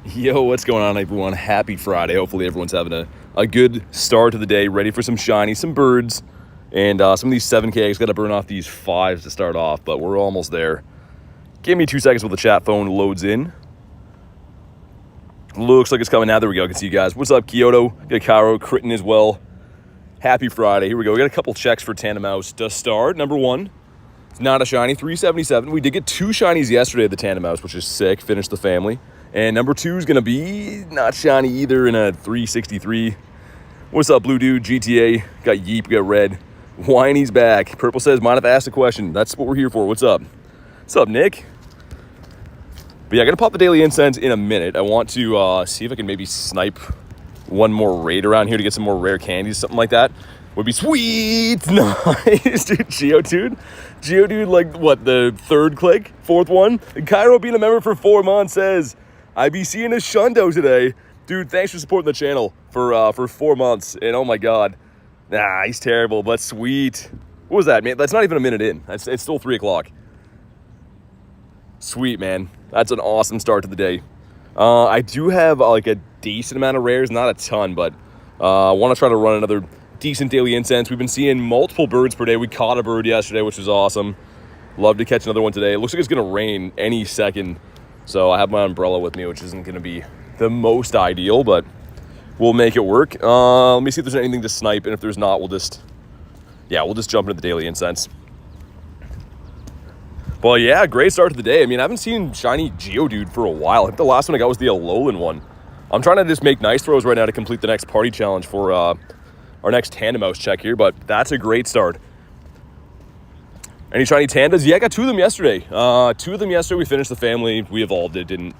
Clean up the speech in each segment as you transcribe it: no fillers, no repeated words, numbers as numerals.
Yo, what's going on, everyone? Happy Friday. Hopefully everyone's having a good start to the day, ready for some shiny, some birds, and some of these 7Ks. Got to burn off these 5s to start off, but we're almost there. Give me 2 seconds while the chat phone loads in. Looks like it's coming now. There we go. I can see you guys. What's up, Kyoto? Got Cairo, Critton as well. Happy Friday. Here we go. We got a couple checks for Tandemaus to start. Number 1, it's not a shiny, 377. We did get 2 shinies yesterday at the Tandemaus, which is sick. Finished the family. And number 2 is going to be not shiny either in a 363. What's up, Blue Dude? GTA. Got Yeep, got Red. Whiny's back. Purple says, mind if I ask a question? That's what we're here for. What's up? What's up, Nick? But yeah, I'm going to pop the daily incense in a minute. I want to see if I can maybe snipe one more raid around here to get some more rare candies. Something like that would be sweet. Nice, dude. Geodude, like, what, the 3rd click? 4th one? And Cairo being a member for 4 months says, I be seeing a shundo today. Dude, thanks for supporting the channel for 4 months. And oh my God. Nah, he's terrible, but sweet. What was that, man? That's not even a minute in. It's still 3 o'clock. Sweet, man. That's an awesome start to the day. I do have like a decent amount of rares, not a ton, but I want to try to run another decent daily incense. We've been seeing multiple birds per day. We caught a bird yesterday, which was awesome. Love to catch another one today. It looks like it's going to rain any second. So I have my umbrella with me, which isn't going to be the most ideal, but we'll make it work. Let me see if there's anything to snipe, and if there's not, we'll just jump into the daily incense. Well, yeah, great start to the day. I mean, I haven't seen shiny Geodude for a while. I think the last one I got was the Alolan one. I'm trying to just make nice throws right now to complete the next party challenge for our next Tandemaus check here, but that's a great start. Any shiny Tandas? Yeah, I got 2 of them yesterday. 2 of them yesterday. We finished the family. We evolved it. Didn't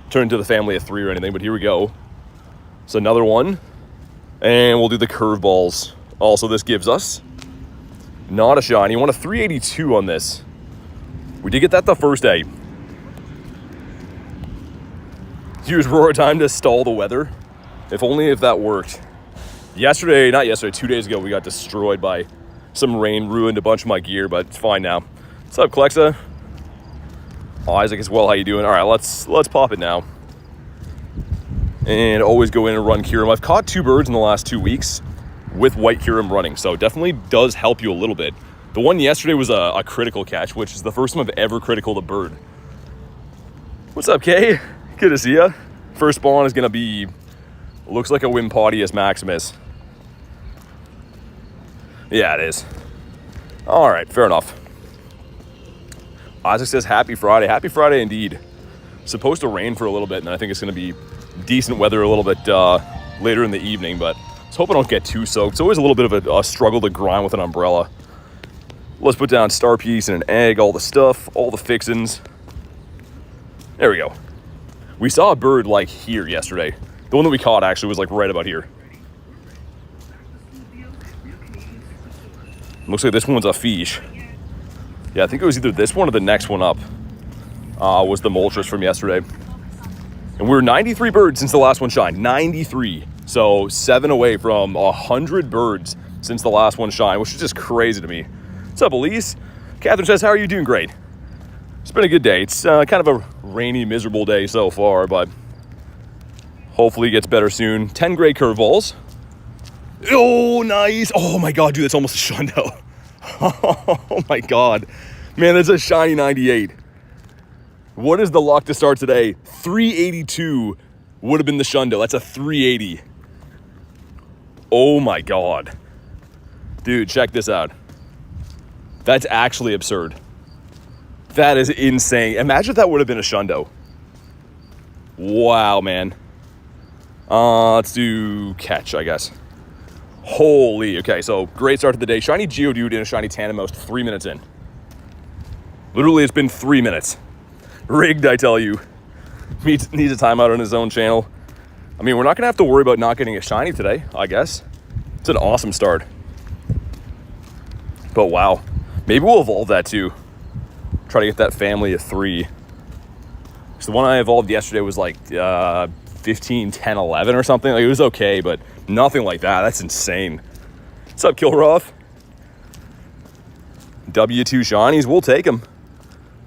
turn into the family of 3 or anything, but here we go. So another one. And we'll do the curveballs. Also, this gives us not a shiny. You want a 382 on this. We did get that the first day. Use roar time to stall the weather. If only if that worked. Not yesterday, 2 days ago, we got destroyed by some rain, ruined a bunch of my gear, but it's fine now. What's up, Klexa? Isaac as well, how you doing? All right, let's pop it now. And always go in and run Kyurem. I've caught 2 birds in the last 2 weeks with white Kyurem running, so definitely does help you a little bit. The one yesterday was a critical catch, which is the first time I've ever criticaled a bird. What's up, Kay? Good to see ya. First spawn is gonna be, looks like a Wimpodius Maximus. Yeah, it is. All right, fair enough. Isaac says, happy Friday. Happy Friday indeed. Supposed to rain for a little bit, and I think it's going to be decent weather a little bit later in the evening, but let's hope I don't get too soaked. It's always a little bit of a struggle to grind with an umbrella. Let's put down Star Piece and an egg, all the stuff, all the fixins. There we go. We saw a bird like here yesterday. The one that we caught actually was like right about here. Looks like this one's a fish. Yeah, I think it was either this one or the next one up was the Moltres from yesterday. And we were 93 birds since the last one shined. 93. So 7 away from 100 birds since the last one shined, which is just crazy to me. What's up, Elise? Catherine says, how are you doing? Great. It's been a good day. It's kind of a rainy, miserable day so far, but hopefully it gets better soon. 10 gray curveballs. Oh, nice. Oh my God, dude, that's almost a shundo. Oh my God. Man, that's a shiny 98. What is the luck to start today? 382 would have been the shundo. That's a 380. Oh my God. Dude, check this out. That's actually absurd. That is insane. Imagine if that would have been a shundo. Wow, man. Let's do catch, I guess. Holy, okay, so great start to the day. Shiny Geodude and a shiny Tandemaus 3 minutes in. Literally, it's been 3 minutes. Rigged, I tell you. Needs a timeout on his own channel. I mean, we're not going to have to worry about not getting a shiny today, I guess. It's an awesome start. But wow. Maybe we'll evolve that too. Try to get that family of 3. So the one I evolved yesterday was like 15, 10, 11 or something. Like, it was okay, but nothing like that. That's insane. What's up, Kilroth? W2 shinies, we'll take them.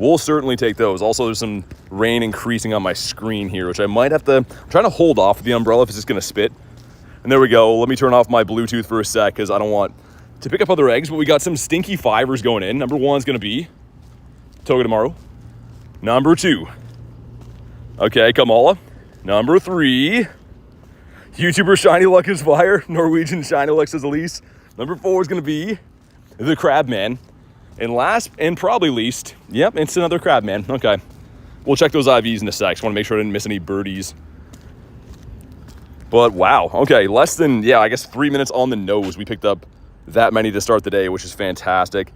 we'll certainly take those. Also, there's some rain increasing on my screen here, which I might have to, I'm trying to hold off the umbrella if it's just gonna spit. And there we go. Let me turn off my Bluetooth for a sec because I don't want to pick up other eggs, but we got some stinky fivers going in. Number 1 is gonna be Togedemaru. Number 2, okay, Kamala. Number 3, YouTuber Shiny Luck is Fire, Norwegian Shiny Luck says Elise. Number 4 is gonna be the Crabman. And last, and probably least, yep, it's another Crabman. Okay, we'll check those IVs in a sec. Just want to make sure I didn't miss any birdies. But wow, okay, less than, yeah, I guess 3 minutes on the nose. We picked up that many to start the day, which is fantastic.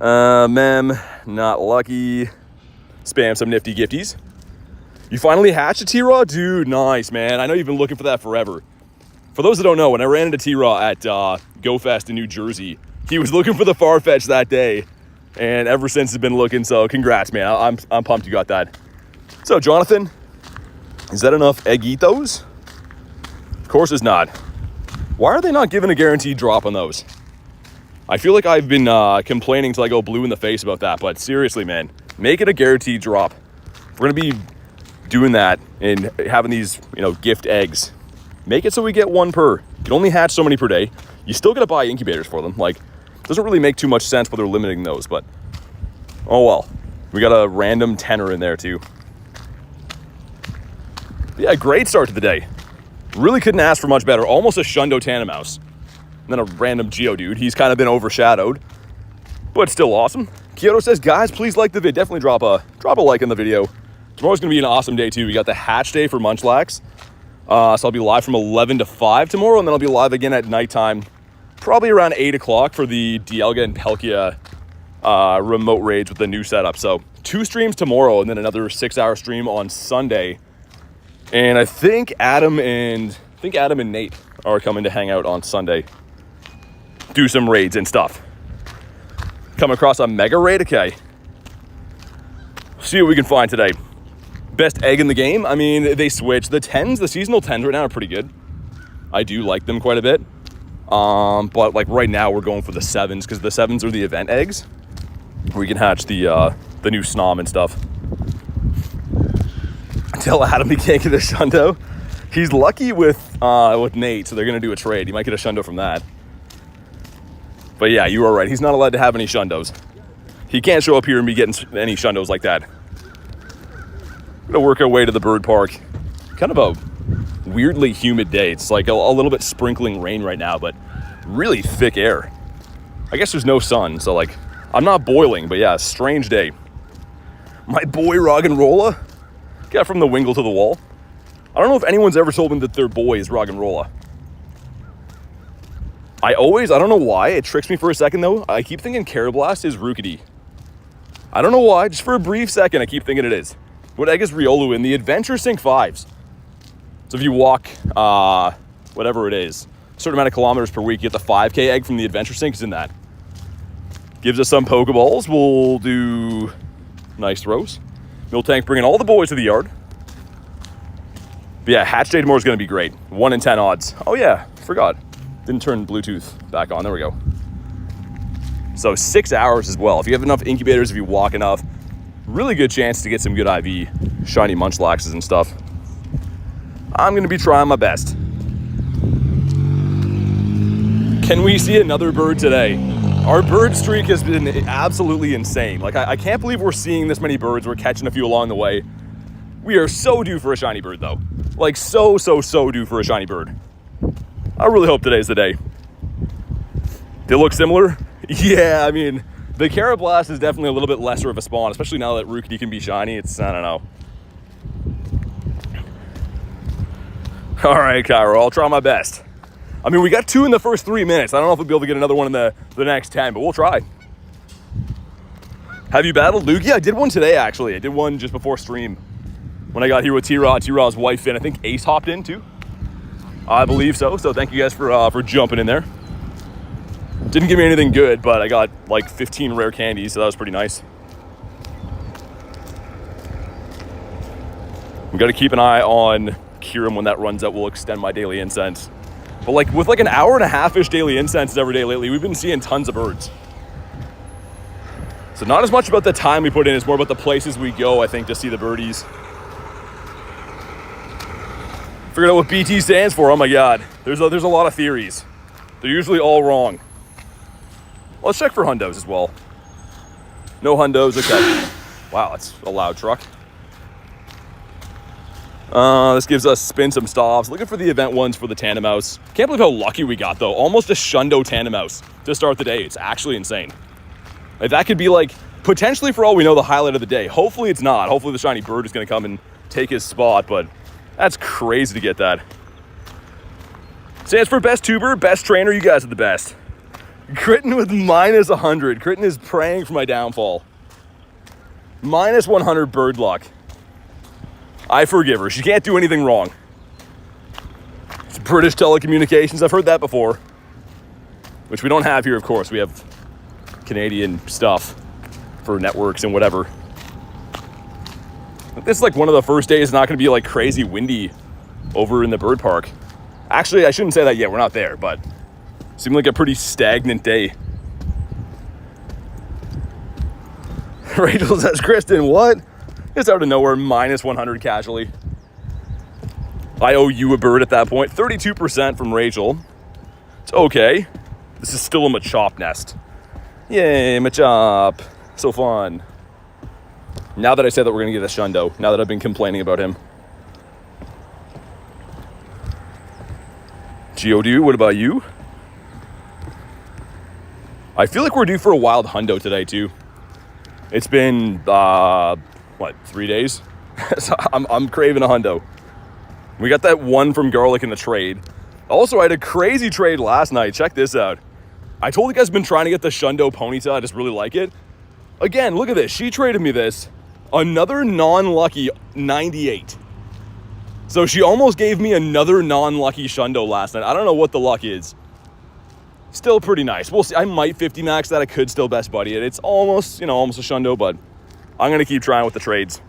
Mem, not lucky. Spam some nifty gifties. You finally hatched a T-Raw? Dude, nice, man. I know you've been looking for that forever. For those that don't know, when I ran into T-Raw at Go Fest in New Jersey, he was looking for the Farfetch'd that day, and ever since has been looking, so congrats, man. I'm pumped you got that. So, Jonathan, is that enough eggitos? Of course it's not. Why are they not giving a guaranteed drop on those? I feel like I've been complaining till I go blue in the face about that, but seriously, man, make it a guaranteed drop. If we're gonna be doing that and having these, you know, gift eggs, make it so we get 1 per. You can only hatch so many per day. You still gotta buy incubators for them. Like, doesn't really make too much sense where they're limiting those, but oh well. We got a random tenor in there too. But yeah, great start to the day. Really couldn't ask for much better. Almost a Shundo Tandemaus. And then a random Geodude. He's kind of been overshadowed, but still awesome. Kyoto says, guys, please like the vid. Definitely drop a like on the video. Tomorrow's gonna be an awesome day too. We got the hatch day for Munchlax. So I'll be live from 11 to 5 tomorrow, and then I'll be live again at nighttime, probably around 8 o'clock for the Dialga and Palkia remote raids with the new setup. So 2 streams tomorrow, and then another 6-hour stream on Sunday. And I think Adam and Nate are coming to hang out on Sunday, do some raids and stuff. Come across a mega raid? Okay. See what we can find today. Best egg in the game? I mean, they switch. The 10s, the seasonal 10s right now are pretty good. I do like them quite a bit. But like right now we're going for the 7s because the 7s are the event eggs. We can hatch the new Snom and stuff. Tell Adam he can't get a Shundo. He's lucky with Nate, so they're gonna do a trade. He might get a Shundo from that. But yeah, you are right. He's not allowed to have any Shundos. He can't show up here and be getting any Shundos like that. We're gonna work our way to the bird park. Kind of a weirdly humid day. It's like a little bit sprinkling rain right now, but really thick air. I guess there's no sun, so like, I'm not boiling, but yeah, strange day. My boy Roggenrola got from the wingle to the wall. I don't know if anyone's ever told me that their boy is Roggenrola. I don't know why, it tricks me for a second though. I keep thinking Carablast is Rookity. I don't know why, just for a brief second I keep thinking it is. What egg is Riolu in? The Adventure Sync 5s. So if you walk, whatever it is, a certain amount of kilometers per week, you get the 5K egg from the Adventure Sync is in that. Gives us some Pokeballs. We'll do nice throws. Miltank bringing all the boys to the yard. But yeah, Hatch Day tomorrow is going to be great. 1 in 10 odds. Oh yeah, forgot. Didn't turn Bluetooth back on. There we go. So 6 hours as well. If you have enough incubators, if you walk enough, really good chance to get some good IV shiny Munchlaxes and stuff. I'm going to be trying my best. Can we see another bird today? Our bird streak has been absolutely insane. Like, I can't believe we're seeing this many birds. We're catching a few along the way. We are so due for a shiny bird, though. Like, so due for a shiny bird. I really hope today's the day. They look similar? Yeah, I mean, the Carablast is definitely a little bit lesser of a spawn, especially now that Rookity can be shiny. It's, I don't know. All right, Cairo, I'll try my best. I mean, we got 2 in the first 3 minutes. I don't know if we'll be able to get another one in the next 10, but we'll try. Have you battled Lugia? I did one today, actually. I did one just before stream. When I got here with T-Raw's wife, and I think Ace hopped in too. I believe so. So thank you guys for jumping in there. Didn't give me anything good, but I got like 15 rare candies, so that was pretty nice. We got to keep an eye on Kirim when that runs out. We'll extend my daily incense. But like with like an hour and a half-ish daily incenses every day lately, we've been seeing tons of birds. So not as much about the time we put in, it's more about the places we go, I think, to see the birdies. Figured out what BT stands for. Oh my God. There's a lot of theories. They're usually all wrong. Let's check for hundos as well. No hundos, okay. Wow, that's a loud truck. This gives us spin some stops. Looking for the event ones for the Tandemaus. Can't believe how lucky we got though. Almost a Shundo Tandemaus to start the day. It's actually insane. Like, that could be like, potentially for all we know, the highlight of the day. Hopefully it's not. Hopefully the shiny bird is gonna come and take his spot, but that's crazy to get that. Stands for best tuber, best trainer. You guys are the best. Critton with minus 100. Critton is praying for my downfall. Minus 100 bird luck. I forgive her. She can't do anything wrong. It's British telecommunications. I've heard that before. Which we don't have here, of course. We have Canadian stuff for networks and whatever. This is like one of the first days. It's not going to be like crazy windy over in the bird park. Actually, I shouldn't say that yet. We're not there, but it seemed like a pretty stagnant day. Rachel says, Kristen, what? It's out of nowhere, minus 100 casually. I owe you a bird at that point. 32% from Rachel. It's okay. This is still a Machop nest. Yay, Machop. So fun. Now that I said that we're going to get a Shundo, now that I've been complaining about him. Geodude, what about you? I feel like we're due for a wild hundo today, too. It's been, what, 3 days? So I'm craving a hundo. We got that one from Garlic in the trade. Also, I had a crazy trade last night. Check this out. I told you guys I've been trying to get the Shundo Ponytail. I just really like it. Again, look at this. She traded me this. Another non-lucky 98. So she almost gave me another non-lucky Shundo last night. I don't know what the luck is. Still pretty nice. We'll see. I might 50 max that. I could still best buddy it. It's almost, almost a Shundo, but I'm going to keep trying with the trades.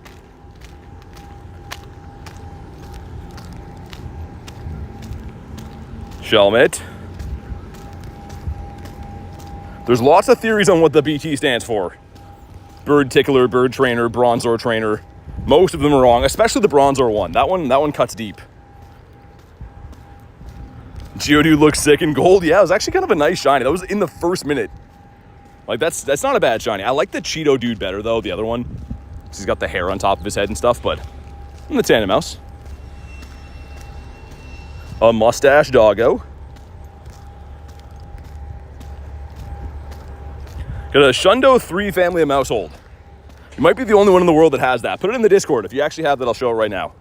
Shelmet. There's lots of theories on what the BT stands for. Bird tickler, bird trainer, Bronzor trainer. Most of them are wrong, especially the Bronzor one. That one cuts deep. Geodude looks sick in gold. Yeah, it was actually kind of a nice shiny. That was in the first minute. Like, that's not a bad shiny. I like the Cheeto dude better, though, the other one. He's got the hair on top of his head and stuff, but I'm the Tandemaus. A mustache doggo. Got a Shundo 3 family of mousehold. You might be the only one in the world that has that. Put it in the Discord. If you actually have that, I'll show it right now.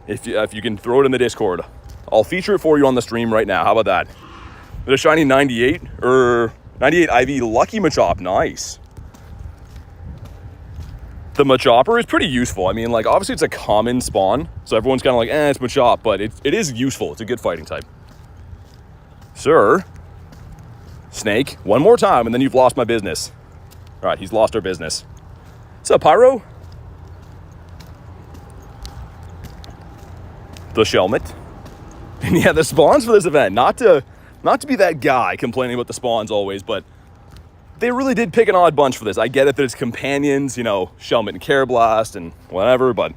If you can throw it in the Discord, I'll feature it for you on the stream right now. How about that? Got a shiny 98 or 98 IV Lucky Machop. Nice. The Machopper is pretty useful. I mean, like, obviously it's a common spawn, so everyone's kind of like, it's Machop, but it is useful. It's a good fighting type. Sir. Snake. One more time, and then you've lost my business. All right, he's lost our business. What's up, Pyro? The Shelmet. And yeah, the spawns for this event, not to be that guy complaining about the spawns always, but they really did pick an odd bunch for this. I get it that it's companions, Shelmet and Carablast and whatever, but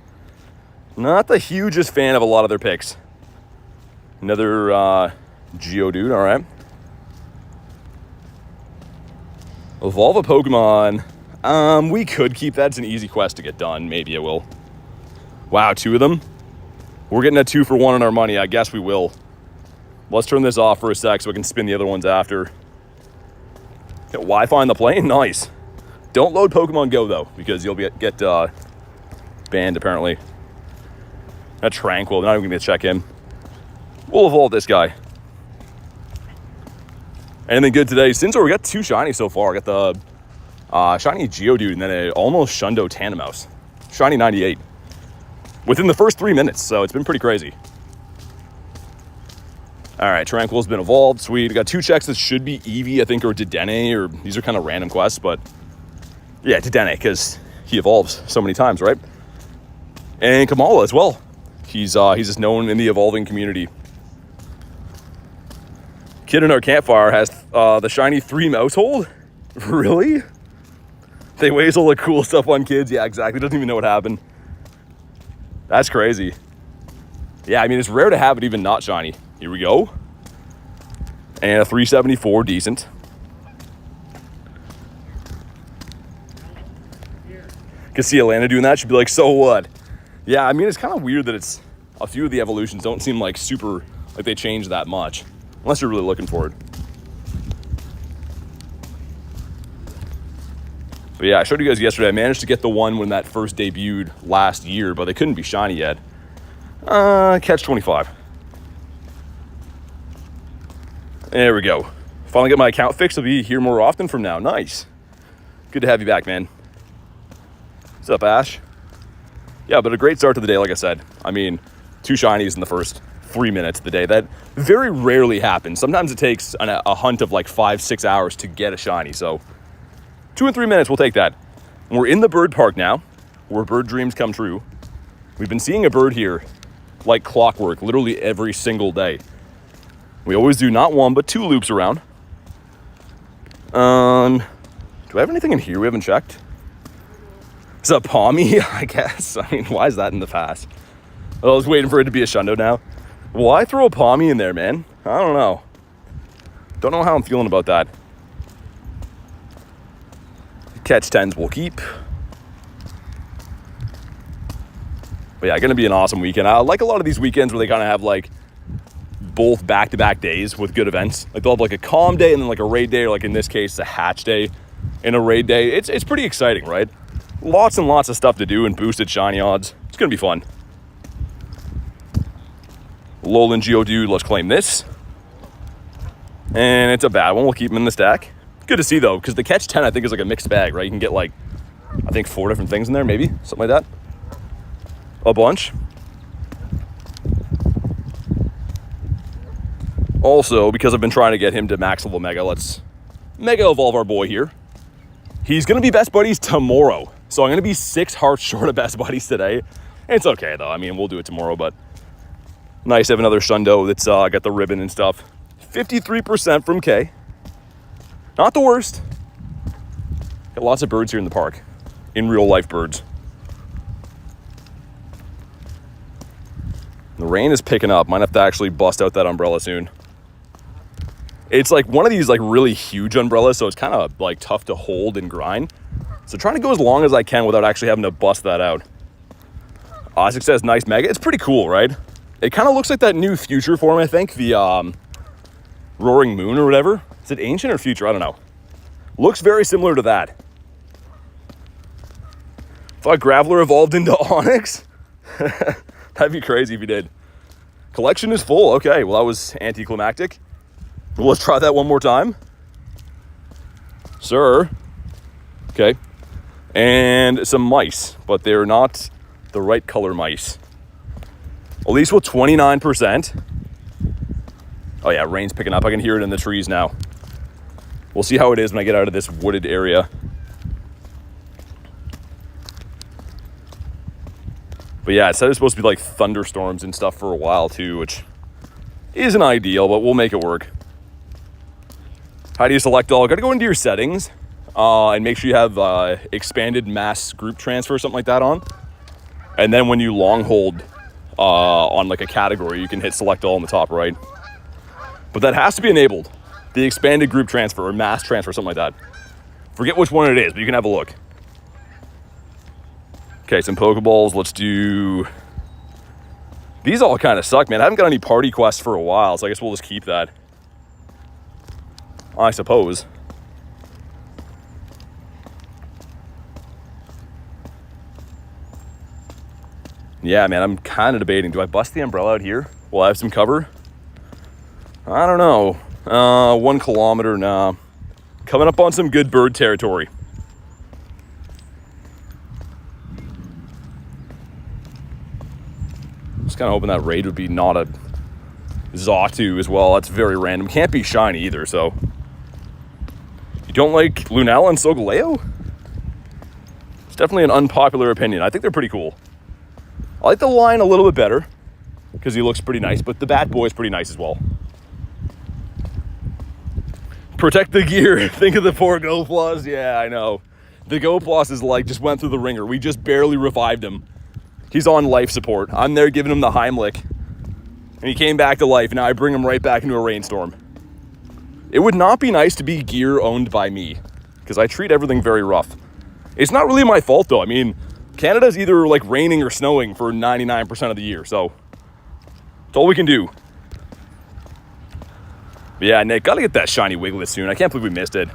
not the hugest fan of a lot of their picks. Another Geodude, all right. Evolve a Pokemon. We could keep that. It's an easy quest to get done. Maybe it will. Wow, 2 of them? We're getting a 2 for 1 on our money. I guess we will. Let's turn this off for a sec so we can spin the other ones after. Get Wi-Fi on the plane? Nice. Don't load Pokemon GO, though, because you'll get banned, apparently. Not Tranquil. They're not even going to check him. We'll evolve this guy. Anything good today? Sinzor, we got 2 shiny so far. I got the shiny Geodude and then an almost Shundo Tandemaus. Shiny 98. Within the first 3 minutes, so it's been pretty crazy. All right, Tranquil's been evolved. Sweet. We got 2 checks that should be Eevee, I think, or Dedenne, or these are kind of random quests, but yeah, Dedenne, because he evolves so many times, right? And Kamala as well. He's just known in the evolving community. Kid in our campfire has the shiny 3 mousehold. Really? They waste all the cool stuff on kids. Yeah, exactly. Doesn't even know what happened. That's crazy. Yeah, I mean, it's rare to have it even not shiny. Here we go. And a 374, decent. Can see Alana doing that. She'd be like, so what? Yeah, I mean, it's kind of weird that it's a few of the evolutions don't seem like super, like they change that much. Unless you're really looking for it. But yeah, I showed you guys yesterday. I managed to get the one when that first debuted last year, but they couldn't be shiny yet. Catch 25. There we go. Finally get my account fixed. I'll be here more often from now. Nice. Good to have you back, man. What's up, Ash? Yeah, but a great start to the day, like I said. I mean, 2 shinies in the first 3 minutes of the day. That very rarely happens. Sometimes it takes a hunt of like 5-6 hours to get a shiny. So 2 and 3 minutes, we'll take that. And we're in the bird park now, where bird dreams come true. We've been seeing a bird here like clockwork, literally every single day. We always do not 1, but 2 loops around. Do I have anything in here we haven't checked? Is that Palmy? I guess. I mean, why is that in the pass? I was waiting for it to be a shundo now. Why throw a Palmy in there, man? I don't know. Don't know how I'm feeling about that. Catch 10s we'll keep. But yeah, gonna be an awesome weekend. I like a lot of these weekends where they kind of have like both back-to-back days with good events. Like they'll have like a calm day and then like a raid day, or like in this case, a hatch day and a raid day. It's pretty exciting, right? Lots and lots of stuff to do and boosted shiny odds. It's gonna be fun. Alolan Geodude, let's claim this. And it's a bad one, we'll keep him in the stack. Good to see though, because the catch 10 I think is like a mixed bag, right? You can get like, I think 4 different things in there, maybe, something like that. A bunch. Also, because I've been trying to get him to max level Mega, let's Mega Evolve our boy here. He's gonna be best buddies tomorrow. So I'm gonna be 6 hearts short of best buddies today. It's okay though, I mean, we'll do it tomorrow, but nice to have another shundo that's got the ribbon and stuff. 53% from K. Not the worst. Got lots of birds here in the park. In real life birds. The rain is picking up. Might have to actually bust out that umbrella soon. It's like one of these like really huge umbrellas, so it's kind of like tough to hold and grind. So trying to go as long as I can without actually having to bust that out. Isaac says nice Mega. It's pretty cool, right? It kind of looks like that new future form, I think. The Roaring Moon or whatever. Is it ancient or future? I don't know. Looks very similar to that. Thought Graveler evolved into Onyx? That'd be crazy if he did. Collection is full. Okay, well that was anticlimactic. Well, let's try that one more time. Sir. Okay. And some mice, but they're not the right color mice. At least with 29%. Oh yeah, rain's picking up. I can hear it in the trees now. We'll see how it is when I get out of this wooded area. But yeah, it said it's supposed to be like thunderstorms and stuff for a while too, which isn't ideal, but we'll make it work. How do you select all? Got to go into your settings and make sure you have expanded mass group transfer or something like that on. And then when you long hold on like a category, you can hit select all in the top right. But that has to be enabled. The expanded group transfer or mass transfer, something like that. Forget which one it is, but you can have a look. Okay, some Pokeballs. Let's do... These all kind of suck, man. I haven't got any party quests for a while, so I guess we'll just keep that. I suppose. Yeah, man, I'm kind of debating. Do I bust the umbrella out here? Will I have some cover? I don't know. 1 kilometer, nah. Coming up on some good bird territory. Just kind of hoping that raid would be not a Xatu as well. That's very random. Can't be shiny either, so. You don't like Lunala and Solgaleo? It's definitely an unpopular opinion. I think they're pretty cool. I like the line a little bit better because he looks pretty nice, but the Bat Boy is pretty nice as well. Protect the gear. Think of the poor Go flaws. Yeah, I know. The Go Plus is like, just went through the ringer. We just barely revived him. He's on life support. I'm there giving him the Heimlich. And he came back to life, and now I bring him right back into a rainstorm. It would not be nice to be gear owned by me, because I treat everything very rough. It's not really my fault, though. I mean, Canada's either like raining or snowing for 99% of the year, so it's all we can do. But yeah, Nick, gotta get that shiny Wiglet soon. I can't believe we missed it.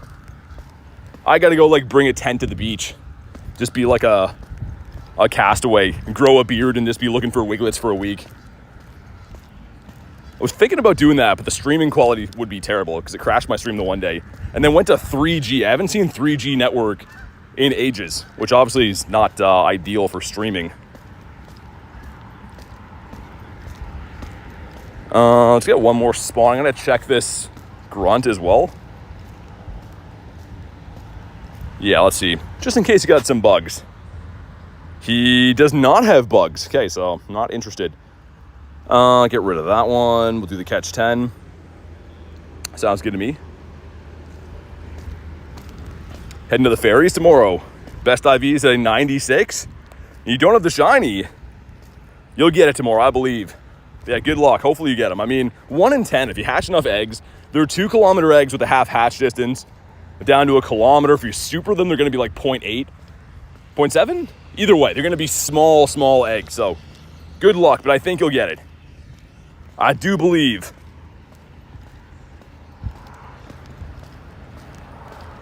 I gotta go like bring a tent to the beach. Just be like a castaway, grow a beard and just be looking for Wiglets for a week. I was thinking about doing that, but the streaming quality would be terrible because it crashed my stream the one day. And then went to 3G. I haven't seen 3G network in ages, which obviously is not ideal for streaming. Let's get one more spawn. I'm gonna check this grunt as well. Yeah, let's see. Just in case he got some bugs. He does not have bugs. Okay, so I'm not interested. Get rid of that one. We'll do the catch 10. Sounds good to me. Heading to the ferries tomorrow. Best IVs at a 96. You don't have the shiny. You'll get it tomorrow, I believe. Yeah, good luck. Hopefully you get them. I mean, 1 in 10. If you hatch enough eggs, they're 2-kilometer eggs with a half hatch distance. Down to a kilometer. If you super them, they're going to be like 0.8, 0.7. Either way, they're going to be small eggs. So good luck, but I think you'll get it. I do believe.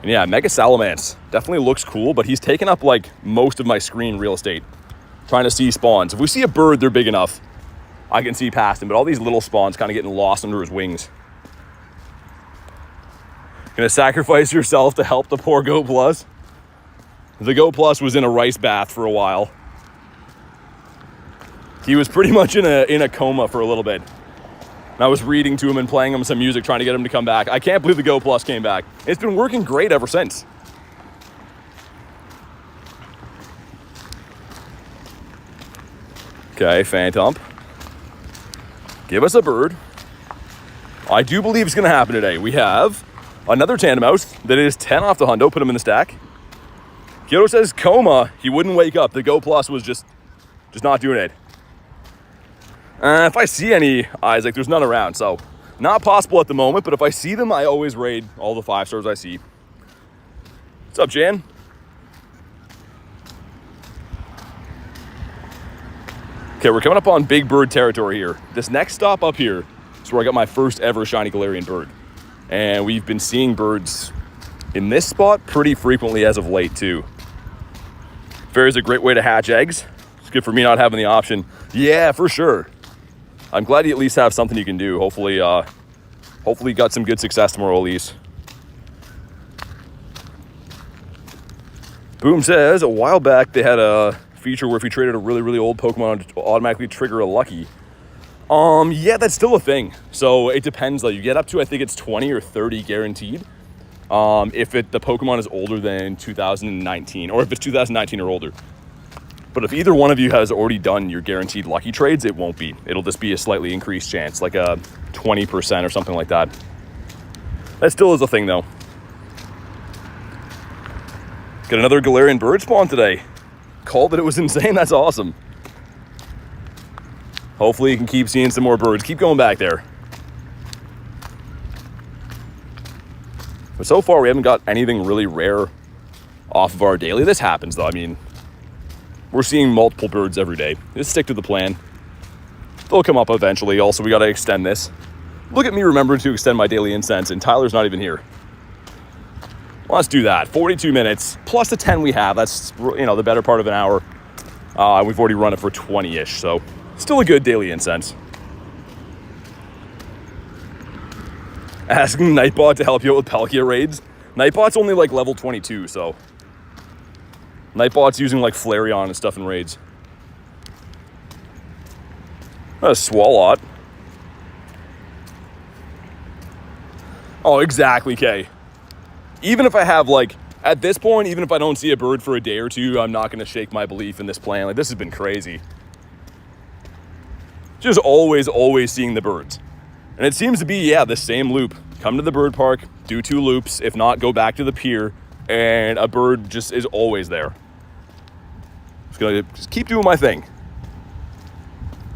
And yeah, Mega Salamence definitely looks cool, but he's taken up like most of my screen real estate trying to see spawns. If we see a bird, they're big enough, I can see past him, but all these little spawns kind of getting lost under his wings. Gonna sacrifice yourself to help the poor Go Plus. The Go Plus was in a rice bath for a while. He was pretty much in a coma for a little bit. And I was reading to him and playing him some music, trying to get him to come back. I can't believe the Go Plus came back. It's been working great ever since. Okay, Phantump. Give us a bird. I do believe it's gonna happen today. We have another Tandemaus that is 10 off the hundo. Put him in the stack. Kyoto says coma. He wouldn't wake up. The Go Plus was just not doing it. If I see any Isaac, there's none around, so not possible at the moment, but if I see them, I always raid all the 5-stars I see. What's up, Jan? Okay, we're coming up on big bird territory here. This next stop up here is where I got my first ever shiny Galarian bird. And we've been seeing birds in this spot pretty frequently as of late, too. Fair is a great way to hatch eggs. It's good for me not having the option. Yeah, for sure. I'm glad you at least have something you can do. Hopefully you got some good success tomorrow, Elise. Boom says, a while back they had a feature where if you traded a really old Pokemon, it would automatically trigger a lucky. Yeah, that's still a thing. So it depends though. You get up to, I think it's 20 or 30 guaranteed. If the Pokemon is older than 2019, or if it's 2019 or older. But if either one of you has already done your guaranteed lucky trades, it won't be. It'll just be a slightly increased chance, like a 20% or something like that. That still is a thing though. Got another Galarian bird spawn today. Called that it was insane. That's awesome. Hopefully you can keep seeing some more birds. Keep going back there. But so far we haven't got anything really rare off of our daily. This happens though. I mean, we're seeing multiple birds every day. Just stick to the plan. They'll come up eventually. Also, we got to extend this. Look at me remembering to extend my daily incense, and Tyler's not even here. Well, let's do that. 42 minutes plus the 10 we have. That's, you know, the better part of an hour. We've already run it for 20-ish, so still a good daily incense. Asking Nightbot to help you out with Palkia raids. Nightbot's only like level 22, so Nightbot's using like Flareon and stuff in raids. That's a Swalot. Oh, exactly, Kay. Even if I have like, at this point, even if I don't see a bird for a day or two, I'm not going to shake my belief in this plan. Like, this has been crazy. Just always seeing the birds. And it seems to be, yeah, the same loop. Come to the bird park, do 2 loops. If not, go back to the pier and a bird just is always there. Just gonna just keep doing my thing.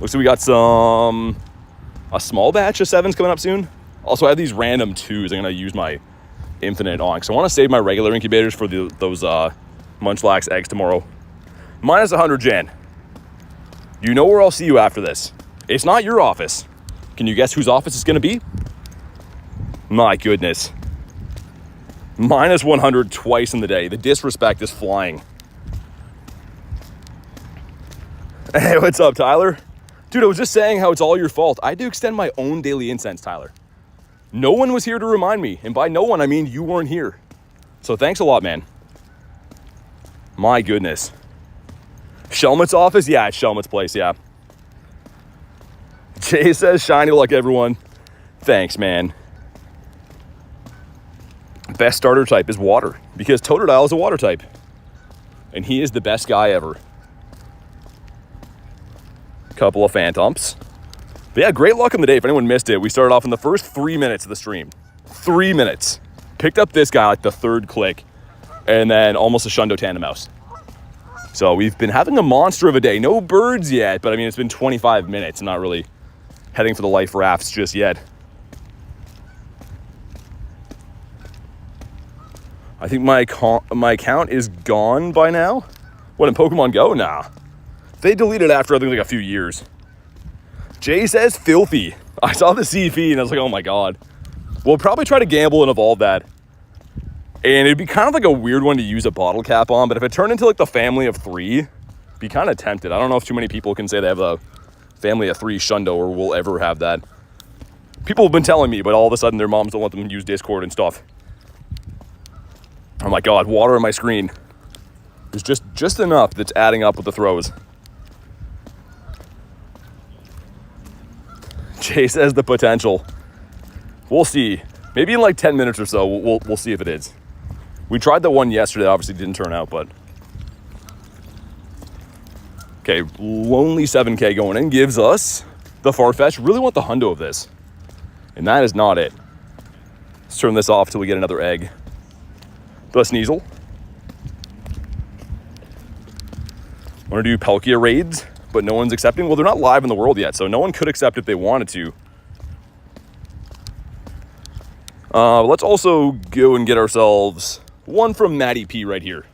Looks like we got a small batch of 7s coming up soon. Also, I have these random 2s I'm gonna use my infinite on, because I want to save my regular incubators for those Munchlax eggs tomorrow. Minus 100 Jan. You know where I'll see you after this. It's not your office. Can you guess whose office it's gonna be? My goodness. Minus 100 twice in the day. The disrespect is flying. Hey, what's up, Tyler? Dude, I was just saying how it's all your fault. I had to extend my own daily incense, Tyler. No one was here to remind me. And by no one, I mean you weren't here. So thanks a lot, man. My goodness. Shelmet's office? Yeah, it's Shelmet's place, yeah. Jay says, shiny luck, everyone. Thanks, man. Best starter type is water, because Totodile is a water type. And he is the best guy ever. Couple of Phantumps. But yeah, great luck on the day. If anyone missed it, we started off in the first 3 minutes of the stream. 3 minutes. Picked up this guy like the third click, and then almost a Shundo Tandemaus. So we've been having a monster of a day. No birds yet, but I mean, it's been 25 minutes. Not really heading for the life rafts just yet. I think my account is gone by now. What, in Pokemon GO? Nah. They deleted it after, I think, like a few years. Jay says filthy. I saw the CP and I was like, oh my god. We'll probably try to gamble and evolve that. And it'd be kind of like a weird one to use a bottle cap on, but if it turned into like the family of 3, be kind of tempted. I don't know if too many people can say they have a family of 3 Shundo or will ever have that. People have been telling me, but all of a sudden their moms don't let them use Discord and stuff. Oh my god, water on my screen. There's just enough that's adding up with the throws. Jay says the potential. We'll see. Maybe in like 10 minutes or so, we'll see if it is. We tried the one yesterday, obviously didn't turn out, but... Okay, lonely 7K going in gives us the Farfetch'd. Really want the hundo of this. And that is not it. Let's turn this off till we get another egg. The Sneasel. Want to do Palkia raids, but no one's accepting. Well, they're not live in the world yet, so no one could accept if they wanted to. Let's also go and get ourselves one from Maddie P right here.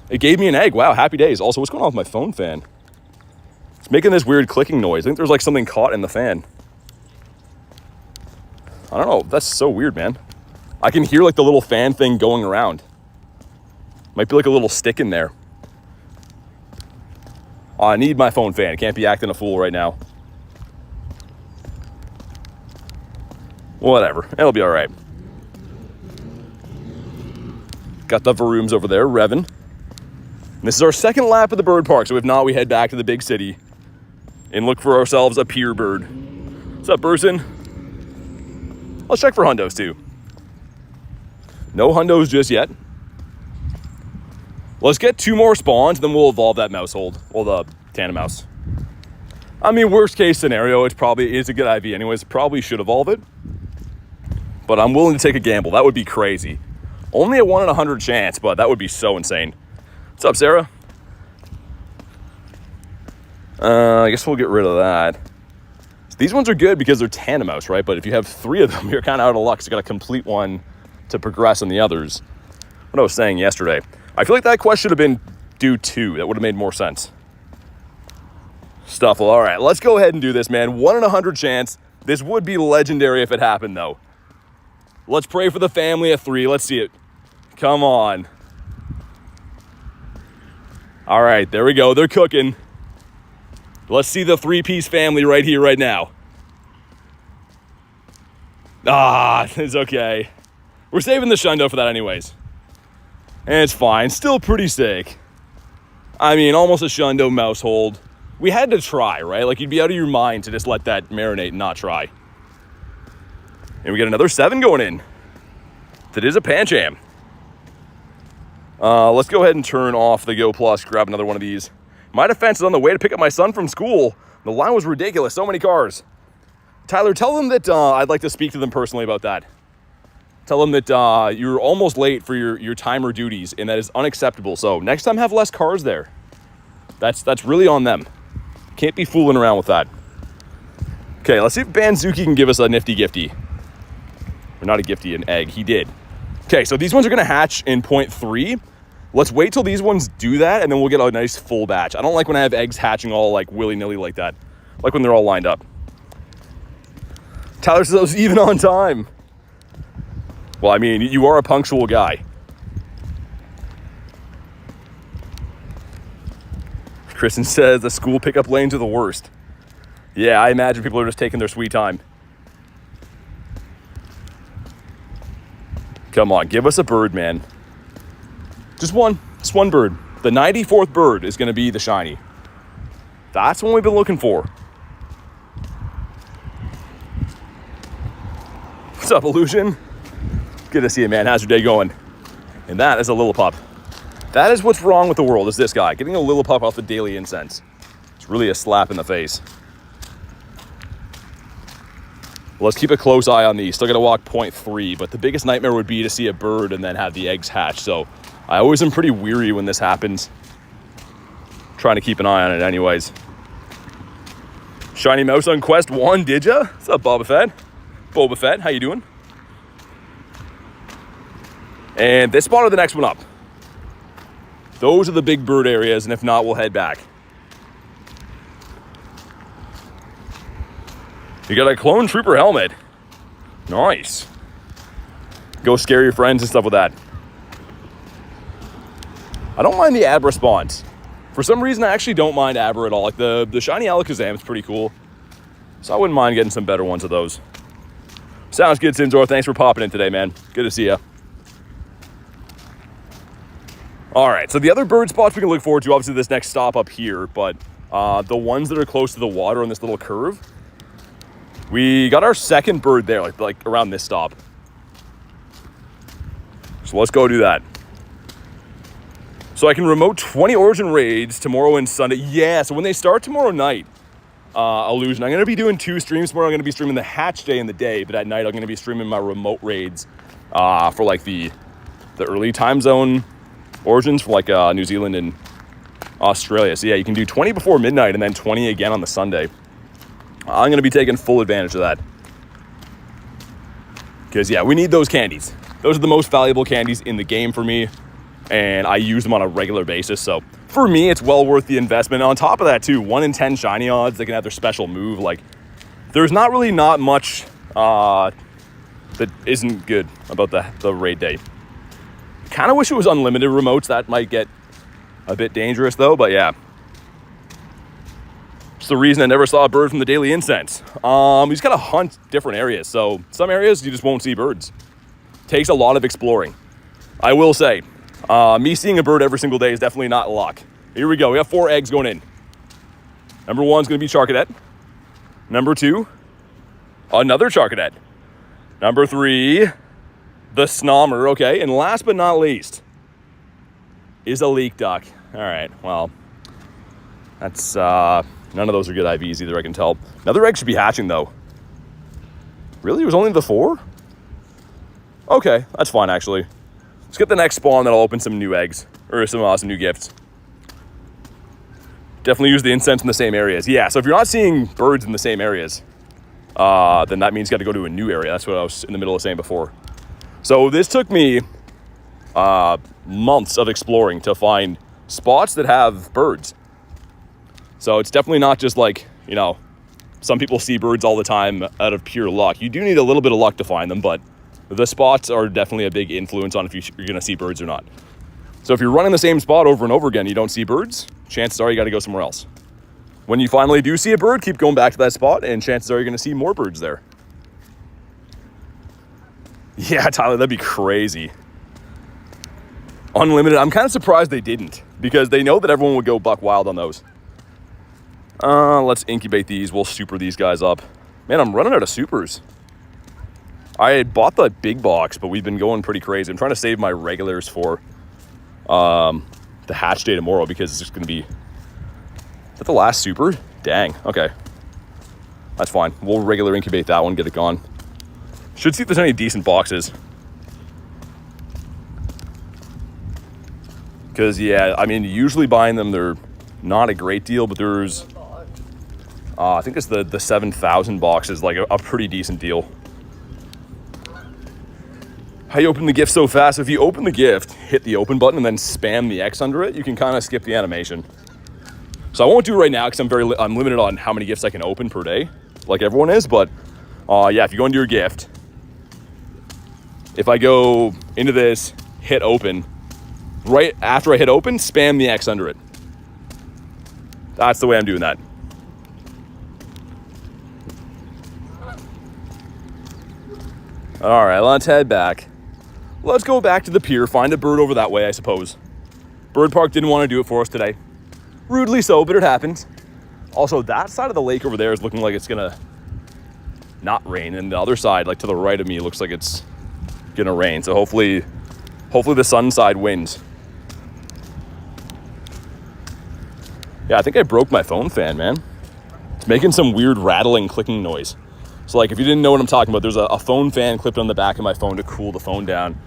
It gave me an egg. Wow, happy days. Also, what's going on with my phone fan? It's making this weird clicking noise. I think there's like something caught in the fan. I don't know. That's so weird, man. I can hear like the little fan thing going around. Might be like a little stick in there. Oh, I need my phone fan. Can't be acting a fool right now. Whatever. It'll be all right. Got the Varooms over there, revving. This is our second lap of the bird park, so if not, we head back to the big city and look for ourselves a pier bird. What's up, Burson? Let's check for hundos, too. No hundos just yet. Let's get 2 more spawns, then we'll evolve that mousehold. Well, the Tandemaus. I mean, worst case scenario, it probably is a good IV anyways. Probably should evolve it. But I'm willing to take a gamble. That would be crazy. Only a 1 in 100 chance, but that would be so insane. What's up, Sarah? I guess we'll get rid of that. So these ones are good because they're Tandemaus, right? But if you have 3 of them, you're kind of out of luck. So you got to complete one to progress on the others. What I was saying yesterday. I feel like that quest should have been do 2. That would have made more sense. Stuffle. All right, let's go ahead and do this, man. 1 in 100 chance. This would be legendary if it happened, though. Let's pray for the family of 3. Let's see it. Come on. All right, there we go. They're cooking. Let's see the 3-piece family right here, right now. Ah, it's okay. We're saving the Shundo for that anyways. And it's fine. Still pretty sick. I mean, almost a Shundo mousehold. We had to try, right? Like, you'd be out of your mind to just let that marinate and not try. And we get another 7 going in. That is a Pancham. Let's go ahead and turn off the Go Plus, grab another one of these. My defense is on the way to pick up my son from school. The line was ridiculous. So many cars. Tyler, tell them that I'd like to speak to them personally about that. Tell them that you're almost late for your timer duties, and that is unacceptable. So next time, have less cars there. That's really on them. Can't be fooling around with that. Okay, let's see if Banzuki can give us a nifty gifty. Or not a gifty, an egg. He did. Okay, so these ones are going to hatch in 0.3. Let's wait till these ones do that, and then we'll get a nice full batch. I don't like when I have eggs hatching all like willy-nilly like that. I like when they're all lined up. Tyler says I was even on time. Well, I mean, you are a punctual guy. Kristen says the school pickup lanes are the worst. Yeah, I imagine people are just taking their sweet time. Come on, give us a bird, man. Just one. Just one bird. The 94th bird is going to be the shiny. That's what we've been looking for. What's up, Illusion? Good to see you, man. How's your day going? And that is a Lillipup. That is what's wrong with the world, is this guy. Getting a Lillipup off the daily incense. It's really a slap in the face. Well, let's keep a close eye on these. Still got to walk 0.3, but the biggest nightmare would be to see a bird and then have the eggs hatch. So I always am pretty weary when this happens. Trying to keep an eye on it anyways. Shiny Mouse on Quest 1, did ya? What's up, Boba Fett? Boba Fett, how you doing? And this spot or the next one up. Those are the big bird areas, and if not, we'll head back. You got a clone trooper helmet. Nice. Go scare your friends and stuff with that. I don't mind the Abra spawns. For some reason, I actually don't mind Abra at all. Like the shiny Alakazam is pretty cool. So I wouldn't mind getting some better ones of those. Sounds good, Sinzor. Thanks for popping in today, man. Good to see ya. All right, so the other bird spots we can look forward to, obviously this next stop up here, but the ones that are close to the water on this little curve, we got our second bird there, like around this stop. So let's go do that. So I can remote 20 Origin Raids tomorrow and Sunday. Yeah, so when they start tomorrow night, Illusion, I'm going to be doing 2 streams tomorrow. I'm going to be streaming the hatch day in the day, but at night I'm going to be streaming my remote raids for like the early time zone Origins for like New Zealand and Australia. So yeah, you can do 20 before midnight and then 20 again on the Sunday. I'm going to be taking full advantage of that. Because yeah, we need those candies. Those are the most valuable candies in the game for me. And I use them on a regular basis. So for me, it's well worth the investment. On top of that too, 1 in 10 shiny odds, they can have their special move. Like there's not much that isn't good about the raid day. Kind of wish it was unlimited remotes. That might get a bit dangerous though, but yeah. It's the reason I never saw a bird from the daily incense. You just gotta hunt different areas. So some areas you just won't see birds. Takes a lot of exploring. I will say, me seeing a bird every single day is definitely not luck. Here we go. We have 4 eggs going in. Number 1 is going to be Charcadet. Number 2, another Charcadet. Number 3, the Snommer. Okay, and last but not least is a leak duck. All right, well, that's none of those are good IVs either, I can tell. Another egg should be hatching though. Really? It was only the 4? Okay, that's fine actually. Let's get the next spawn, then I'll open some new eggs or some new gifts. Definitely use the incense in the same areas. Yeah, so if you're not seeing birds in the same areas, then that means you got to go to a new area. That's what I was in the middle of saying before. So this took me months of exploring to find spots that have birds. So it's definitely not just like, you know, some people see birds all the time out of pure luck. You do need a little bit of luck to find them, but the spots are definitely a big influence on if you're going to see birds or not. So if you're running the same spot over and over again, you don't see birds, chances are you got to go somewhere else. When you finally do see a bird, keep going back to that spot, and chances are you're going to see more birds there. Yeah, Tyler, that'd be crazy. Unlimited. I'm kind of surprised they didn't, because they know that everyone would go buck wild on those. Let's incubate these. We'll super these guys up. Man, I'm running out of supers. I had bought the big box, but we've been going pretty crazy. I'm trying to save my regulars for the hatch day tomorrow, because it's just going to be... Is that the last super? Dang. Okay. That's fine. We'll regular incubate that one, get it gone. Should see if there's any decent boxes. Because, yeah, I mean, usually buying them, they're not a great deal, but there's, I think it's the 7,000 box is like a pretty decent deal. How you open the gift so fast? If you open the gift, hit the open button and then spam the X under it, you can kind of skip the animation. So I won't do it right now because I'm limited on how many gifts I can open per day, like everyone is. But yeah, if you go into your gift, if I go into this, hit open, right after I hit open, spam the X under it. That's the way I'm doing that. All right, let's head back. Let's go back to the pier, find a bird over that way, I suppose. Bird Park didn't want to do it for us today. Rudely so, but it happened. Also, that side of the lake over there is looking like it's gonna not rain, and the other side, like to the right of me, looks like it's gonna rain. So hopefully the sun side wins. Yeah, I think I broke my phone fan, man. It's making some weird rattling, clicking noise. So like, if you didn't know what I'm talking about, there's a phone fan clipped on the back of my phone to cool the phone down.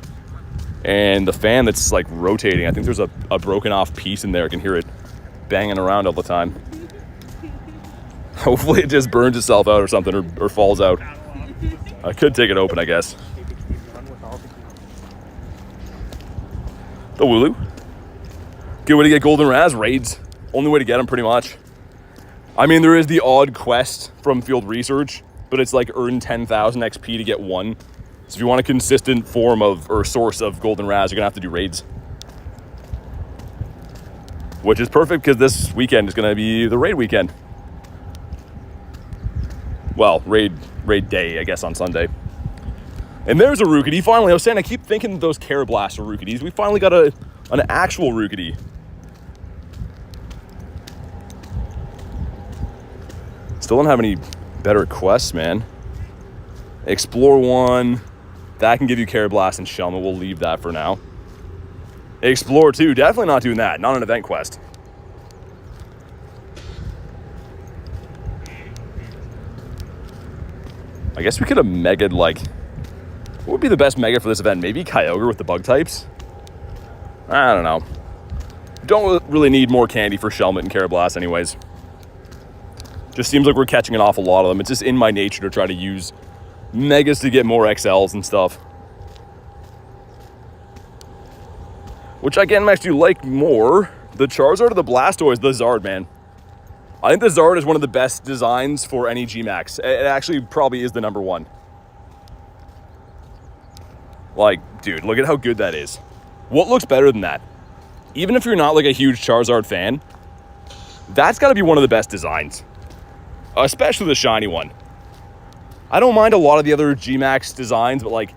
And the fan that's like rotating, I think there's a broken off piece in there. I can hear it banging around all the time. Hopefully it just burns itself out or something, or falls out. I could take it open, I guess. The Wooloo. Good way to get golden Raz raids. Only way to get them, pretty much. I mean, there is the odd quest from field research, but it's like earn 10,000 XP to get one. So if you want a consistent form of, or source of golden Raz, you're gonna have to do raids. Which is perfect because this weekend is gonna be the raid weekend. Well, raid day, I guess, on Sunday. And there's a Rookity. Finally, I was saying, I keep thinking that those Carablast are Rookities. We finally got an actual Rookity. Still don't have any better quests, man. Explore 1. That can give you Carablast and Shelmet. We'll leave that for now. Explore 2. Definitely not doing that. Not an event quest. I guess we could have megaed, like... What would be the best mega for this event? Maybe Kyogre with the bug types? I don't know. Don't really need more candy for Shelmet and Carablast anyways. Just seems like we're catching an awful lot of them. It's just in my nature to try to use megas to get more XLs and stuff. Which I can actually like more. The Charizard or the Blastoise, the Zard, man. I think the Zard is one of the best designs for any G-Max. It actually probably is the number one. Like, dude, look at how good that is. What looks better than that? Even if you're not like a huge Charizard fan, that's got to be one of the best designs. Especially the shiny one. I don't mind a lot of the other G-Max designs, but like,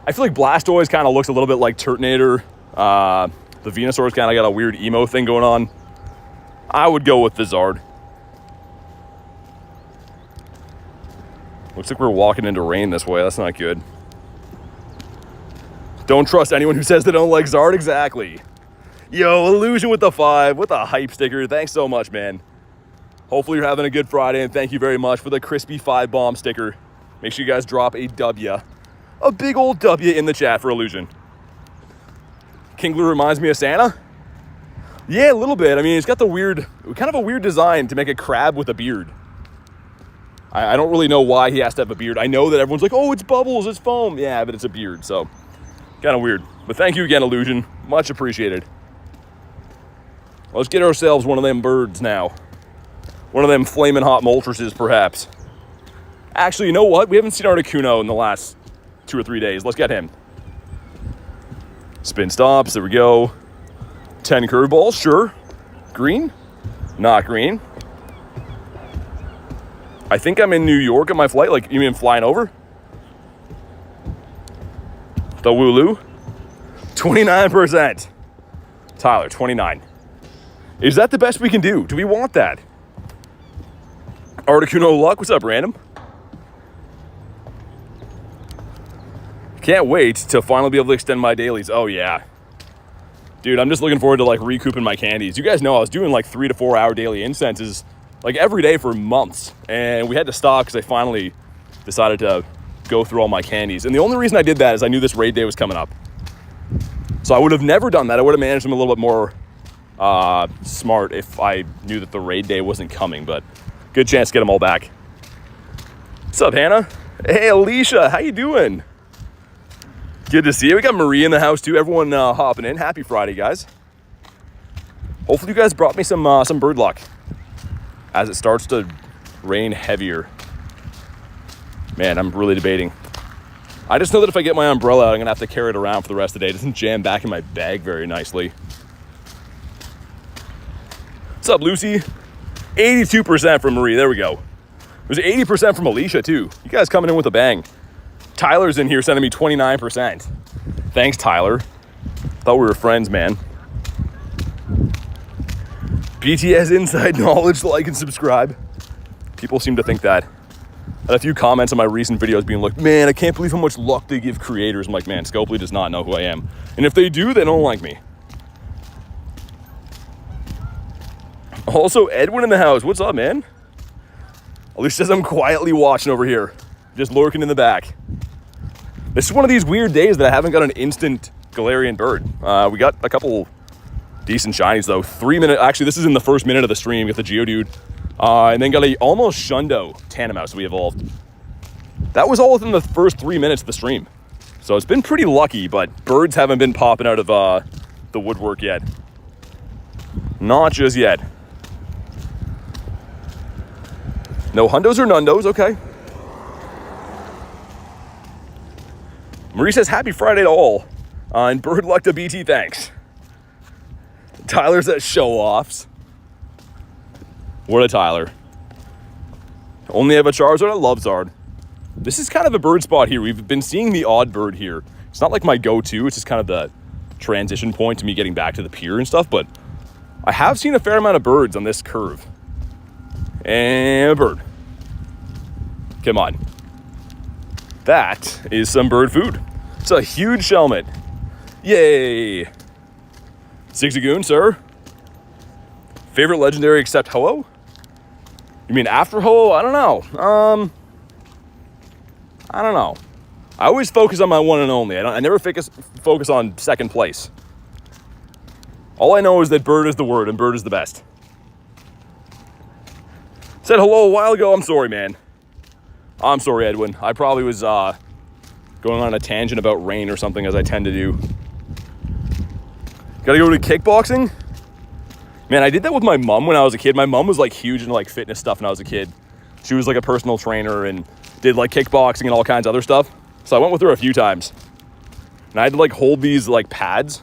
I feel like Blastoise kind of looks a little bit like Turtonator. The Venusaur's kind of got a weird emo thing going on. I would go with the Zard. Looks like we're walking into rain this way. That's not good. Don't trust anyone who says they don't like Zard. Exactly. Yo, Illusion with the 5, with a hype sticker. Thanks so much, man. Hopefully you're having a good Friday, and thank you very much for the crispy 5-bomb sticker. Make sure you guys drop a W. A big old W in the chat for Illusion. Kingler reminds me of Santa? Yeah, a little bit. I mean, it's got the weird, kind of a weird design to make a crab with a beard. I don't really know why he has to have a beard. I know that everyone's like, oh, it's bubbles, it's foam. Yeah, but it's a beard, so kind of weird. But thank you again, Illusion. Much appreciated. Let's get ourselves one of them birds now. One of them flaming hot Moltres, perhaps. Actually, you know what? We haven't seen Articuno in the last 2 or 3 days. Let's get him. Spin stops. There we go. 10 curveballs. Sure. Green? Not green. I think I'm in New York on my flight. Like, you mean flying over? The Wooloo. 29%. Tyler, 29. Is that the best we can do? Do we want that? Articuno luck. What's up, random? Can't wait to finally be able to extend my dailies. Oh, yeah. Dude, I'm just looking forward to, like, recouping my candies. You guys know I was doing, like, 3 to 4 hour daily incenses, like, every day for months. And we had to stop because I finally decided to go through all my candies. And the only reason I did that is I knew this raid day was coming up. So I would have never done that. I would have managed them a little bit more smart if I knew that the raid day wasn't coming, but good chance to get them all back. What's up, Hannah? Hey, Alicia, how you doing? Good to see you. We got Marie in the house too. Everyone hopping in. Happy Friday, guys. Hopefully you guys brought me some bird luck as it starts to rain heavier. Man, I'm really debating. I just know that if I get my umbrella, I'm gonna have to carry it around for the rest of the day. It doesn't jam back in my bag very nicely. What's up, Lucy? 82% from Marie. There we go. It was 80% from Alicia too. You guys coming in with a bang. Tyler's in here sending me 29%. Thanks, Tyler. Thought we were friends, man. BTS inside knowledge, like and subscribe. People seem to think that. I had a few comments on my recent videos being like, man, I can't believe how much luck they give creators. I'm like, man, Scopely does not know who I am. And if they do, they don't like me. Also, Edwin in the house. What's up, man? Alicia says I'm quietly watching over here. Just lurking in the back. This is one of these weird days that I haven't got an instant Galarian bird. We got a couple decent shinies though. 3 minute, actually this is in the first minute of the stream. Got the Geodude. And then got a almost Shundo Tandemaus we evolved. That was all within the first 3 minutes of the stream. So it's been pretty lucky, but birds haven't been popping out of the woodwork yet. Not just yet. No hundos or nundos, okay. Marie says, happy Friday to all. And bird luck to BT, thanks. Tyler says, show-offs. What a Tyler. Only have a Charizard. I love Zard. This is kind of a bird spot here. We've been seeing the odd bird here. It's not like my go-to. It's just kind of the transition point to me getting back to the pier and stuff. But I have seen a fair amount of birds on this curve. And a bird. Come on. That is some bird food. It's a huge Shelmet. Yay. Zigzagoon, sir. Favorite legendary except Ho-Oh? You mean after Ho-Oh? I don't know. I don't know. I always focus on my one and only. I never focus on second place. All I know is that bird is the word and bird is the best. Said hello a while ago. I'm sorry, man. I'm sorry, Edwin. I probably was going on a tangent about rain or something, as I tend to do. Gotta go to kickboxing? Man, I did that with my mom when I was a kid. My mom was like huge into like fitness stuff when I was a kid. She was like a personal trainer and did like kickboxing and all kinds of other stuff. So I went with her a few times. And I had to like hold these like pads.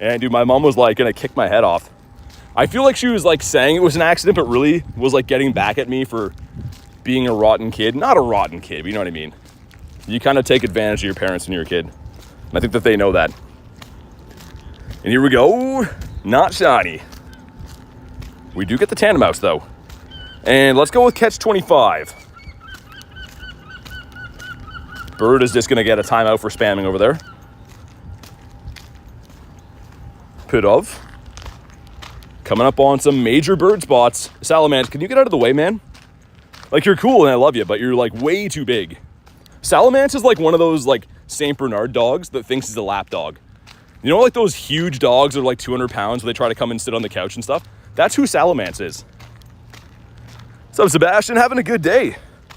And dude, my mom was like gonna kick my head off. I feel like she was like saying it was an accident, but really was like getting back at me for being a rotten kid. Not a rotten kid, but you know what I mean. You kind of take advantage of your parents when you're a kid. And I think that they know that. And here we go. Not shiny. We do get the Tandemaus though. And let's go with catch 25. Bird is just gonna get a timeout for spamming over there. Pidove. Coming up on some major bird spots. Salamence, can you get out of the way, man? Like, you're cool and I love you, but you're like way too big. Salamence is like one of those like St. Bernard dogs that thinks he's a lap dog. You know, like those huge dogs that are like 200 pounds where they try to come and sit on the couch and stuff? That's who Salamence is. What's up, Sebastian? Having a good day.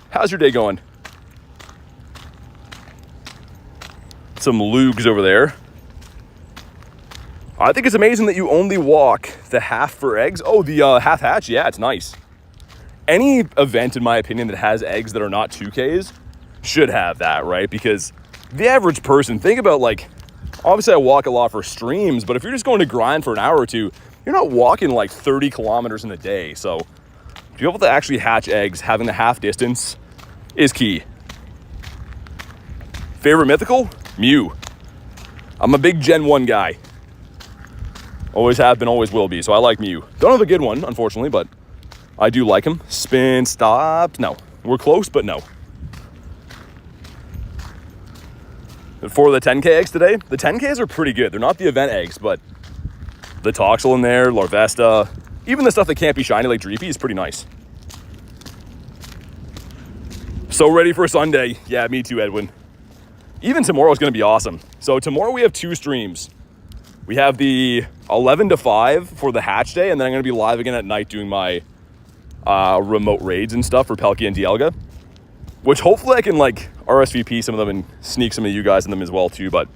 How's your day going? Some Lugs over there. I think it's amazing that you only walk the half for eggs. Oh, the half hatch? Yeah, it's nice. Any event, in my opinion, that has eggs that are not 2Ks should have that, right? Because the average person, think about like, obviously I walk a lot for streams, but if you're just going to grind for an hour or two, you're not walking like 30 kilometers in a day. So to be able to actually hatch eggs, having the half distance is key. Favorite mythical? Mew. I'm a big Gen 1 guy. Always have been, always will be. So I like Mew. Don't have a good one, unfortunately, but I do like him. Spin, stopped. No. We're close, but no. For the 10K eggs today, the 10Ks are pretty good. They're not the event eggs, but the Toxel in there, Larvesta, even the stuff that can't be shiny like Dreepy is pretty nice. So ready for Sunday. Yeah, me too, Edwin. Even tomorrow is going to be awesome. So tomorrow we have 2 streams. We have the 11 to 5 for the hatch day, and then I'm going to be live again at night doing my remote raids and stuff for Palkia and Dialga, which hopefully I can like RSVP some of them and sneak some of you guys in them as well too, but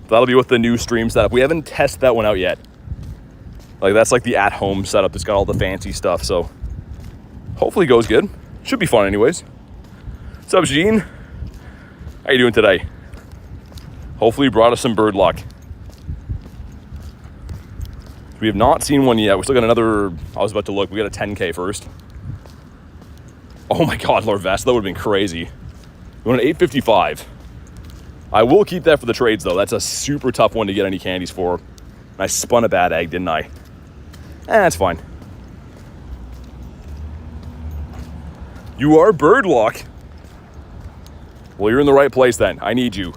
that'll be with the new stream setup. We haven't tested that one out yet. Like that's like the at-home setup that's got all the fancy stuff, so hopefully it goes good. Should be fun anyways. What's up, Gene? How you doing today? Hopefully you brought us some bird luck. We have not seen one yet. We still got another, I was about to look, we got a 10K first. Oh my God, Larvesta, that would have been crazy. We went an 855. I will keep that for the trades though. That's a super tough one to get any candies for. And I spun a bad egg, didn't I? That's fine. You are bird luck. Well, you're in the right place then. I need you.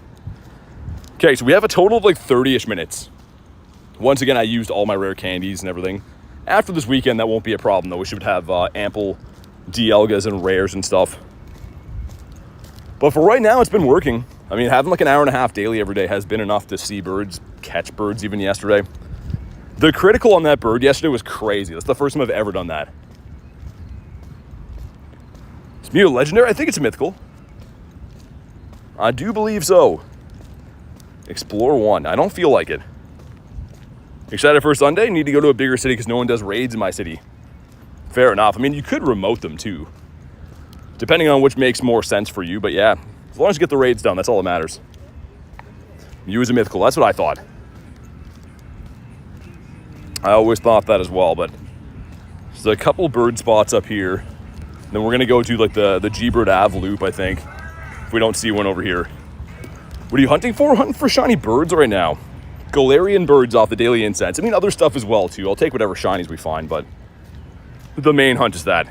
Okay, so we have a total of like 30-ish minutes. Once again, I used all my rare candies and everything. After this weekend, that won't be a problem, though. We should have ample Dialgas and rares and stuff. But for right now, it's been working. I mean, having like an hour and a half daily every day has been enough to see birds, catch birds even yesterday. The critical on that bird yesterday was crazy. That's the first time I've ever done that. Is Mew a legendary? I think it's a mythical. I do believe so. Explore 1. I don't feel like it. Excited for Sunday? Need to go to a bigger city because no one does raids in my city. Fair enough. I mean, you could remote them too, depending on which makes more sense for you. But yeah, as long as you get the raids done, that's all that matters. You as a mythical. That's what I thought. I always thought that as well, but there's a couple bird spots up here. Then we're going to go to like the G-Bird Ave loop, I think, if we don't see one over here. What are you hunting for? Hunting for shiny birds right now. Galarian birds off the daily incense. I mean, other stuff as well, too. I'll take whatever shinies we find, but the main hunt is that.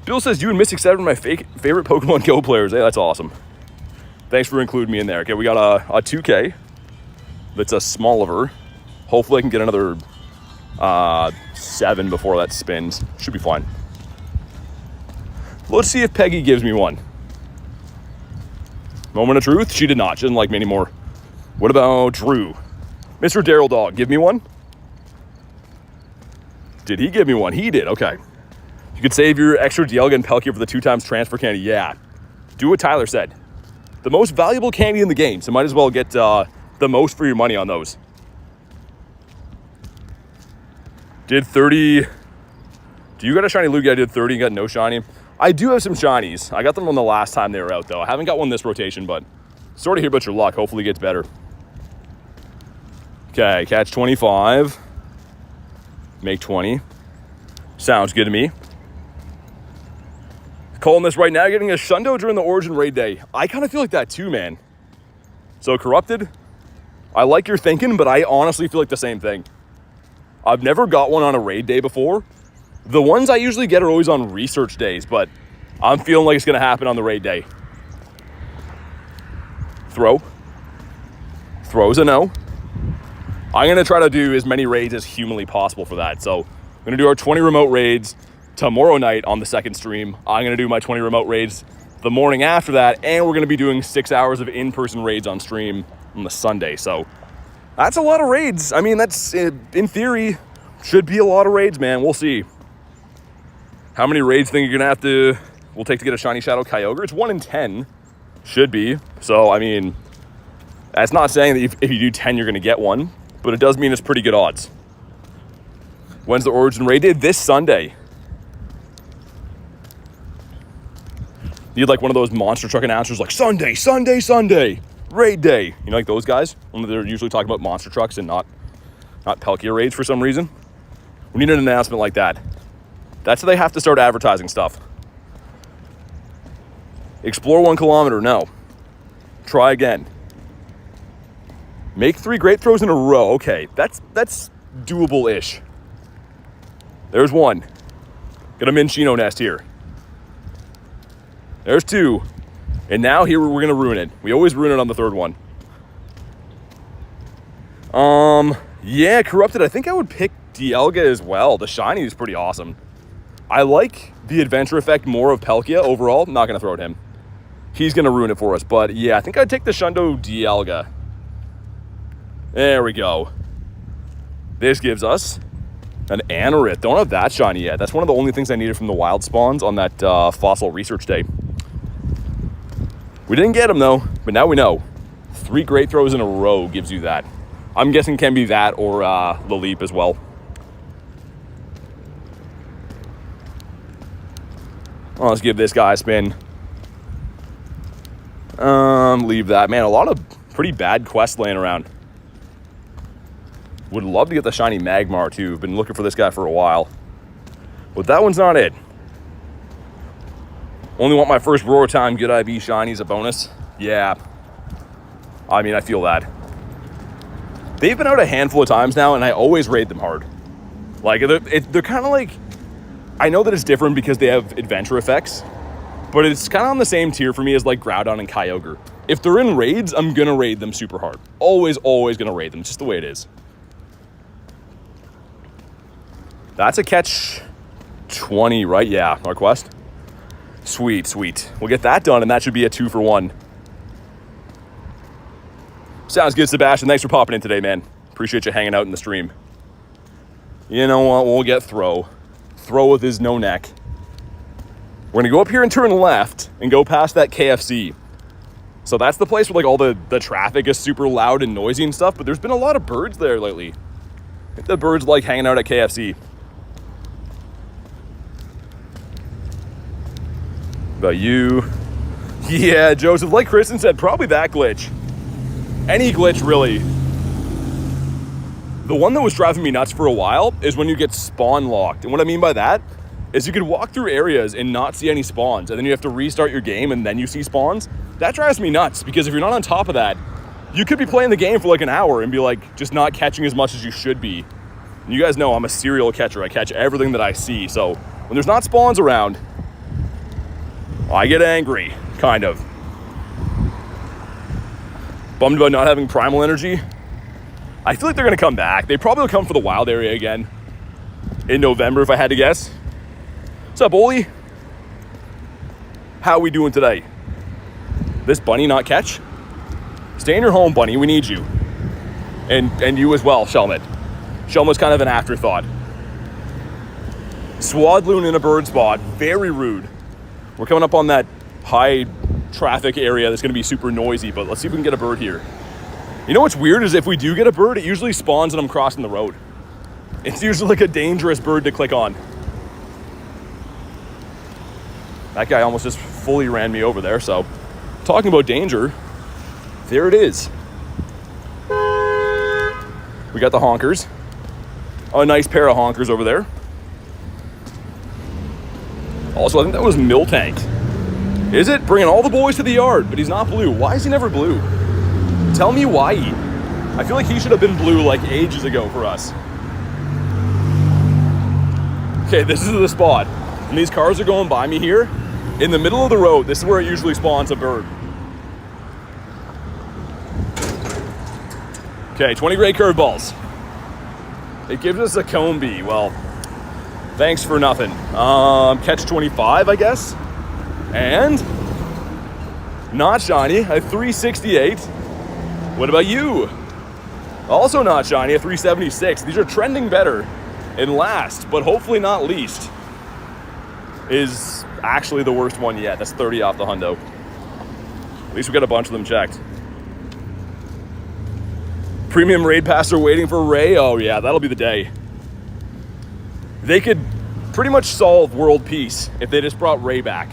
Bill says, you and Mystic 7 are my favorite Pokemon GO players. Hey, that's awesome. Thanks for including me in there. Okay, we got a 2K. That's a smalliver. Hopefully I can get another 7 before that spins. Should be fine. Let's see if Peggy gives me one. Moment of truth. She did not. She doesn't like me anymore. What about Drew? Mr. Daryl Dog, give me one? Did he give me one? He did, okay. You could save your extra Dialga and Palkia for the 2x transfer candy. Yeah, do what Tyler said. The most valuable candy in the game, so might as well get the most for your money on those. Did 30... Do you got a shiny Lugia? I did 30 and got no shiny. I do have some shinies. I got them on the last time they were out, though. I haven't got one this rotation, but sorry to hear about your luck. Hopefully it gets better. Okay, catch 25. Make 20. Sounds good to me. Calling this right now, getting a Shundo during the Origin Raid Day. I kind of feel like that too, man. So, Corrupted, I like your thinking, but I honestly feel like the same thing. I've never got one on a raid day before. The ones I usually get are always on research days, but I'm feeling like it's going to happen on the raid day. Throw. Throws a no. I'm going to try to do as many raids as humanly possible for that. So I'm going to do our 20 remote raids tomorrow night on the second stream. I'm going to do my 20 remote raids the morning after that, and we're going to be doing 6 hours of in-person raids on stream on the Sunday. So that's a lot of raids. I mean, that's, in theory, should be a lot of raids, man. We'll see. How many raids think you're going to will take to get a shiny Shadow Kyogre? It's 1 in 10. Should be. So, I mean, that's not saying that if you do 10, you're going to get one, but it does mean it's pretty good odds. When's the Origin Raid Day? This Sunday. Need like one of those monster truck announcers like, Sunday, Sunday, Sunday, Raid Day. You know, like those guys? When they're usually talking about monster trucks and not Palkia raids for some reason. We need an announcement like that. That's how they have to start advertising stuff. Explore 1 kilometer, no. Try again. Make 3 great throws in a row. Okay, that's doable-ish. There's 1. Got a Minchino nest here. There's 2. And now here we're gonna ruin it. We always ruin it on the 3rd one. Yeah, Corrupted. I think I would pick Dialga as well. The shiny is pretty awesome. I like the adventure effect more of Palkia overall. I'm not gonna throw at him. He's gonna ruin it for us. But yeah, I think I'd take the Shundo Dialga. There we go. This gives us an Anorith. Don't have that shiny yet. That's one of the only things I needed from the wild spawns on that fossil research day. We didn't get them though, but now we know. 3 great throws in a row gives you that. I'm guessing can be that or the leap as well. Well, let's give this guy a spin. Leave that. Man, a lot of pretty bad quests laying around. Would love to get the shiny Magmar too. Been looking for this guy for a while. But that one's not it. Only want my first Roar time good IV shiny as a bonus. Yeah. I mean, I feel that. They've been out a handful of times now, and I always raid them hard. Like, they're kind of like... I know that it's different because they have adventure effects, but it's kind of on the same tier for me as, like, Groudon and Kyogre. If they're in raids, I'm going to raid them super hard. Always going to raid them. It's just the way it is. That's a catch 20, right? Yeah, our quest. Sweet, sweet. We'll get that done, and that should be a 2 for 1. Sounds good, Sebastian. Thanks for popping in today, man. Appreciate you hanging out in the stream. You know what? We'll get Throw. Throw with his no neck. We're going to go up here and turn left and go past that KFC. So that's the place where, like, all the traffic is super loud and noisy and stuff, but there's been a lot of birds there lately. I think the birds like hanging out at KFC. About you. Yeah, Joseph, like Kristen said, probably that glitch. Any glitch, really. The one that was driving me nuts for a while is when you get spawn locked. And what I mean by that is you could walk through areas and not see any spawns, and then you have to restart your game and then you see spawns. That drives me nuts, because if you're not on top of that, you could be playing the game for like an hour and be like just not catching as much as you should be. And you guys know I'm a serial catcher. I catch everything that I see. So when there's not spawns around, I get angry, kind of. Bummed about not having primal energy. I feel like they're going to come back. They probably will come for the wild area again in November, if I had to guess. What's up, Oli? How we doing today? This bunny not catch? Stay in your home, bunny. We need you. And you as well, Shelmet. Shelmet's kind of an afterthought. Swadloon in a bird spot. Very rude. We're coming up on that high traffic area that's going to be super noisy, but let's see if we can get a bird here. You know what's weird is if we do get a bird, it usually spawns and I'm crossing the road. It's usually like a dangerous bird to click on. That guy almost just fully ran me over there, so talking about danger, there it is. We got the honkers. Oh, a nice pair of honkers over there. Also, I think that was Miltank. Is it? Bringing all the boys to the yard, but he's not blue. Why is he never blue? Tell me why. I feel like he should have been blue like ages ago for us. Okay, this is the spot. And these cars are going by me here. In the middle of the road, this is where it usually spawns a bird. Okay, 20 great curveballs. It gives us a Combi. Well, thanks for nothing. Catch 25, I guess. And not shiny, a 368. What about you? Also not shiny, a 376. These are trending better. And last, but hopefully not least, is actually the worst one yet. That's 30 off the hundo. At least we got a bunch of them checked. Premium raid pass are waiting for Ray. Oh yeah, that'll be the day. They could pretty much solve world peace if they just brought Ray back.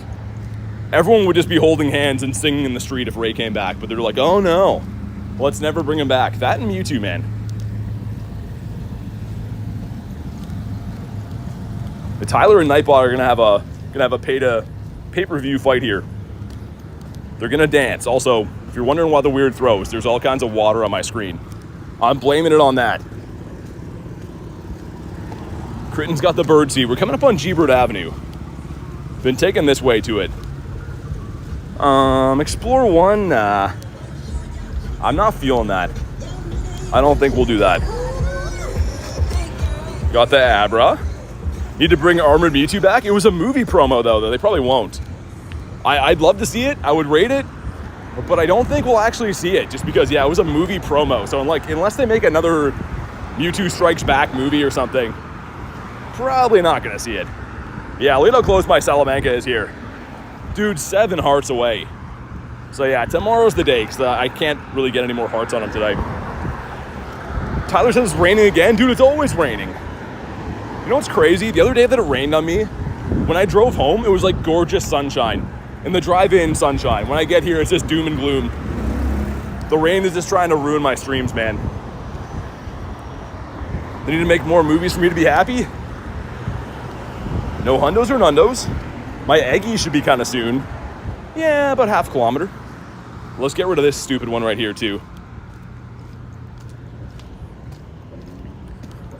Everyone would just be holding hands and singing in the street if Ray came back, but they're like, oh no, let's never bring him back. That and Mewtwo, man. The Tyler and Nightbot are gonna have a pay-per-view fight here. They're gonna dance. Also, if you're wondering why the weird throws, there's all kinds of water on my screen. I'm blaming it on that. Critten's got the bird seat. We're coming up on G-Bird Avenue. Been taking this way to it. Explore 1, nah. I'm not feeling that. I don't think we'll do that. Got the Abra. Need to bring Armored Mewtwo back. It was a movie promo, though. They probably won't. I'd love to see it. I would rate it. But I don't think we'll actually see it, just because, yeah, it was a movie promo. So, like, unless they make another Mewtwo Strikes Back movie or something, probably not going to see it. Yeah, look at how close my Salamanca is here. Dude, 7 hearts away. So, yeah, tomorrow's the day, because I can't really get any more hearts on him today. Tyler says it's raining again. Dude, it's always raining. You know what's crazy? The other day that it rained on me, when I drove home, it was like gorgeous sunshine. In the drive-in sunshine. When I get here, it's just doom and gloom. The rain is just trying to ruin my streams, man. They need to make more movies for me to be happy. No hundos or nundos. My Eggy should be kind of soon. Yeah, about half a kilometer. Let's get rid of this stupid one right here, too.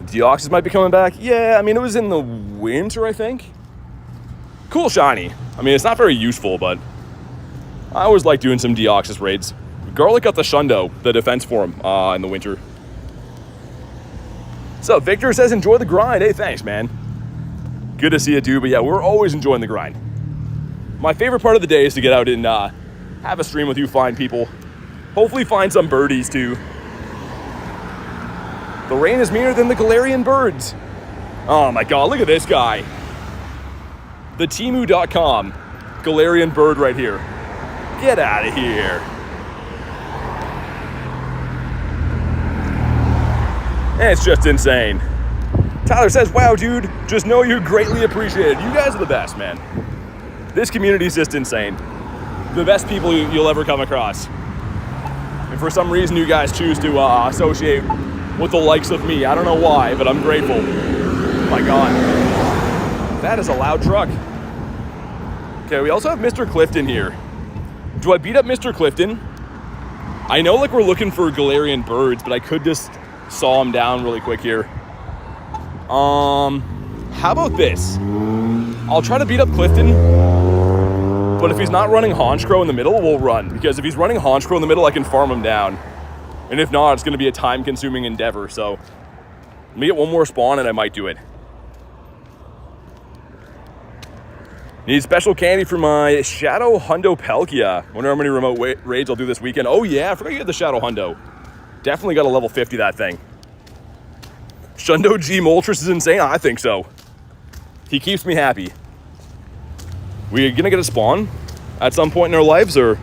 Deoxys might be coming back. Yeah, I mean, it was in the winter, I think. Cool shiny. I mean, it's not very useful, but I always like doing some Deoxys raids. Garlic got the Shundo, the defense form, in the winter. So, Victor says, enjoy the grind. Hey, thanks, man. Good to see you, dude. But yeah, we're always enjoying the grind. My favorite part of the day is to get out and have a stream with you fine people. Hopefully find some birdies, too. The rain is meaner than the Galarian birds. Oh, my God. Look at this guy. The Temu.com Galarian bird right here. Get out of here. It's just insane. Tyler says, wow, dude, just know you're greatly appreciated. You guys are the best, man. This community is just insane. The best people you'll ever come across. And for some reason, you guys choose to associate with the likes of me. I don't know why, but I'm grateful. Oh my God. That is a loud truck. Okay, we also have Mr. Clifton here. Do I beat up Mr. Clifton? I know, like, we're looking for Galarian birds, but I could just saw him down really quick here. How about this? I'll try to beat up Clifton, but if he's not running Honchkrow in the middle, we'll run. Because if he's running Honchkrow in the middle, I can farm him down. And if not, it's going to be a time-consuming endeavor, so let me get one more spawn and I might do it. Need special candy for my Shadow Hundo Palkia. Wonder how many remote raids I'll do this weekend. Oh yeah, I forgot you had the Shadow Hundo. Definitely got a level 50 that thing. Shundo G Moltres is insane? I think so. He keeps me happy. We gonna get a spawn at some point in our lives, or?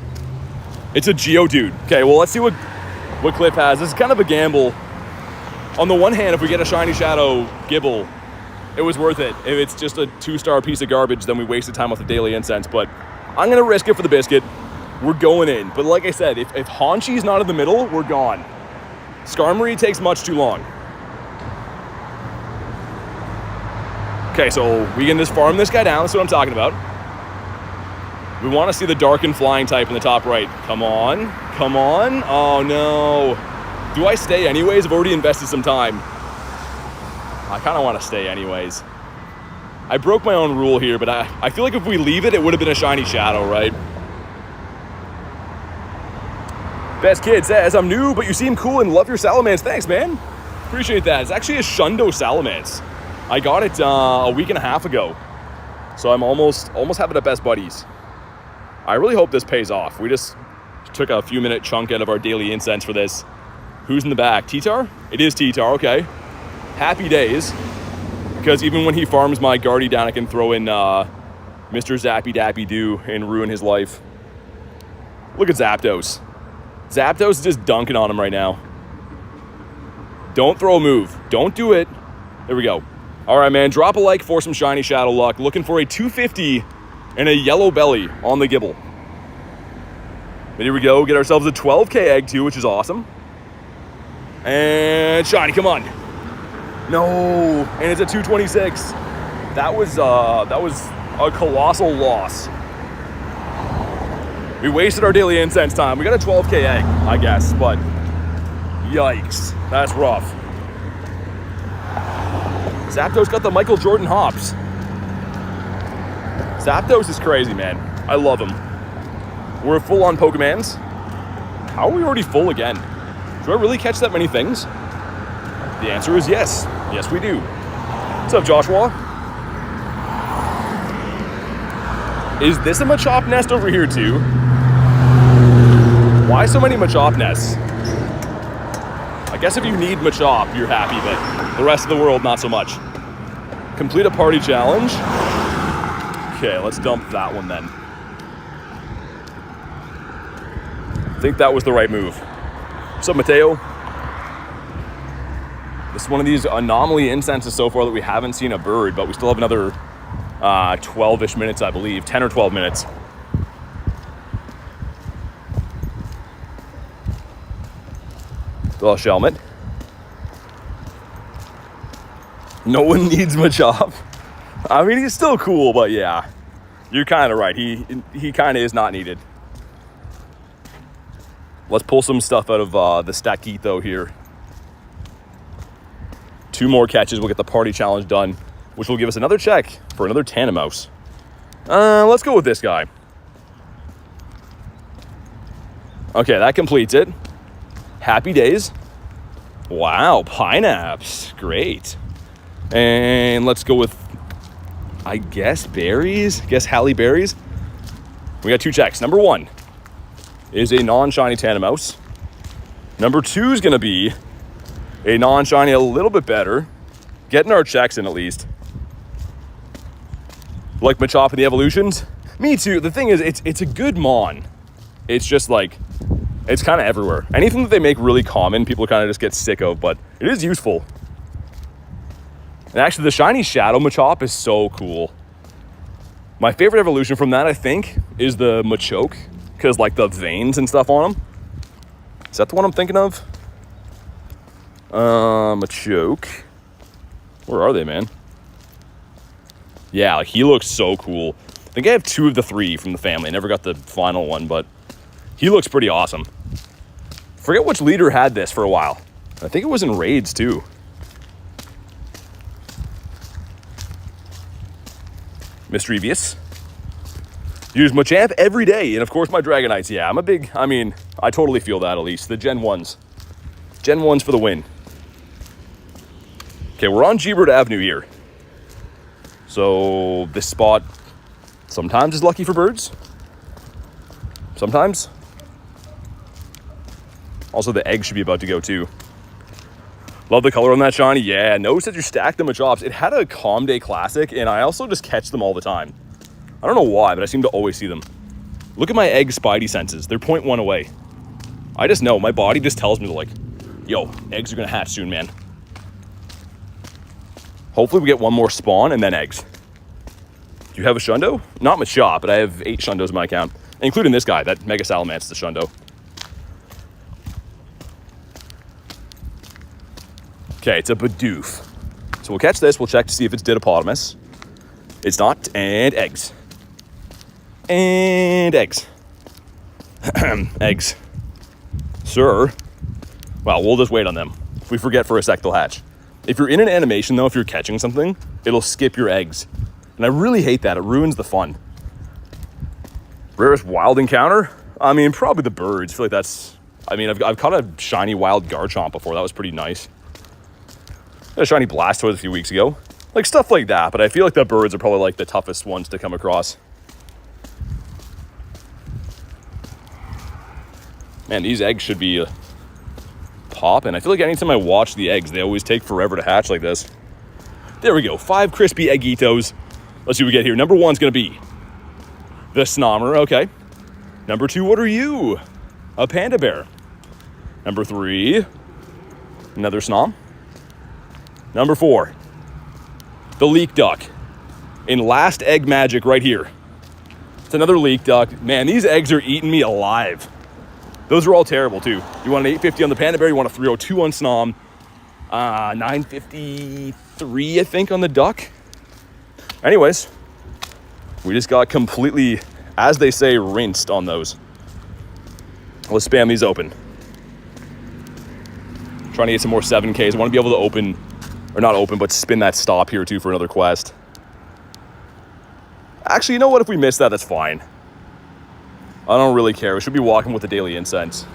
It's a Geodude. Okay, well, let's see what Cliff has. This is kind of a gamble. On the one hand, if we get a Shiny Shadow Gibble, it was worth it. If it's just a 2-star piece of garbage, then we wasted time with the daily incense. But I'm going to risk it for the biscuit. We're going in. But like I said, if Honshi's not in the middle, we're gone. Skarmory takes much too long. Okay, so we can just farm this guy down. That's what I'm talking about. We want to see the dark and flying type in the top right. Come on. Come on. Oh, no. Do I stay anyways? I've already invested some time. I kind of want to stay anyways. I broke my own rule here, but I feel like if we leave it, it would have been a Shiny Shadow, right? Best Kid says, I'm new, but you seem cool and love your Salamence. Thanks, man. Appreciate that. It's actually a Shundo Salamence. I got it a week and a half ago. So I'm almost have it at Best Buddies. I really hope this pays off. We just took a few minute chunk out of our daily incense for this. Who's in the back? T-Tar? It is T-Tar, okay. Happy days, because even when he farms my Guardy down, I can throw in Mr. Zappy Dappy Doo and ruin his life. Look at Zapdos. Zapdos is just dunking on him right now. Don't throw a move. Don't do it. There we go. All right, man. Drop a like for some Shiny Shadow luck. Looking for a 250 and a yellow belly on the Gibble. But here we go. Get ourselves a 12k egg, too, which is awesome. And Shiny, come on. No, and it's a 226. That was a colossal loss. We wasted our daily incense time. We got a 12k egg, I guess, but yikes, that's rough. Zapdos got the Michael Jordan hops. Zapdos is crazy, man. I love him. We're full on Pokemans. How are we already full again? Do I really catch that many things? The answer is yes. Yes, we do. What's up, Joshua? Is this a Machop nest over here, too? Why so many Machop nests? I guess if you need Machop, you're happy, but the rest of the world, not so much. Complete a party challenge. Okay, let's dump that one then. I think that was the right move. What's up, Mateo? This is one of these anomaly instances so far that we haven't seen a bird, but we still have another 12-ish minutes, I believe. 10 or 12 minutes. Well, Shelmet. No one needs Machop. I mean, he's still cool, but yeah. You're kind of right. He kind of is not needed. Let's pull some stuff out of the Stackito here. 2 more catches, we'll get the party challenge done, which will give us another check for another Tandemaus. Let's go with this guy. Okay, that completes it. Happy days. Wow, Pineapps. Great. And let's go with, I guess, berries. Halle berries. We got 2 checks. Number 1 is a non-shiny Tandemaus. Number 2 is going to be a non-shiny a little bit better. Getting our checks in at least. Like Machop in the evolutions. Me too. The thing is, it's a good mon. It's just like, it's kind of everywhere. Anything that they make really common, people kind of just get sick of, but it is useful. And actually, the shiny Shadow Machop is so cool. My favorite evolution from that, I think, is the Machoke, because like the veins and stuff on him. Is that the one I'm thinking of? Machoke. Where are they, man? Yeah, like, he looks so cool. I think I have 2 of the 3 from the family. I never got the final one, but he looks pretty awesome. Forget which leader had this for a while. I think it was in raids too. Mischievous. Use Machamp every day, and of course my Dragonites. Yeah, I totally feel that, at least. The Gen 1s. Gen 1s for the win. Okay, we're on Geodude Avenue here. So this spot sometimes is lucky for birds. Sometimes. Also, the egg should be about to go too. Love the color on that shiny. Yeah, notice that you stack them with Machops. It had a Calm Day Classic, and I also just catch them all the time. I don't know why, but I seem to always see them. Look at my egg spidey senses. They're 0.1 away. I just know. My body just tells me, like, yo, eggs are going to hatch soon, man. Hopefully we get 1 more spawn and then eggs. Do you have a Shundo? Not Machop, but I have 8 Shundos in my account, including this guy. That Mega Salamence is a Shundo. Okay, it's a Bidoof. So we'll catch this. We'll check to see if it's Didopotamus. It's not. And eggs. And eggs. Eggs. Sir. Well, we'll just wait on them. If we forget for a sec, they'll hatch. If you're in an animation, though, if you're catching something, it'll skip your eggs. And I really hate that. It ruins the fun. Rarest wild encounter? I mean, probably the birds. I feel like that's... I mean, I've caught a shiny wild Garchomp before. That was pretty nice. Got a shiny Blastoise a few weeks ago. Like, stuff like that. But I feel like the birds are probably, like, the toughest ones to come across. Man, these eggs should be popping. I feel like anytime I watch the eggs, they always take forever to hatch like this. There we go. 5 crispy Eggitos. Let's see what we get here. Number 1's going to be the Snommer. Okay. Number 2, what are you? A Panda Bear. Number 3, another Snom. Number 4, the Leek Duck. In last egg magic right here. It's another Leek Duck. Man, these eggs are eating me alive. Those are all terrible too. You want an 850 on the Panda Bear, you want a 302 on Snom. 953, I think, on the Duck. Anyways, we just got completely, as they say, rinsed on those. Let's spam these open. Trying to get some more 7Ks. I want to be able to open, or not open, but spin that stop here too for another quest. Actually, you know what? If we miss that, that's fine. I don't really care. We should be walking with the daily incense.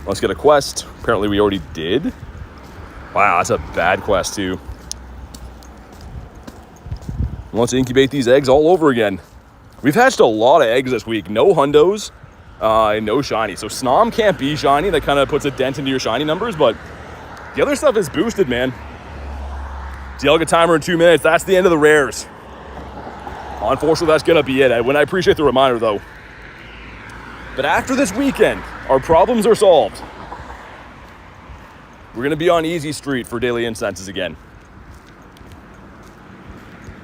Let's get a quest. Apparently we already did. Wow, that's a bad quest too. Let's incubate these eggs all over again. We've hatched a lot of eggs this week. No hundos, and no shiny. So Snom can't be shiny. That kind of puts a dent into your shiny numbers, but the other stuff is boosted, man. Dialga timer in 2 minutes. That's the end of the rares. Unfortunately, that's going to be it. I appreciate the reminder, though. But after this weekend, our problems are solved. We're going to be on easy street for daily incenses again.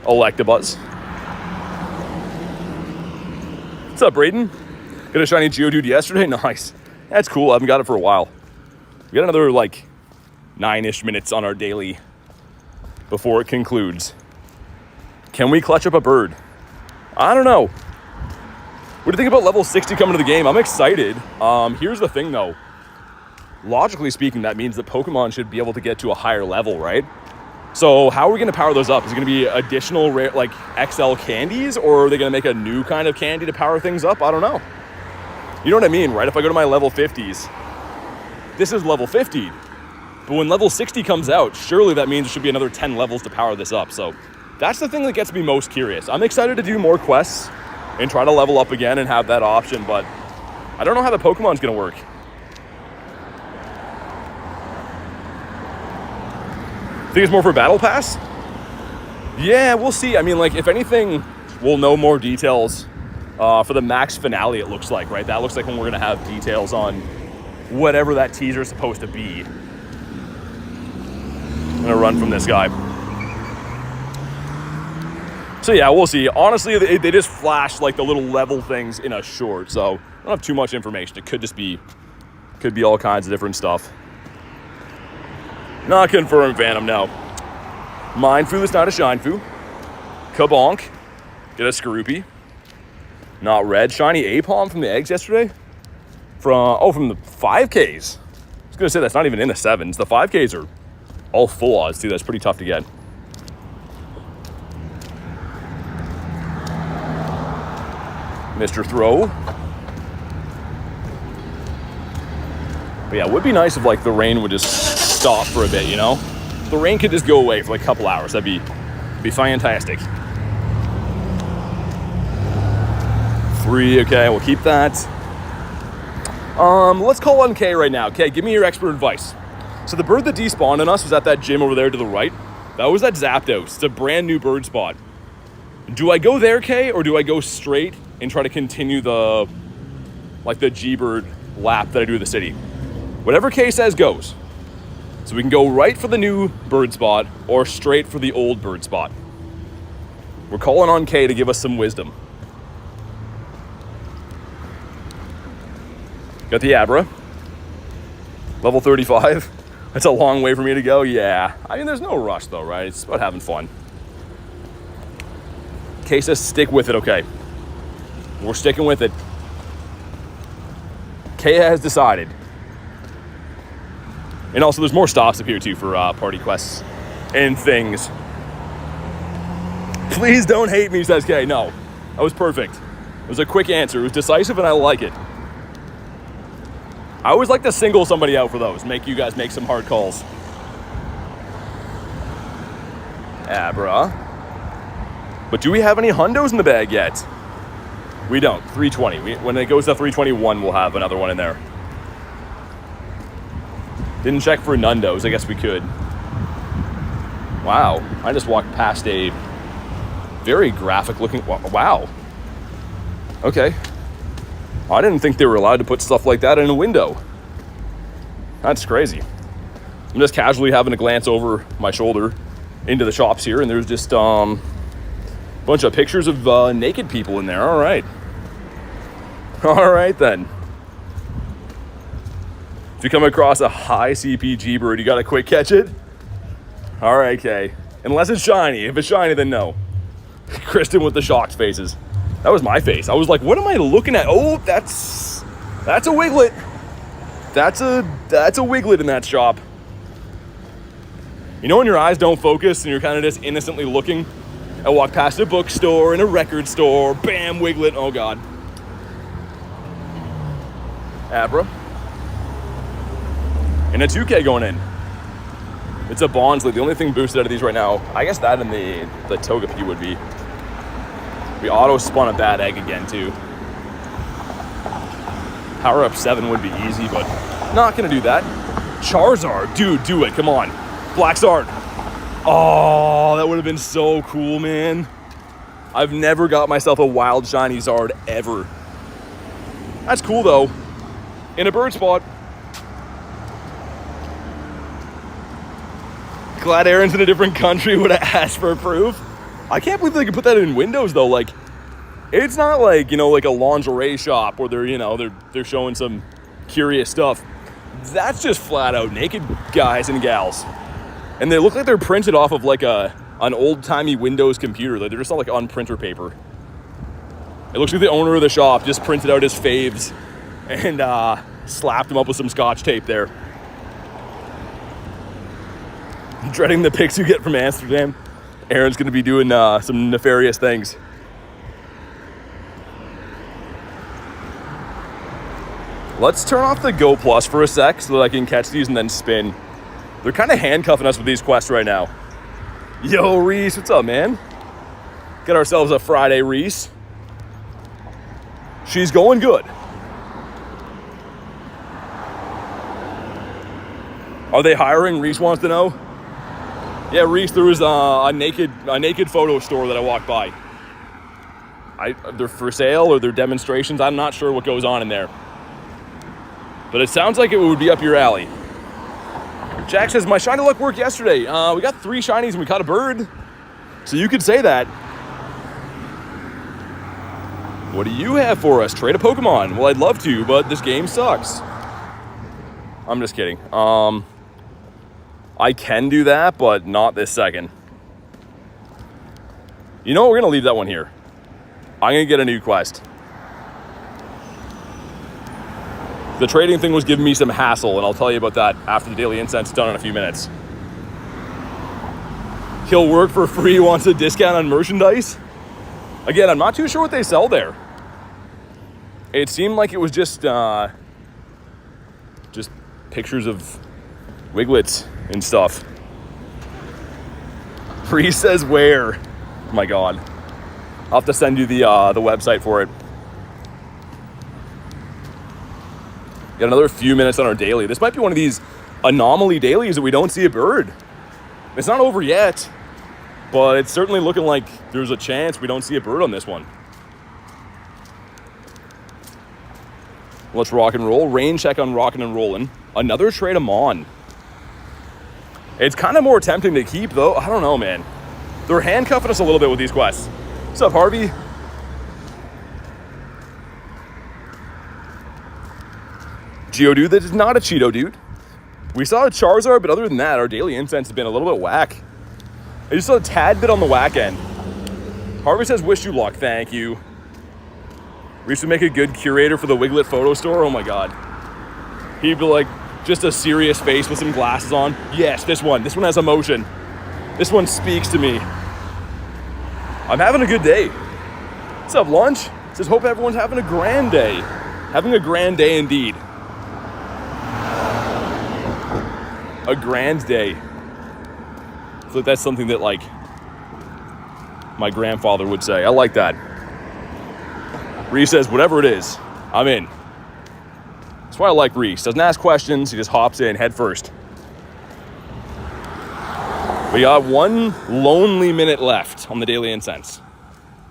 Electabuzz. What's up, Braden? Got a shiny Geodude yesterday? Nice. That's cool. I haven't got it for a while. We got another, like, 9-ish minutes on our daily before it concludes. Can we clutch up a bird? I don't know. What do you think about level 60 coming to the game? I'm excited. Here's the thing, though. Logically speaking, that means that Pokemon should be able to get to a higher level, right? So how are we going to power those up? Is it going to be additional, rare, like, XL candies? Or are they going to make a new kind of candy to power things up? I don't know. You know what I mean, right? If I go to my level 50s, this is level 50. But when level 60 comes out, surely that means there should be another 10 levels to power this up. So that's the thing that gets me most curious. I'm excited to do more quests and try to level up again and have that option, but I don't know how the Pokemon's going to work. Think it's more for Battle Pass? Yeah, we'll see. I mean, like, if anything, we'll know more details for the max finale, it looks like, right? That looks like when we're going to have details on whatever that teaser is supposed to be. I'm going to run from this guy. So yeah, we'll see. Honestly, they just flashed like the little level things in a short, so I don't have too much information. It could just be, could be all kinds of different stuff. Not confirmed, Phantom, no. Mindfu is not a Shinefu. Kabonk. Get a Skorupi. Not red. Shiny Apom from the eggs yesterday. From the 5Ks. I was going to say that's not even in the 7s. The 5Ks are all full odds, too. That's pretty tough to get. Mr. Throw. But yeah, it would be nice if like the rain would just stop for a bit, you know? The rain could just go away for like a couple hours. That'd be fantastic. 3, okay, we'll keep that. Let's call on K right now. K, give me your expert advice. So the bird that despawned on us was at that gym over there to the right. That was that Zapdos. It's a brand new bird spot. Do I go there, K, or do I go straight and try to continue the G-Bird lap that I do in the city? Whatever K says goes. So we can go right for the new bird spot or straight for the old bird spot. We're calling on K to give us some wisdom. Got the Abra. Level 35. That's a long way for me to go. Yeah. I mean, there's no rush though, right? It's about having fun. K says stick with it, okay. We're sticking with it. K has decided. And also there's more stops up here too for party quests and things. Please don't hate me, says K. No, that was perfect. It was a quick answer. It was decisive and I like it. I always like to single somebody out for those. Make you guys make some hard calls. Abra. But do we have any hundos in the bag yet? We don't. 320. When it goes to 321, we'll have another one in there. Didn't check for nundos. I guess we could. Wow. I just walked past a very graphic looking... Wow. Okay. I didn't think they were allowed to put stuff like that in a window. That's crazy. I'm just casually having a glance over my shoulder into the shops here, and there's just a bunch of pictures of naked people in there. All right. All right, then. If you come across a high CPG bird, you got to quick catch it? All right, Kay. Unless it's shiny. If it's shiny, then no. Kristen with the shocked faces. That was my face. I was like, what am I looking at? Oh, that's a Wiglet. That's a Wiglet in that shop. You know when your eyes don't focus and you're kind of just innocently looking? I walk past a bookstore and a record store. Bam, Wiglet. Oh, God. Abra. And a 2K going in. It's a Bonsly. The only thing boosted out of these right now, I guess that and the Togepi would be. We auto-spun a bad egg again, too. Power up 7 would be easy, but not going to do that. Charizard. Dude, do it. Come on. Black Zard. Oh, that would have been so cool, man. I've never got myself a wild shiny Zard ever. That's cool, though. In a bird spot. Glad Aaron's in a different country would have asked for proof. I can't believe they could put that in Windows, though. Like, it's not like, you know, like a lingerie shop where they're, you know, they're showing some curious stuff. That's just flat out naked guys and gals. And they look like they're printed off of like an old-timey Windows computer. Like, they're just not like on printer paper. It looks like the owner of the shop just printed out his faves and slapped them up with some scotch tape there. Dreading the pics you get from Amsterdam. Aaron's going to be doing some nefarious things. Let's turn off the Go Plus for a sec so that I can catch these and then spin. They're kind of handcuffing us with these quests right now. Yo, Reese, what's up, man? Get ourselves a Friday Reese. She's going good. Are they hiring? Reese wants to know. Yeah, Reese, there was a naked photo store that I walked by. They're for sale or they're demonstrations. I'm not sure what goes on in there. But it sounds like it would be up your alley. Jack says, my shiny luck worked yesterday. We got 3 shinies and we caught a bird. So you could say that. What do you have for us? Trade a Pokemon. Well, I'd love to, but this game sucks. I'm just kidding. I can do that, but not this second. You know what? We're going to leave that one here. I'm going to get a new quest. The trading thing was giving me some hassle, and I'll tell you about that after the daily incense is done in a few minutes. He'll work for free, wants a discount on merchandise. Again, I'm not too sure what they sell there. It seemed like it was just pictures of Wiglets and stuff. Free says where? Oh my God. I'll have to send you the website for it. Got another few minutes on our daily. This might be one of these anomaly dailies that we don't see a bird. It's not over yet, but it's certainly looking like there's a chance we don't see a bird on this one. Let's rock and roll. Rain check on rocking and rolling. Another trade a Mon. It's kind of more tempting to keep, though. I don't know, man. They're handcuffing us a little bit with these quests. What's up, Harvey? Geodude, that is not a Cheeto dude. We saw a Charizard, but other than that, our daily incense has been a little bit whack. I just saw a tad bit on the whack end. Harvey says, wish you luck. Thank you. Reese would make a good curator for the Wiglet photo store. Oh my God. He'd be like, just a serious face with some glasses on. Yes, this one. This one has emotion. This one speaks to me. I'm having a good day. What's up, lunch? It says, hope everyone's having a grand day. Having a grand day indeed. A grand day. I feel like that's something that, like, my grandfather would say. I like that. Reese says, whatever it is, I'm in. That's why I like Reese. Doesn't ask questions. He just hops in head first. We got 1 lonely minute left on the daily incense.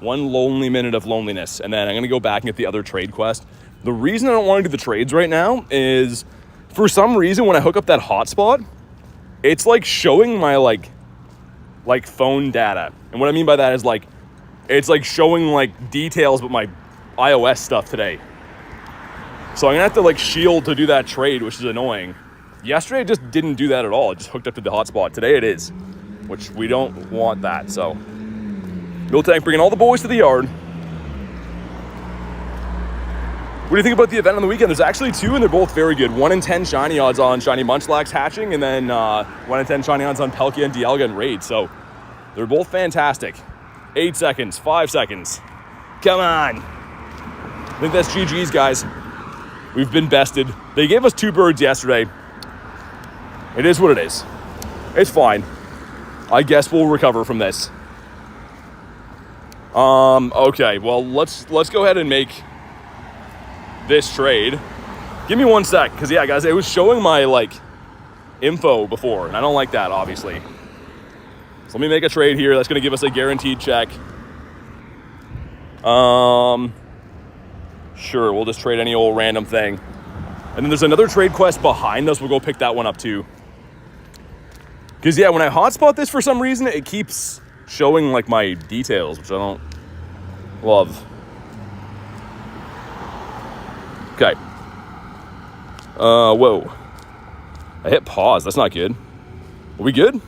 1 lonely minute of loneliness. And then I'm going to go back and get the other trade quest. The reason I don't want to do the trades right now is, for some reason, when I hook up that hotspot, it's like showing my like phone data. And what I mean by that is, like, it's like showing like details about my iOS stuff today. So I'm gonna have to like shield to do that trade, which is annoying. Yesterday it just didn't do that at all. It just hooked up to the hotspot. Today it is, which we don't want that. So Miltank bringing all the boys to the yard. What do you think about the event on the weekend? There's actually 2, and they're both very good. 1 in 10 shiny odds on Shiny Munchlax hatching, and then 1 in 10 shiny odds on Palkia and Dialga and Raid. So they're both fantastic. 8 seconds, 5 seconds. Come on. I think that's GG's, guys. We've been bested. They gave us 2 birds yesterday. It is what it is. It's fine. I guess we'll recover from this. Okay, well, let's go ahead and make this trade. Give me 1 sec, because, yeah, guys, it was showing my, like, info before, and I don't like that, obviously. So let me make a trade here. That's going to give us a guaranteed check. Sure, we'll just trade any old random thing. And then there's another trade quest behind us. We'll go pick that one up, too. Because, yeah, when I hotspot this for some reason, it keeps showing, like, my details, which I don't love. Okay. Whoa. I hit pause. That's not good. Are we good?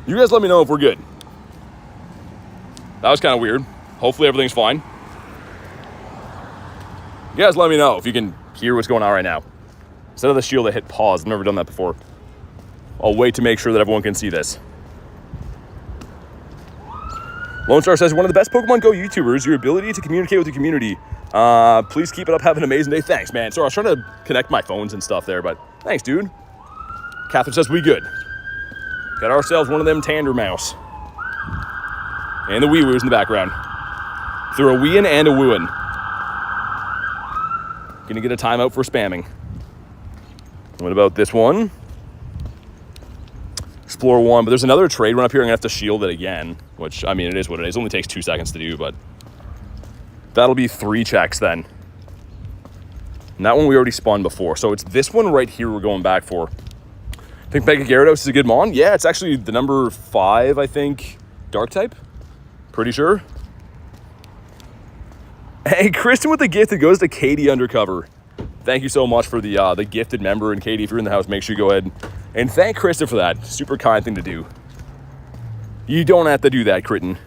You guys let me know if we're good. That was kind of weird. Hopefully everything's fine. You guys let me know if you can hear what's going on right now. Instead of the shield that hit pause. I've never done that before. I'll wait to make sure that everyone can see this. Lone Star says, one of the best Pokemon GO YouTubers, your ability to communicate with the community. Please keep it up. Have an amazing day. Thanks, man. Sorry, I was trying to connect my phones and stuff there, but thanks, dude. Catherine says, we good. Got ourselves one of them Tandemaus. And the wee-woos in the background. Through a weein' and a wooin'. Gonna get a timeout for spamming. What about this one? Explore 1, but there's another trade run up here. I'm gonna have to shield it again, which, I mean, it is what it is. It only takes 2 seconds to do, but that'll be 3 checks then. And that one we already spawned before, so it's this one right here we're going back for. I think Mega Gyarados is a good mon. Yeah, it's actually the number 5, I think, dark type. Pretty sure. Hey, Kristen with the gift that goes to Katie Undercover. Thank you so much for the gifted member. And Katie, if you're in the house, make sure you go ahead and thank Kristen for that. Super kind thing to do. You don't have to do that, Kritten.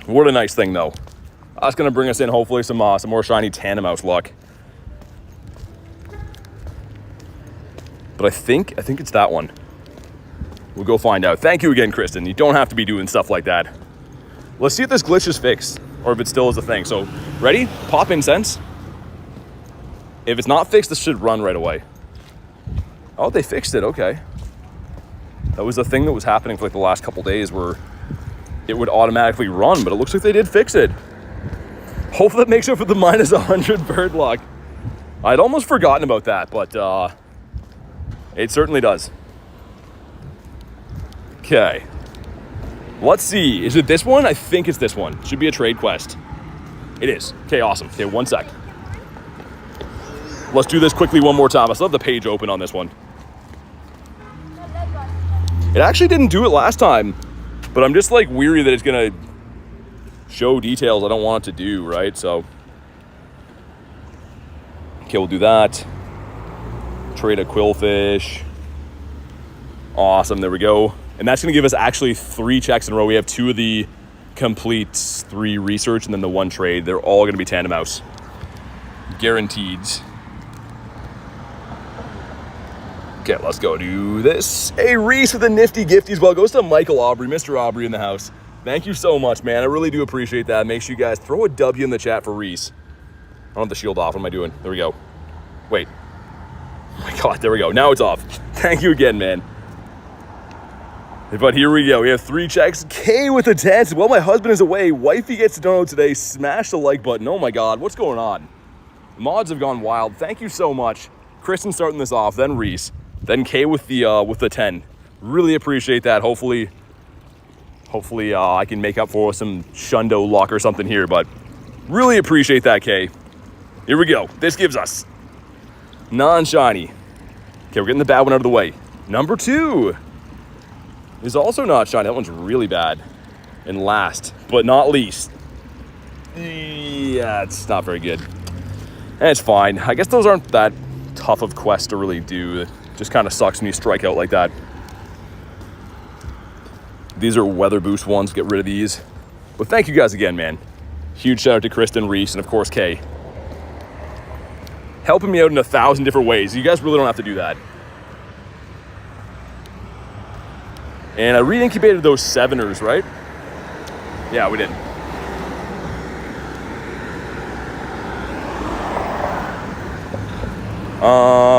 What a nice thing, though. That's going to bring us in, hopefully, some more shiny Tandemaus luck. But I think it's that one. We'll go find out. Thank you again, Kristen. You don't have to be doing stuff like that. Let's see if this glitch is fixed, or if it still is a thing. So, ready? Pop incense. If it's not fixed, this should run right away. Oh, they fixed it. Okay. That was a thing that was happening for like the last couple days where it would automatically run, but it looks like they did fix it. Hopefully that makes up for the minus 100 bird luck. I'd almost forgotten about that, but it certainly does. Okay. Let's see. Is it this one? I think it's this one. Should be a trade quest. It is. Okay, awesome. Okay, 1 sec. Let's do this quickly one more time. I still have the page open on this one. It actually didn't do it last time, but I'm just like weary that it's gonna show details I don't want it to do, right? So, okay, we'll do that. Trade a Quillfish. Awesome, there we go. And that's gonna give us actually 3 checks in a row. We have 2 of the complete 3 research and then the 1 trade. They're all gonna be Tandemaus. Guaranteed. Okay, let's go do this. Hey, Reese with a nifty gift as well. Goes to Michael Aubrey, Mr. Aubrey in the house. Thank you so much, man. I really do appreciate that. Make sure you guys throw a W in the chat for Reese. I don't have the shield off. What am I doing? There we go. Wait. Oh my God, there we go. Now it's off. Thank you again, man. But here we go. We have 3 checks. K with a 10. Well, my husband is away. Wifey gets to donut today. Smash the like button. Oh my God, what's going on? Mods have gone wild. Thank you so much. Kristen starting this off, then Reese, then K with the 10. Really appreciate that. Hopefully I can make up for some Shundo luck or something here, but really appreciate that, K. Here we go. This gives us non-shiny. Okay, we're getting the bad one out of the way. Number 2 is also not shiny. That one's really bad. And last, but not least. Yeah, it's not very good. And it's fine. I guess those aren't that tough of quests to really do. It just kind of sucks when you strike out like that. These are weather boost ones. Get rid of these. But thank you guys again, man. Huge shout out to Kristen, Reese, and of course, Kay. Helping me out in 1,000 different ways. You guys really don't have to do that. And I re-incubated those 7ers, right? Yeah, we did.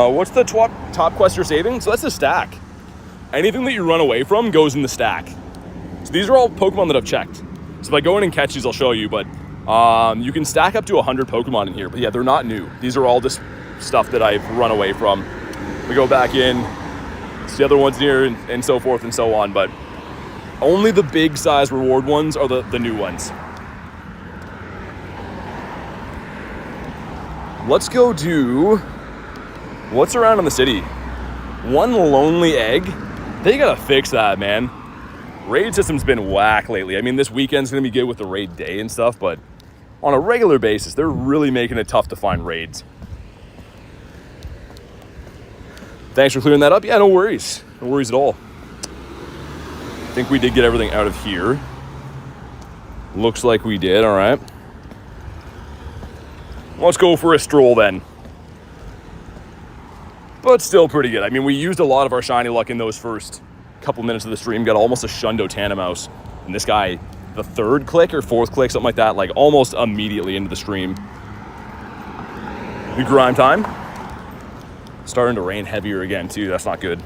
What's the top quest you're saving? So that's the stack. Anything that you run away from goes in the stack. So these are all Pokemon that I've checked. So if I go in and catch these, I'll show you, but you can stack up to 100 Pokemon in here. But yeah, they're not new. These are all just stuff that I've run away from. We go back in, it's the other ones here, and so forth and so on, but only the big size reward ones are the new ones. Let's go do what's around in the city. One lonely egg. They gotta fix that, man. Raid system's been whack lately. I mean, this weekend's gonna be good with the raid day and stuff, but on a regular basis, they're really making it tough to find raids. Thanks for clearing that up. Yeah, no worries. No worries at all. I think we did get everything out of here. Looks like we did, all right. Let's go for a stroll then. But still pretty good. I mean, we used a lot of our shiny luck in those first couple minutes of the stream. Got almost a Shundo Tandemaus. And this guy, the third click or fourth click, something like that, like almost immediately into the stream. We grime time. Starting to rain heavier again too. That's not good.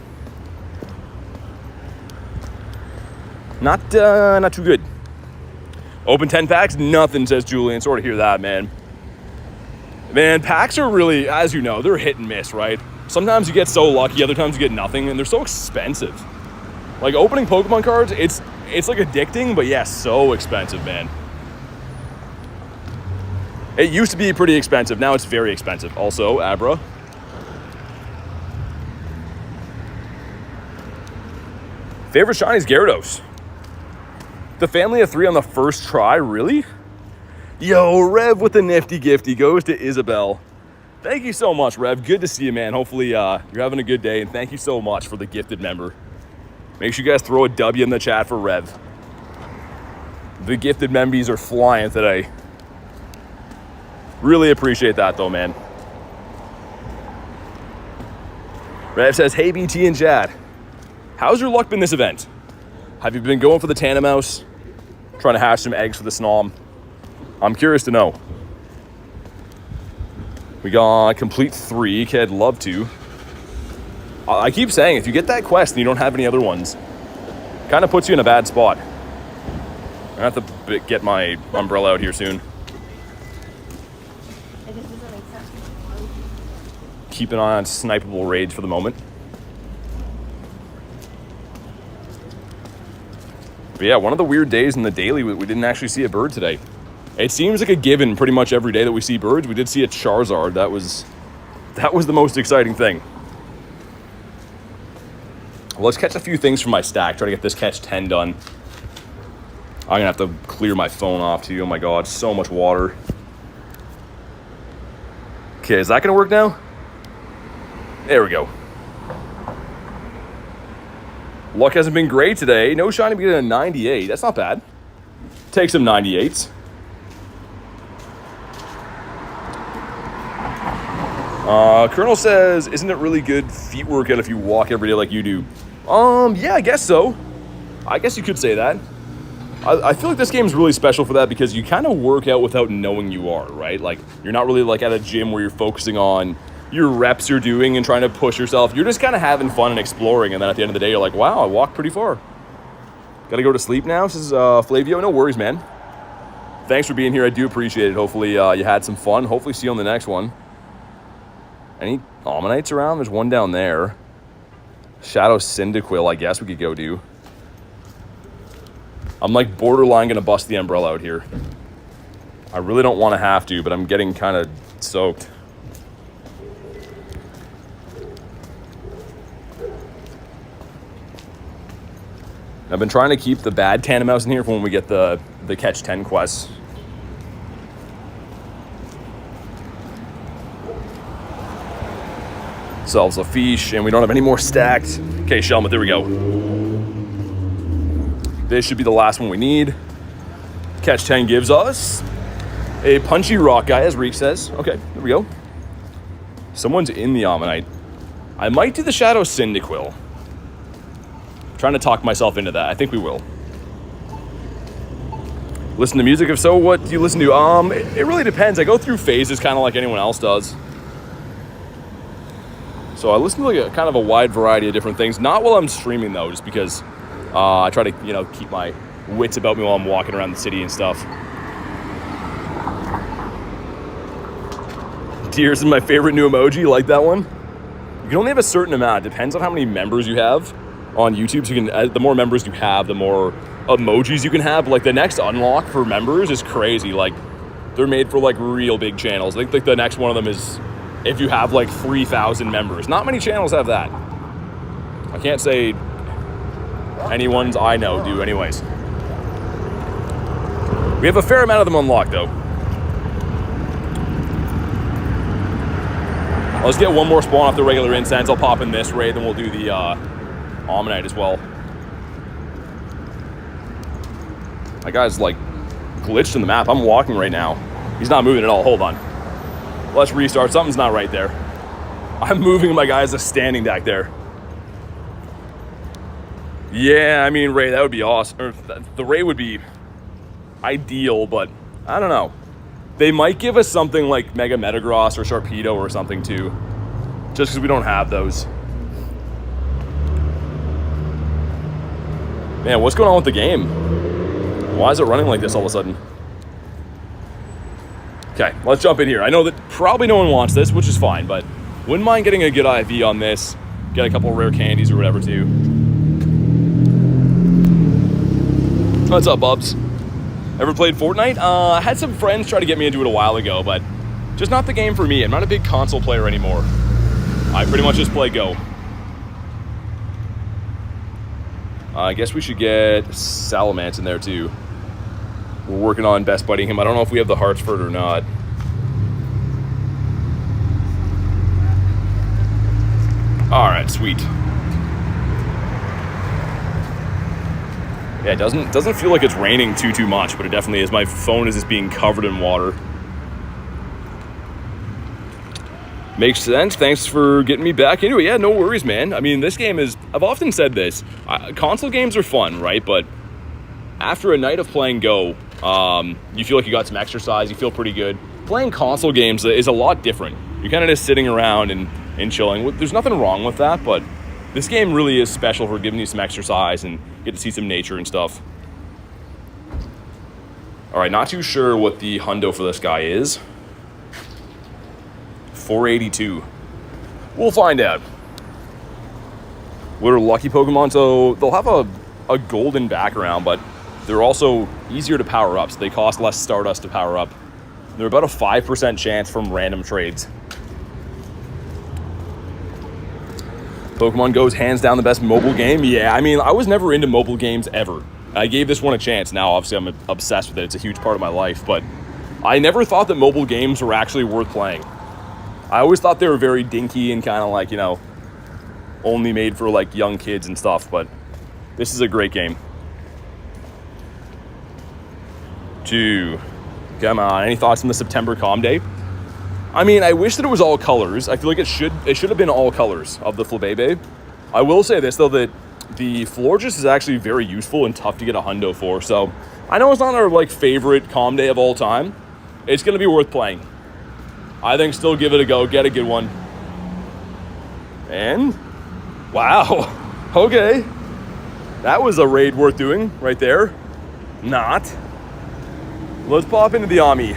Not too good. Open 10 packs, nothing, says Julian. Sort of hear that, man. Man, packs are really, as you know, they're hit and miss, right? Sometimes you get so lucky, other times you get nothing, and they're so expensive. Like, opening Pokemon cards, it's like addicting, but yeah, so expensive, man. It used to be pretty expensive, now it's very expensive. Also, Abra. Favorite shiny is Gyarados. The family of 3 on the first try, really? Yo, Rev with the nifty gifty goes to Isabel. Thank you so much, Rev. Good to see you, man. Hopefully you're having a good day, and thank you so much for the gifted member. Make sure you guys throw a W in the chat for Rev. The gifted membies are flying today. Really appreciate that, though, man. Rev says, hey, BT and Chad. How's your luck been this event? Have you been going for the Tandemaus? Trying to hatch some eggs for the Snom? I'm curious to know. We got complete 3. Okay, I'd love to. I keep saying, if you get that quest and you don't have any other ones, kind of puts you in a bad spot. I have to get my umbrella out here soon. Keep an eye on snipeable raids for the moment. But yeah, one of the weird days in the daily, we didn't actually see a bird today. It seems like a given pretty much every day that we see birds. We did see a Charizard. That was the most exciting thing. Well, let's catch a few things from my stack. Try to get this catch 10 done. I'm gonna have to clear my phone off too. Oh my God, so much water. Okay, is that gonna work now? There we go. Luck hasn't been great today. No shiny, but getting a 98. That's not bad. Take some 98s. Colonel says, isn't it really good feet workout if you walk every day like you do? Yeah, I guess so. I guess you could say that. I feel like this game's really special for that because you kind of work out without knowing you are, right? Like, you're not really like at a gym where you're focusing on your reps you're doing and trying to push yourself. You're just kind of having fun and exploring, and then at the end of the day, you're like, wow, I walked pretty far. Gotta go to sleep now, says Flavio. No worries, man. Thanks for being here. I do appreciate it. Hopefully you had some fun. Hopefully see you on the next one. Any Ammonites around? There's one down there. Shadow Cyndaquil, I guess we could go do. I'm like borderline gonna bust the umbrella out here. I really don't want to have to, but I'm getting kind of soaked. I've been trying to keep the bad Tandemaus in here for when we get the catch 10 quests. Selves a fish, and we don't have any more stacked. Okay, Shelmet, there we go. This should be the last one we need. Catch 10 gives us a punchy rock guy, as Reek says. Okay, there we go. Someone's in the Ammonite. I might do the Shadow Cyndaquil. I'm trying to talk myself into that. I think we will. Listen to music? If so, what do you listen to? It really depends. I go through phases kind of like anyone else does. So I listen to like a kind of a wide variety of different things. Not while I'm streaming though, just because I try to, keep my wits about me while I'm walking around the city and stuff. Tears is my favorite new emoji. You like that one? You can only have a certain amount. It depends on how many members you have on YouTube. So you can, the more members you have, the more emojis you can have. Like the next unlock for members is crazy. Like they're made for like real big channels. I think like the next one of them is if you have like 3,000 members. Not many channels have that. I can't say any ones I know do anyways. We have a fair amount of them unlocked though. Let's get one more spawn off the regular incense. I'll pop in this raid, then we'll do the Ammonite as well. My guy's like glitched in the map. I'm walking right now. He's not moving at all. Hold on. Let's restart. Something's not right there. I'm moving and my guy's just standing back there. Yeah, I mean, Ray, that would be awesome. Or the Ray would be ideal, but I don't know. They might give us something like Mega Metagross or Sharpedo or something too, just because we don't have those. Man, what's going on with the game? Why is it running like this all of a sudden? Okay, let's jump in here. I know that probably no one wants this, which is fine, but wouldn't mind getting a good IV on this. Get a couple rare candies or whatever too. What's up, Bubs? Ever played Fortnite? I had some friends try to get me into it a while ago, but just not the game for me. I'm not a big console player anymore. I pretty much just play Go. I guess we should get Salamence in there too. We're working on best buddying him. I don't know if we have the hearts for it or not. All right, sweet. Yeah, it doesn't feel like it's raining too much, but it definitely is. My phone is just being covered in water. Makes sense. Thanks for getting me back into it. Yeah, no worries, man. I mean, this game is, I've often said this, console games are fun, right? But after a night of playing Go, you feel like you got some exercise, you feel pretty good. Playing console games is a lot different. You're kind of just sitting around and chilling. There's nothing wrong with that, but this game really is special for giving you some exercise and get to see some nature and stuff. All right, not too sure what the hundo for this guy is. 482. We'll find out. What are lucky Pokemon? So they'll have a golden background, but they're also easier to power up, so they cost less Stardust to power up. They're about a 5% chance from random trades. Pokemon Go's hands down the best mobile game. Yeah, I mean, I was never into mobile games ever. I gave this one a chance. Now, obviously, I'm obsessed with it. It's a huge part of my life, but I never thought that mobile games were actually worth playing. I always thought they were very dinky and kind of like, you know, only made for like young kids and stuff, but this is a great game. 2. Come on, any thoughts on the September Calm Day? I mean, I wish that it was all colors. I feel like it should have been all colors of the Flabébé. I will say this, though, that the Florges is actually very useful and tough to get a hundo for. So I know it's not our like favorite Calm Day of all time. It's going to be worth playing. I think still give it a go. Get a good one. And, wow. Okay. That was a raid worth doing right there. Not. Let's pop into the Ami.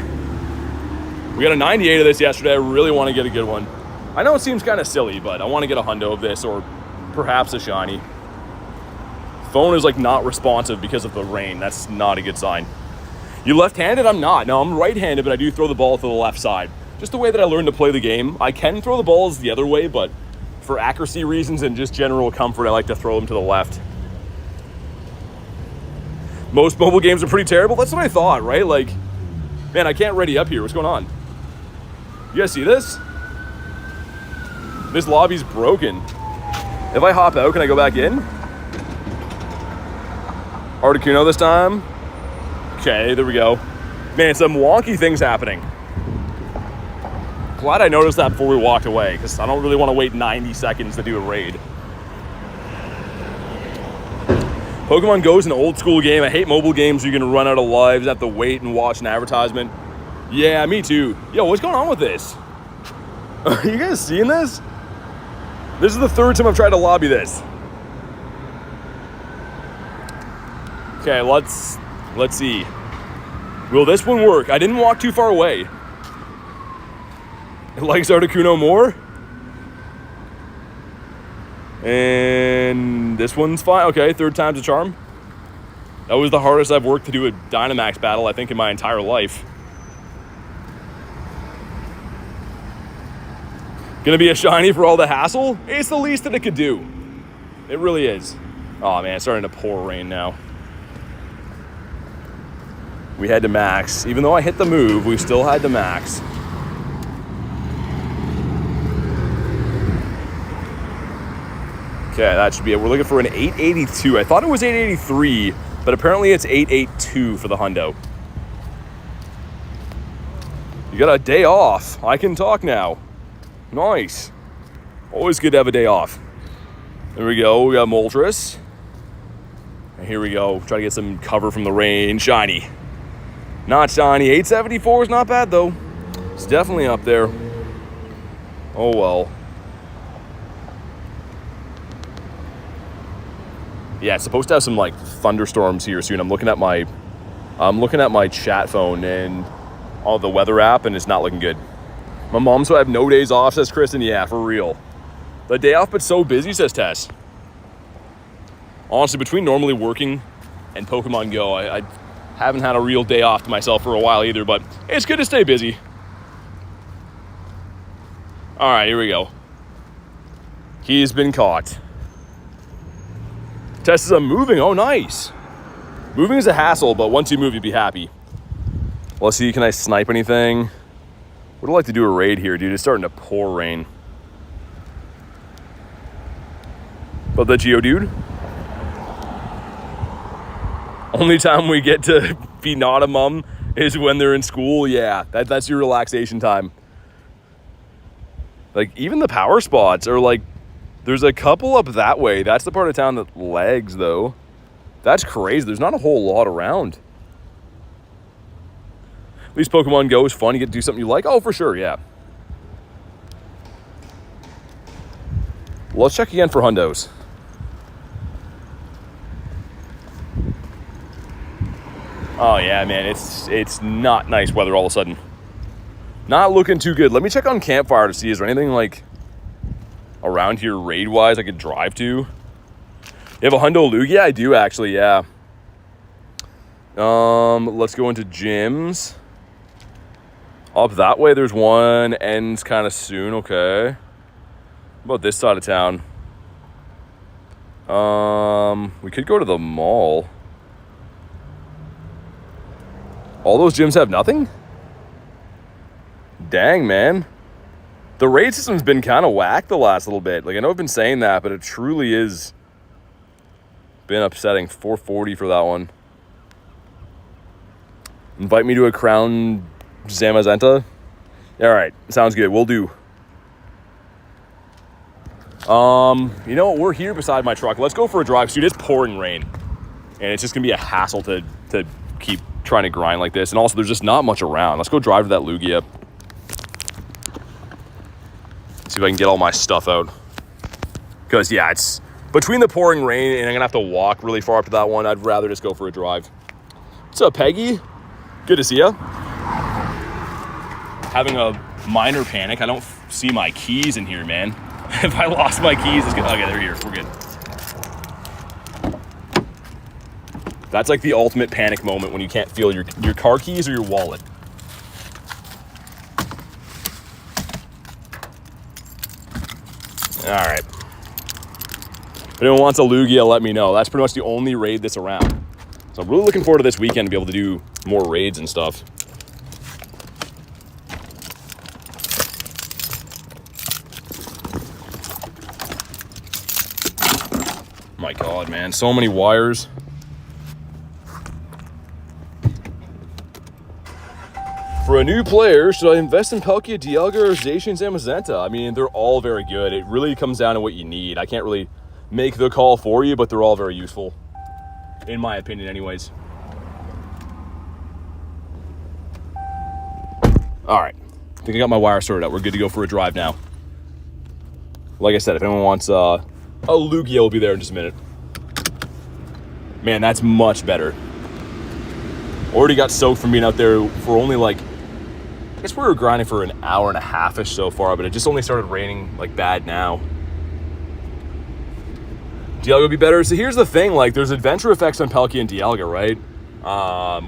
We got a 98 of this yesterday. I really want to get a good one. I know it seems kind of silly, but I want to get a hundo of this or perhaps a shiny. Phone is like not responsive because of the rain. That's not a good sign. You left-handed? I'm not. No, I'm right-handed, but I do throw the ball to the left side. Just the way that I learned to play the game. I can throw the balls the other way, but for accuracy reasons and just general comfort, I like to throw them to the left. Most mobile games are pretty terrible. That's what I thought, right? Like, man, I can't ready up here. What's going on? You guys see this? This lobby's broken. If I hop out, can I go back in? Articuno this time. Okay, there we go. Man, some wonky things happening. Glad I noticed that before we walked away, because I don't really want to wait 90 seconds to do a raid. Pokemon Go is an old school game. I hate mobile games where you can run out of lives, have to wait and watch an advertisement. Yeah, me too. Yo, what's going on with this? Are you guys seeing this? This is the third time I've tried to lobby this. Okay, let's see. Will this one work? I didn't walk too far away. It likes Articuno more. And this one's fine. Okay, third time's a charm. That was the hardest I've worked to do a Dynamax battle, I think, in my entire life. Gonna be a shiny for all the hassle? It's the least that it could do. It really is. Oh man, it's starting to pour rain now. We had to max. Even though I hit the move, we still had to max. Okay, that should be it. We're looking for an 882. I thought it was 883, but apparently it's 882 for the hundo. You got a day off. I can talk now. Nice. Always good to have a day off. There we go. We got Moltres. And here we go. Try to get some cover from the rain. Shiny. Not shiny. 874 is not bad, though. It's definitely up there. Oh, well. Yeah, it's supposed to have some, like, thunderstorms here soon. I'm looking at my chat phone and all the weather app, and it's not looking good. My mom, so I have no days off, says Kristen. Yeah, for real. The day off, but so busy, says Tess. Honestly, between normally working and Pokemon Go, I haven't had a real day off to myself for a while either, but it's good to stay busy. All right, here we go. He's been caught. Tess says I'm moving. Oh, nice. Moving is a hassle, but once you move, you'd be happy. Let's see, can I snipe anything? Would like to do a raid here, dude. It's starting to pour rain. But the Geodude. Only time we get to be not a mum is when they're in school. Yeah, that's your relaxation time. Like, even the power spots are like, there's a couple up that way. That's the part of town that lags, though. That's crazy. There's not a whole lot around. At least Pokemon Go is fun. You get to do something you like. Oh, for sure, yeah. Let's check again for hundos. Oh, yeah, man. It's not nice weather all of a sudden. Not looking too good. Let me check on Campfire to see, is there anything, like, around here raid-wise I could drive to? You have a hundo Lugia? I do, actually, yeah. Let's go into gyms. Up that way, there's one. Ends kind of soon. Okay. What about this side of town? We could go to the mall. All those gyms have nothing? Dang, man. The raid system's been kind of whack the last little bit. Like, I know I've been saying that, but it truly is been upsetting. 440 for that one. Invite me to a Crown Zamazenta. All right, sounds good. We'll do. You know what? We're here beside my truck. Let's go for a drive. Dude, it's pouring rain, and it's just gonna be a hassle to keep trying to grind like this. And also, there's just not much around. Let's go drive to that Lugia. See if I can get all my stuff out. Because yeah, it's between the pouring rain and I'm gonna have to walk really far up to that one. I'd rather just go for a drive. What's up, Peggy? Good to see ya. Having a minor panic. I don't see my keys in here, man. If I lost my keys, it's good. Okay, they're here. We're good. That's like the ultimate panic moment when you can't feel your car keys or your wallet. All right. If anyone wants a Lugia, let me know. That's pretty much the only raid that's around. So I'm really looking forward to this weekend to be able to do more raids and stuff. My God, man, so many wires. For a new player, should I invest in Palkia, Dialga, or Zacian Zamazenta? I mean, they're all very good. It really comes down to what you need. I can't really make the call for you, but they're all very useful. In my opinion, anyways. All right. I think I got my wire sorted out. We're good to go for a drive now. Like I said, if anyone wants a Lugia, will be there in just a minute. Man, that's much better. Already got soaked from being out there for only like, I guess we were grinding for an hour and a half-ish so far, but it just only started raining like bad now. Dialga would be better. So here's the thing, like there's adventure effects on Palkia and Dialga, right?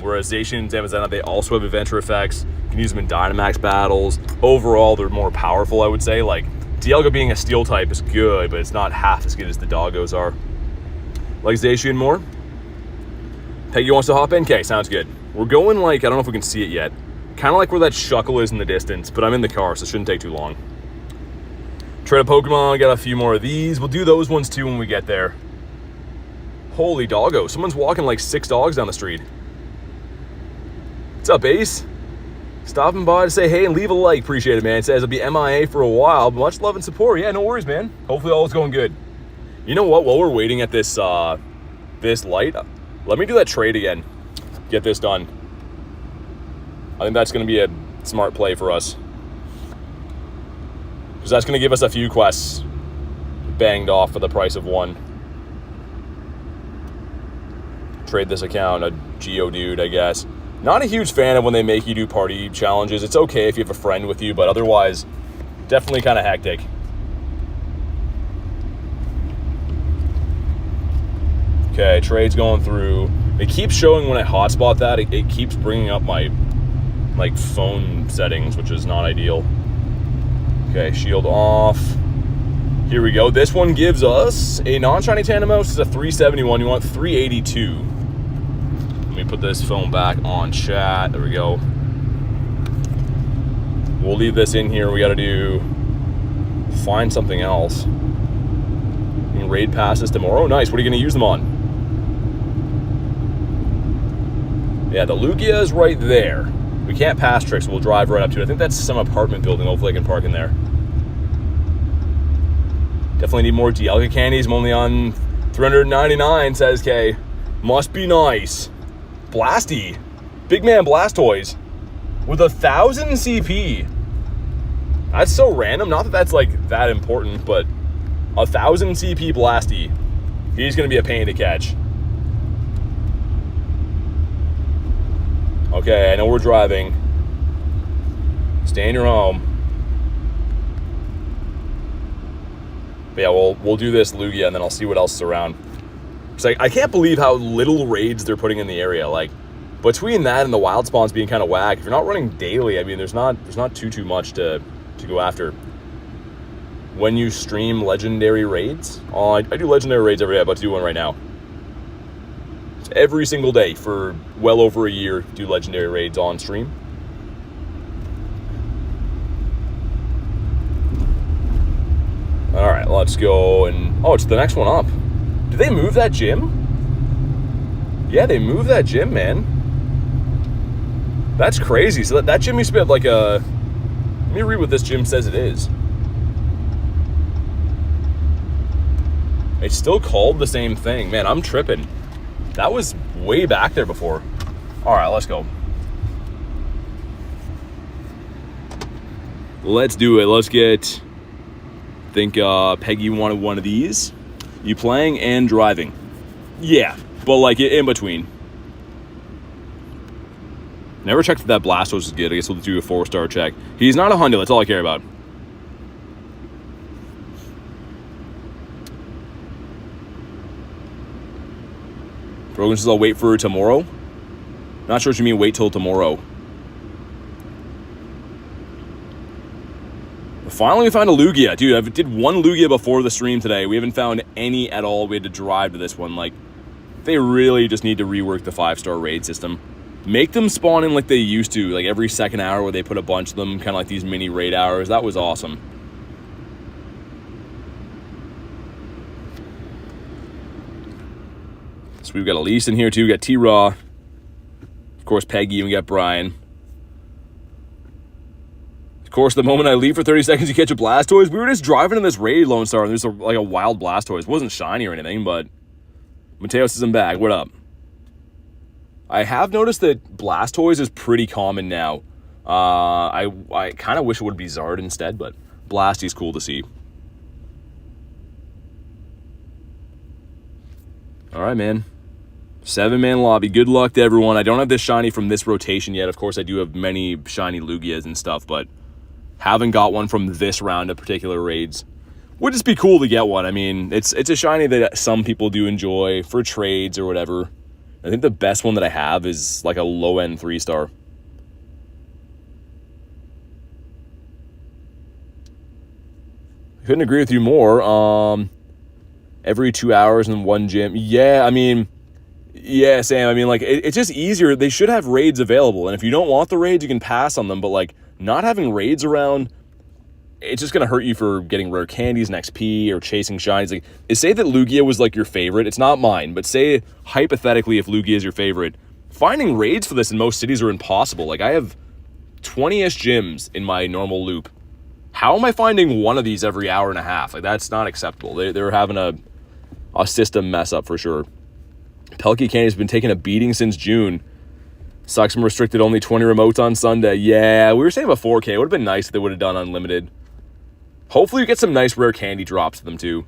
Whereas Zacian and Zamazenta, they also have adventure effects. You can use them in Dynamax battles. Overall, they're more powerful, I would say. Like Dialga being a steel type is good, but it's not half as good as the doggos are. Like Zacian more. Peggy wants to hop in? Okay, sounds good. We're going like, I don't know if we can see it yet. Kind of like where that Shuckle is in the distance, but I'm in the car, so it shouldn't take too long. Trade a Pokemon, got a few more of these. We'll do those ones too when we get there. Holy doggo, someone's walking like 6 dogs down the street. What's up, Ace? Stopping by to say hey and leave a like. Appreciate it, man. It says I'll be MIA for a while, but much love and support. Yeah, no worries, man. Hopefully all is going good. You know what? While we're waiting at this this light, let me do that trade again. Get this done. I think that's going to be a smart play for us. Because that's going to give us a few quests banged off for the price of one. Trade this account, a Geodude, I guess. Not a huge fan of when they make you do party challenges. It's okay if you have a friend with you, but otherwise, definitely kind of hectic. Okay, trade's going through. It keeps showing when I hotspot that, it keeps bringing up my like phone settings, which is not ideal. Okay, shield off. Here we go. This one gives us a non-shiny Tandemaus. It's a 371. You want 382. Let me put this phone back on chat. There we go. We'll leave this in here. We got to find something else. You can raid passes tomorrow. Nice. What are you going to use them on? Yeah, the Lugia is right there. We can't pass trick, so we'll drive right up to it. I think that's some apartment building. Hopefully I can park in there. Definitely need more Dialga candies. I'm only on 399, says K. Must be nice. Blasty. Big man Blastoise. With 1,000 CP. That's so random. Not that that's like that important, but 1,000 CP Blasty. He's going to be a pain to catch. Okay, I know we're driving. Stay in your home. But yeah, we'll do this Lugia, and then I'll see what else is around. It's like I can't believe how little raids they're putting in the area. Like between that and the wild spawns being kind of whack, if you're not running daily, I mean, there's not too much to go after. When you stream legendary raids, I do legendary raids every day. I'm about to do one right now. Every single day for well over a year, do legendary raids on stream. All right, let's go and it's the next one up. Did they move that gym? Yeah, they moved that gym, man. That's crazy. So that gym used to be like a. Let me read what this gym says it is. It's still called the same thing, man. I'm tripping. That was way back there before. All right, let's go. Let's do it. Let's get, I think Peggy wanted one of these. You playing and driving? Yeah, but like in between. Never checked if that Blastoise is good. I guess we'll do a 4-star check. He's not a Hundo. That's all I care about. Brogan says I'll wait for tomorrow. Not sure what you mean wait till tomorrow. Finally we found a Lugia. Dude, I did one Lugia before the stream today. We haven't found any at all. We had to drive to this one. Like, they really just need to rework the 5-star raid system. Make them spawn in like they used to, like every second hour where they put a bunch of them, kind of like these mini raid hours. That was awesome. So we've got Elise in here too. We got T-Raw. Of course, Peggy, and we got Brian. Of course, the moment I leave for 30 seconds, you catch a Blastoise. We were just driving in this raid, Lone Star, and there's like a wild Blastoise. It wasn't shiny or anything, but Mateos is in bag. What up? I have noticed that Blastoise is pretty common now. I kind of wish it would be Zard instead, but Blasty's cool to see. All right, man. 7-man lobby. Good luck to everyone. I don't have this shiny from this rotation yet. Of course, I do have many shiny Lugias and stuff, but haven't got one from this round of particular raids. Would just be cool to get one. I mean, it's a shiny that some people do enjoy for trades or whatever. I think the best one that I have is like a low-end 3-star. Couldn't agree with you more. Every 2 hours in one gym. Yeah, I mean, yeah, Sam. I mean, like, it's just easier. They should have raids available. And if you don't want the raids, you can pass on them. But, like, not having raids around, it's just going to hurt you for getting rare candies and XP or chasing shinies. Like, say that Lugia was, like, your favorite. It's not mine. But say, hypothetically, if Lugia is your favorite, finding raids for this in most cities are impossible. Like, I have 20-ish gyms in my normal loop. How am I finding one of these every hour and a half? Like, that's not acceptable. They're having a system mess up for sure. Pelkey Candy's been taking a beating since June. Sucks from restricted only 20 remotes on Sunday. Yeah, we were saying about 4K. It would have been nice if they would have done unlimited. Hopefully you get some nice rare candy drops to them too.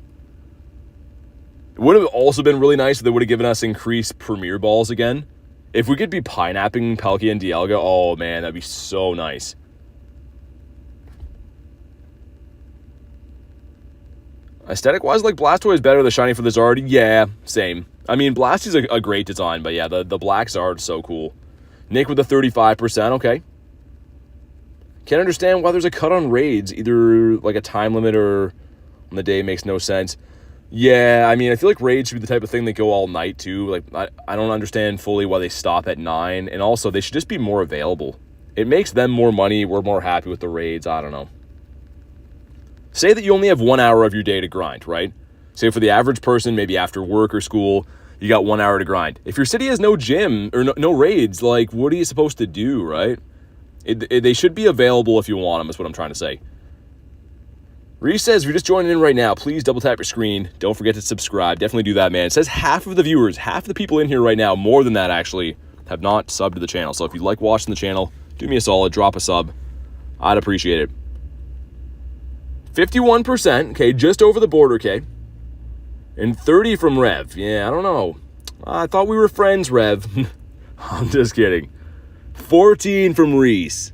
It would have also been really nice if they would have given us increased Premier Balls again. If we could be pineapping Pelkey and Dialga, oh man, that'd be so nice. Aesthetic-wise, like, Blastoise better. The shiny for the Zard, yeah, same. I mean, Blasty's a great design, but yeah, the black Zard's so cool. Nick with the 35%, okay. Can't understand why there's a cut on raids. Either, like, a time limit or on the day makes no sense. Yeah, I mean, I feel like raids should be the type of thing that go all night, too. Like, I don't understand fully why they stop at 9. And also, they should just be more available. It makes them more money. We're more happy with the raids. I don't know. Say that you only have 1 hour of your day to grind, right? Say for the average person, maybe after work or school, you got 1 hour to grind. If your city has no gym or no raids, like, what are you supposed to do, right? They should be available if you want them, is what I'm trying to say. Reese says, if you're just joining in right now, please double tap your screen. Don't forget to subscribe. Definitely do that, man. It says half of the viewers, half the people in here right now, more than that actually, have not subbed to the channel. So if you like watching the channel, do me a solid, drop a sub. I'd appreciate it. 51%, okay, just over the border, okay. And 30 from Rev. Yeah, I don't know. I thought we were friends, Rev. I'm just kidding. 14 from Reese.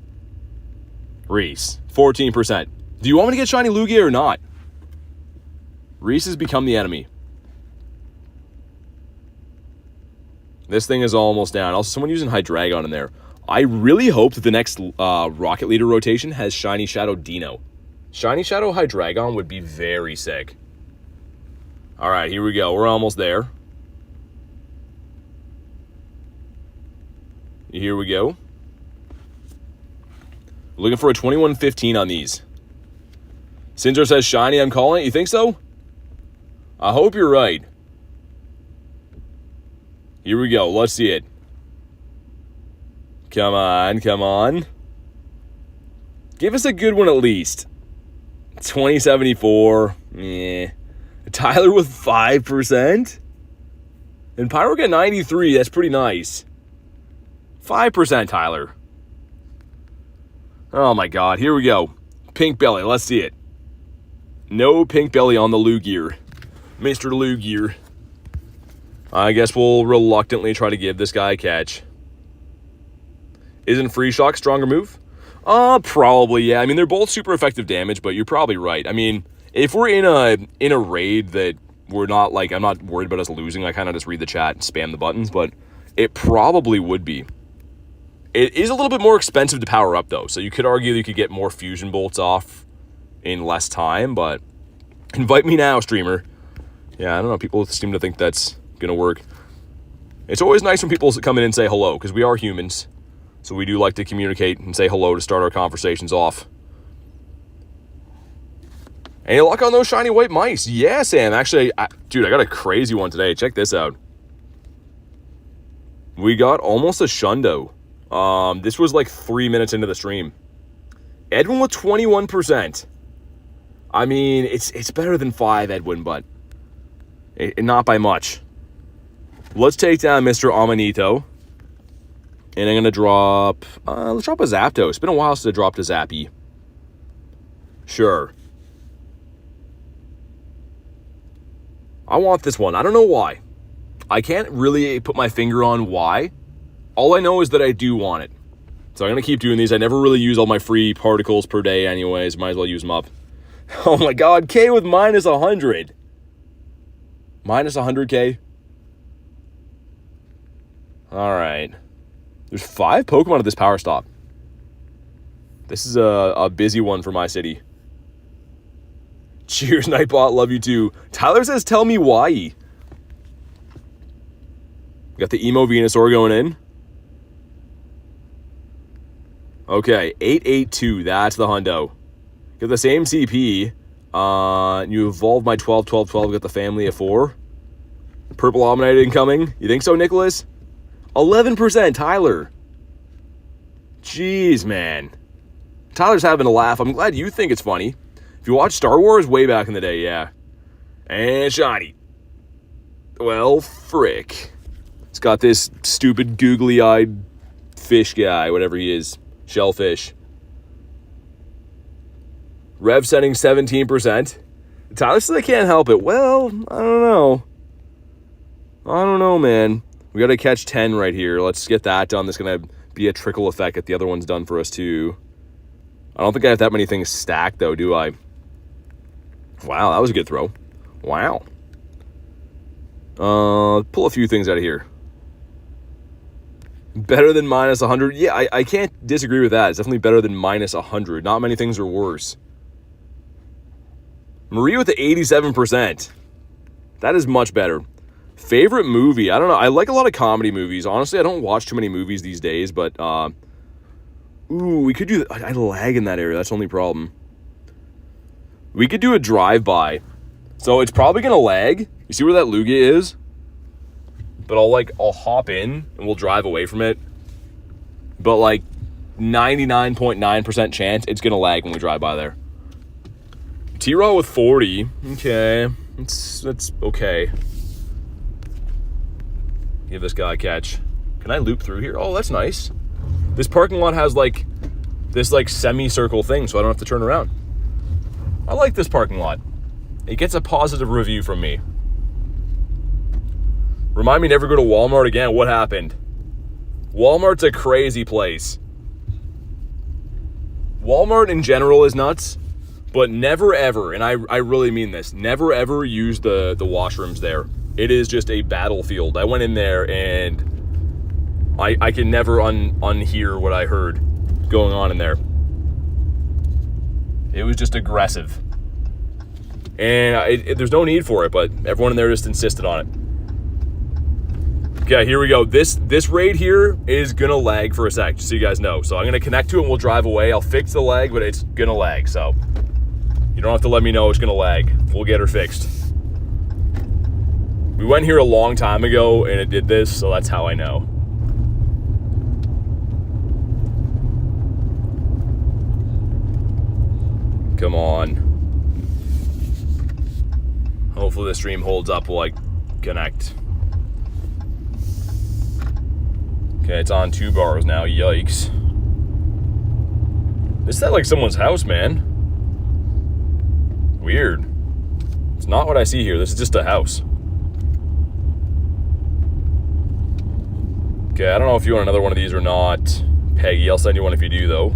Reese, 14%. Do you want me to get Shiny Lugia or not? Reese has become the enemy. This thing is almost down. Also, someone using Hydreigon in there. I really hope that the next Rocket Leader rotation has Shiny Shadow Dino. Shiny Shadow Hydreigon would be very sick. All right, here we go. We're almost there. Here we go. Looking for a 21-15 on these. Sinjar says shiny, I'm calling it. You think so? I hope you're right. Here we go. Let's see it. Come on, come on. Give us a good one at least. 2074. Yeah. Tyler with 5%. And Pyro got 93. That's pretty nice. 5%, Tyler. Oh my god. Here we go. Pink belly. Let's see it. No pink belly on the Lugia. Mr. Lugia. I guess we'll reluctantly try to give this guy a catch. Isn't Free Shock stronger move? Probably, yeah. I mean, they're both super effective damage, but you're probably right. I mean, if we're in a raid that we're not, like, I'm not worried about us losing, I kind of just read the chat and spam the buttons, but it probably would be. It is a little bit more expensive to power up, though, so you could argue that you could get more fusion bolts off in less time, but invite me now, streamer. Yeah, I don't know. People seem to think that's going to work. It's always nice when people come in and say hello, because we are humans. So we do like to communicate and say hello to start our conversations off. Any luck on those shiny white mice? Yeah, Sam. Actually, dude, I got a crazy one today. Check this out. We got almost a Shundo. This was like 3 minutes into the stream. Edwin with 21%. I mean, it's better than 5, Edwin, but not by much. Let's take down Mr. Amanito. And I'm going to drop... let's drop a Zapdos. It's been a while since I dropped a Zappy. Sure. I want this one. I don't know why. I can't really put my finger on why. All I know is that I do want it. So I'm going to keep doing these. I never really use all my free particles per day anyways. Might as well use them up. Oh my god, K with minus 100. Minus 100K. Alright. There's 5 Pokemon at this power stop. This is a busy one for my city. Cheers, Nightbot. Love you too. Tyler says, tell me why. Got the Emo Venusaur going in. Okay, 882. That's the hundo. Got the same CP. You evolved my 12, 12, 12. Got the family of 4. Purple Omnite incoming. You think so, Nicholas? 11%, Tyler. Jeez, man. Tyler's having a laugh. I'm glad you think it's funny. If you watched Star Wars way back in the day, yeah. And shiny. Well, frick. It's got this stupid googly-eyed fish guy, whatever he is. Shellfish. Rev setting 17%. Tyler says I can't help it. Well, I don't know. I don't know, man. We got to catch 10 right here. Let's get that done. That's going to be a trickle effect. Get the other one's done for us, too. I don't think I have that many things stacked, though, do I? Wow, that was a good throw. Wow. Pull a few things out of here. Better than minus 100. Yeah, I can't disagree with that. It's definitely better than minus 100. Not many things are worse. Marie with the 87%. That is much better. Favorite movie? I don't know. I like a lot of comedy movies. Honestly, I don't watch too many movies these days, but... ooh, we could do... I lag in that area. That's the only problem. We could do a drive-by. So it's probably going to lag. You see where that Lugia is? But I'll hop in and we'll drive away from it. But 99.9% chance it's going to lag when we drive by there. T-Raw with 40. Okay. That's okay. Give this guy a catch. Can I loop through here? Oh, that's nice. This parking lot has this semicircle thing, so I don't have to turn around. I like this parking lot. It gets a positive review from me. Remind me never go to Walmart again. What happened? Walmart's a crazy place. Walmart in general is nuts, but never ever, and I really mean this, never ever use the washrooms there. It is just a battlefield. I went in there and I can never unhear what I heard going on in there. It was just aggressive. And there's no need for it, but everyone in there just insisted on it. Okay, here we go. This raid here is gonna lag for a sec, just so you guys know. So I'm gonna connect to it and we'll drive away. I'll fix the lag, but it's gonna lag, so you don't have to let me know it's gonna lag. We'll get her fixed. We went here a long time ago and it did this, so that's how I know. Come on. Hopefully the stream holds up while I connect. Okay, it's on 2 bars now. Yikes. This is at someone's house, man. Weird. It's not what I see here. This is just a house. Okay, I don't know if you want another one of these or not, Peggy. I'll send you one if you do, though.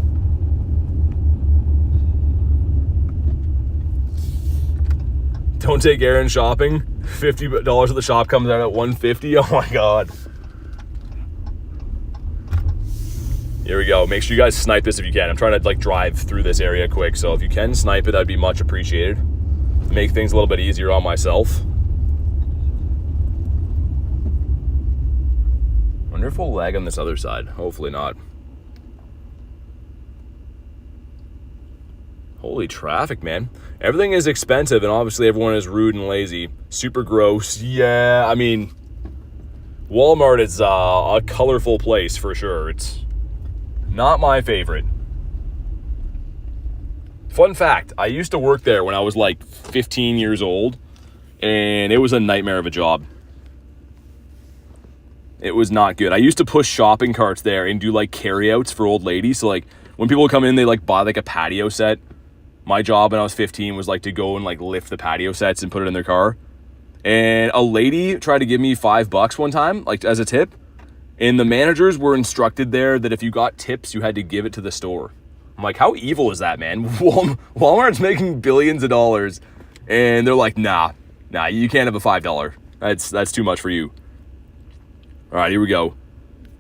Don't take Aaron shopping. $50 at the shop comes out at $150. Oh my god. Here we go. Make sure you guys snipe this if you can. I'm trying to drive through this area quick, so if you can snipe it, that'd be much appreciated. Make things a little bit easier on myself. Wonder if we'll lag on this other side. Hopefully not. Holy traffic, man. Everything is expensive, and obviously everyone is rude and lazy. Super gross. Yeah, I mean, Walmart is a colorful place for sure. It's not my favorite. Fun fact, I used to work there when I was 15 years old, and it was a nightmare of a job. It was not good. I used to push shopping carts there and do carryouts for old ladies. So when people come in, they buy a patio set. My job when I was 15 was to go and lift the patio sets and put it in their car. And a lady tried to give me $5 one time, like as a tip. And the managers were instructed there that if you got tips, you had to give it to the store. I'm like, how evil is that, man? Walmart's making billions of dollars. And they're like, nah, you can't have a $5. That's too much for you. All right, here we go.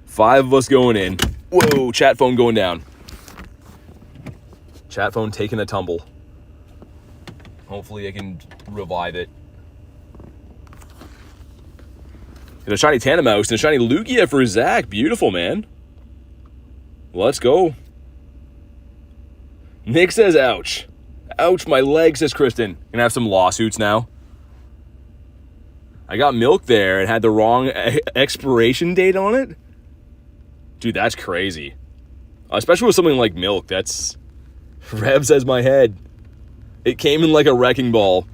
5 of us going in. Whoa, chat phone going down. Chat phone taking a tumble. Hopefully I can revive it. And a shiny Tandemaus and a shiny Lugia for Zach. Beautiful, man. Let's go. Nick says, ouch. Ouch, my leg, says Kristen. Gonna have some lawsuits now. I got milk there and had the wrong expiration date on it. Dude, that's crazy. Especially with something like milk. That's... Rev says my head. It came in like a wrecking ball.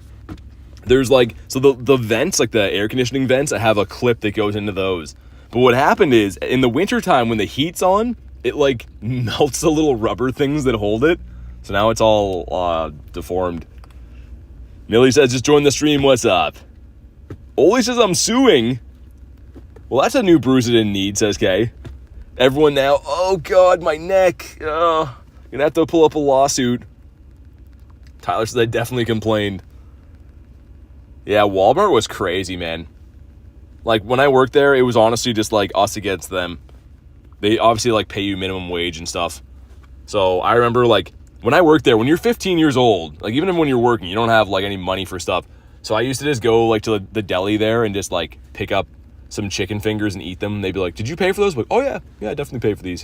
There's like... So the vents, like the air conditioning vents, I have a clip that goes into those. But what happened is, in the wintertime when the heat's on, it like melts the little rubber things that hold it. So now it's all deformed. Millie says, just join the stream, what's up? Oli says, I'm suing. Well, that's a new bruise it didn't need, says Kay. Everyone now, oh God, my neck. Gonna have to pull up a lawsuit. Tyler says, I definitely complained. Yeah, Walmart was crazy, man. Like, when I worked there, it was honestly just like us against them. They obviously like pay you minimum wage and stuff. So I remember like, when I worked there, when you're 15 years old, like even when you're working, you don't have like any money for stuff. So I used to just go like to the deli there and just like pick up some chicken fingers and eat them. They'd be like, did you pay for those? I'm like, oh yeah, I definitely paid for these.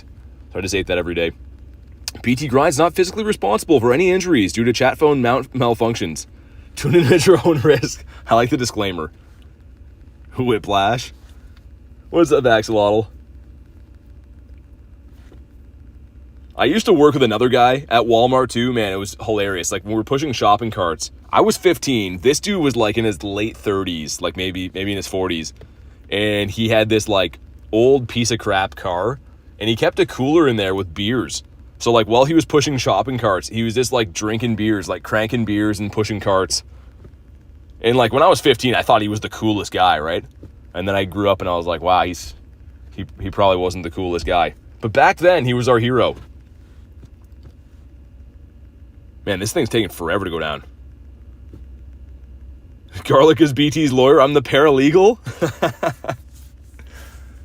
So I just ate that every day. PT Grindz not physically responsible for any injuries due to chat phone malfunctions. Tune in at your own risk. I like the disclaimer. Whiplash. What's up, Axolotl? I used to work with another guy at Walmart too, man, it was hilarious. Like when we were pushing shopping carts, I was 15. This dude was like in his late 30s, like maybe in his 40s. And he had this like old piece of crap car and he kept a cooler in there with beers. So like while he was pushing shopping carts, he was just like drinking beers, like cranking beers and pushing carts. And like when I was 15, I thought he was the coolest guy, right? And then I grew up and I was like, wow, he probably wasn't the coolest guy. But back then he was our hero. Man, this thing's taking forever to go down. Garlic is BT's lawyer. I'm the paralegal.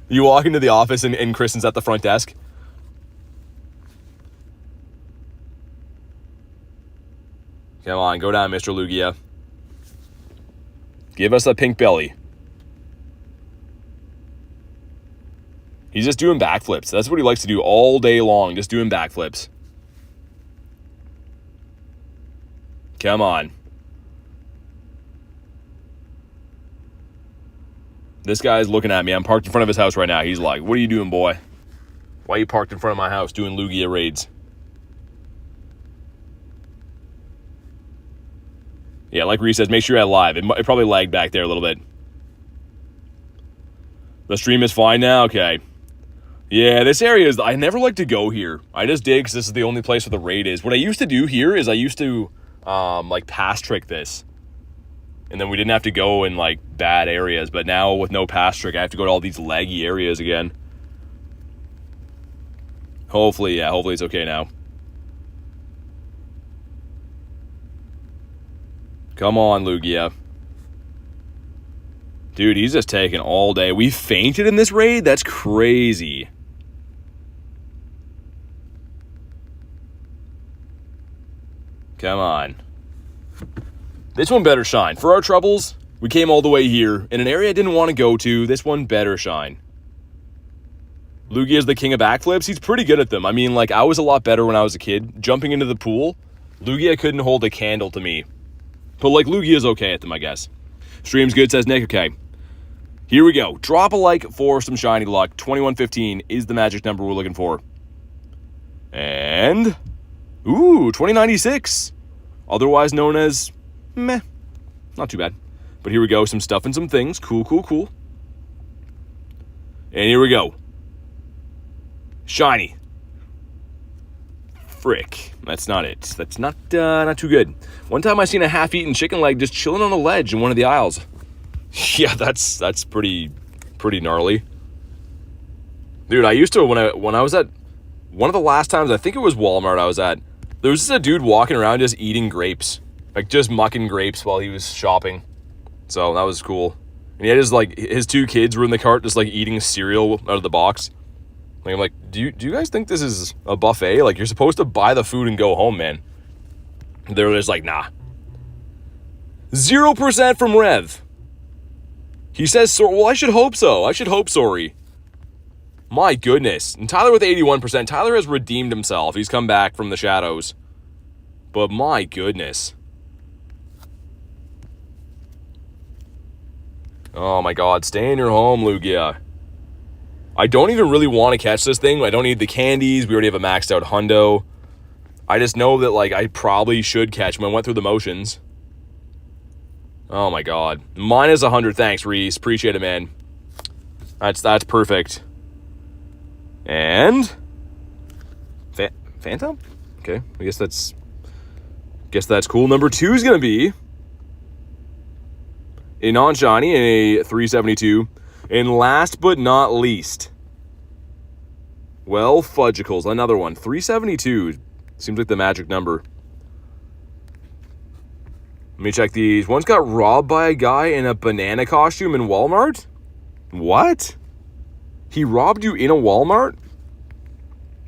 You walk into the office and Kristen's at the front desk. Come on, go down, Mr. Lugia. Give us a pink belly. He's just doing backflips. That's what he likes to do all day long, just doing backflips. Come on. This guy's looking at me. I'm parked in front of his house right now. He's like, what are you doing, boy? Why are you parked in front of my house doing Lugia raids? Yeah, like Reese says, make sure you're live. It probably lagged back there a little bit. The stream is fine now? Okay. Yeah, this area is... I never like to go here. I just did because this is the only place where the raid is. What I used to do here is I used to... like pass trick this, and then we didn't have to go in like bad areas, but now with no pass trick I have to go to all these laggy areas again. Hopefully it's okay now. Come on, Lugia. Dude, he's just taking all day. We fainted in this raid? That's crazy. Come on. This one better shine. For our troubles, we came all the way here. In an area I didn't want to go to, this one better shine. Lugia is the king of backflips. He's pretty good at them. I mean, like, I was a lot better when I was a kid. Jumping into the pool, Lugia couldn't hold a candle to me. But, like, Lugia is okay at them, I guess. Stream's good, says Nick. Okay. Here we go. Drop a like for some shiny luck. 2115 is the magic number we're looking for. And... ooh, 2096. Otherwise known as meh. Not too bad. But here we go. Some stuff and some things. Cool, cool, cool. And here we go. Shiny. Frick. That's not it. That's not too good. One time I seen a half-eaten chicken leg just chilling on a ledge in one of the aisles. Yeah, that's pretty gnarly. Dude, I used to, when I was at, one of the last times, I think it was Walmart I was at, there was just a dude walking around just eating grapes. Like, just mucking grapes while he was shopping. So, that was cool. And he had his 2 kids were in the cart just, like, eating cereal out of the box. Like, I'm like, do you guys think this is a buffet? Like, you're supposed to buy the food and go home, man. They're just like, nah. 0% from Rev. He says, well, I should hope so. I should hope sorry. My goodness. And Tyler with 81%. Tyler has redeemed himself. He's come back from the shadows. But my goodness. Oh my god. Stay in your home, Lugia. I don't even really want to catch this thing. I don't need the candies. We already have a maxed out hundo. I just know that, like, I probably should catch him. I went through the motions. Oh my god. Minus 100. Thanks, Reese. Appreciate it, man. That's perfect. And Phantump? Okay, I guess that's cool. Number 2 is gonna be a non-shiny, a 372. And last but not least, well, Fudgicles, another one. 372 seems like the magic number. Let me check these. One's got robbed by a guy in a banana costume in Walmart. What? He robbed you in a Walmart?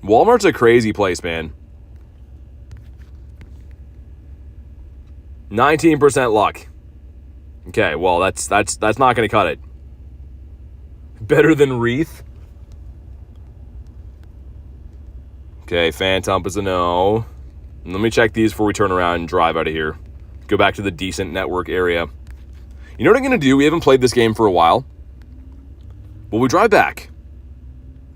Walmart's a crazy place, man. 19% luck. Okay, well, that's not going to cut it. Better than Wreath. Okay, Phantump is a no. Let me check these before we turn around and drive out of here. Go back to the decent network area. You know what I'm going to do? We haven't played this game for a while. When we drive back,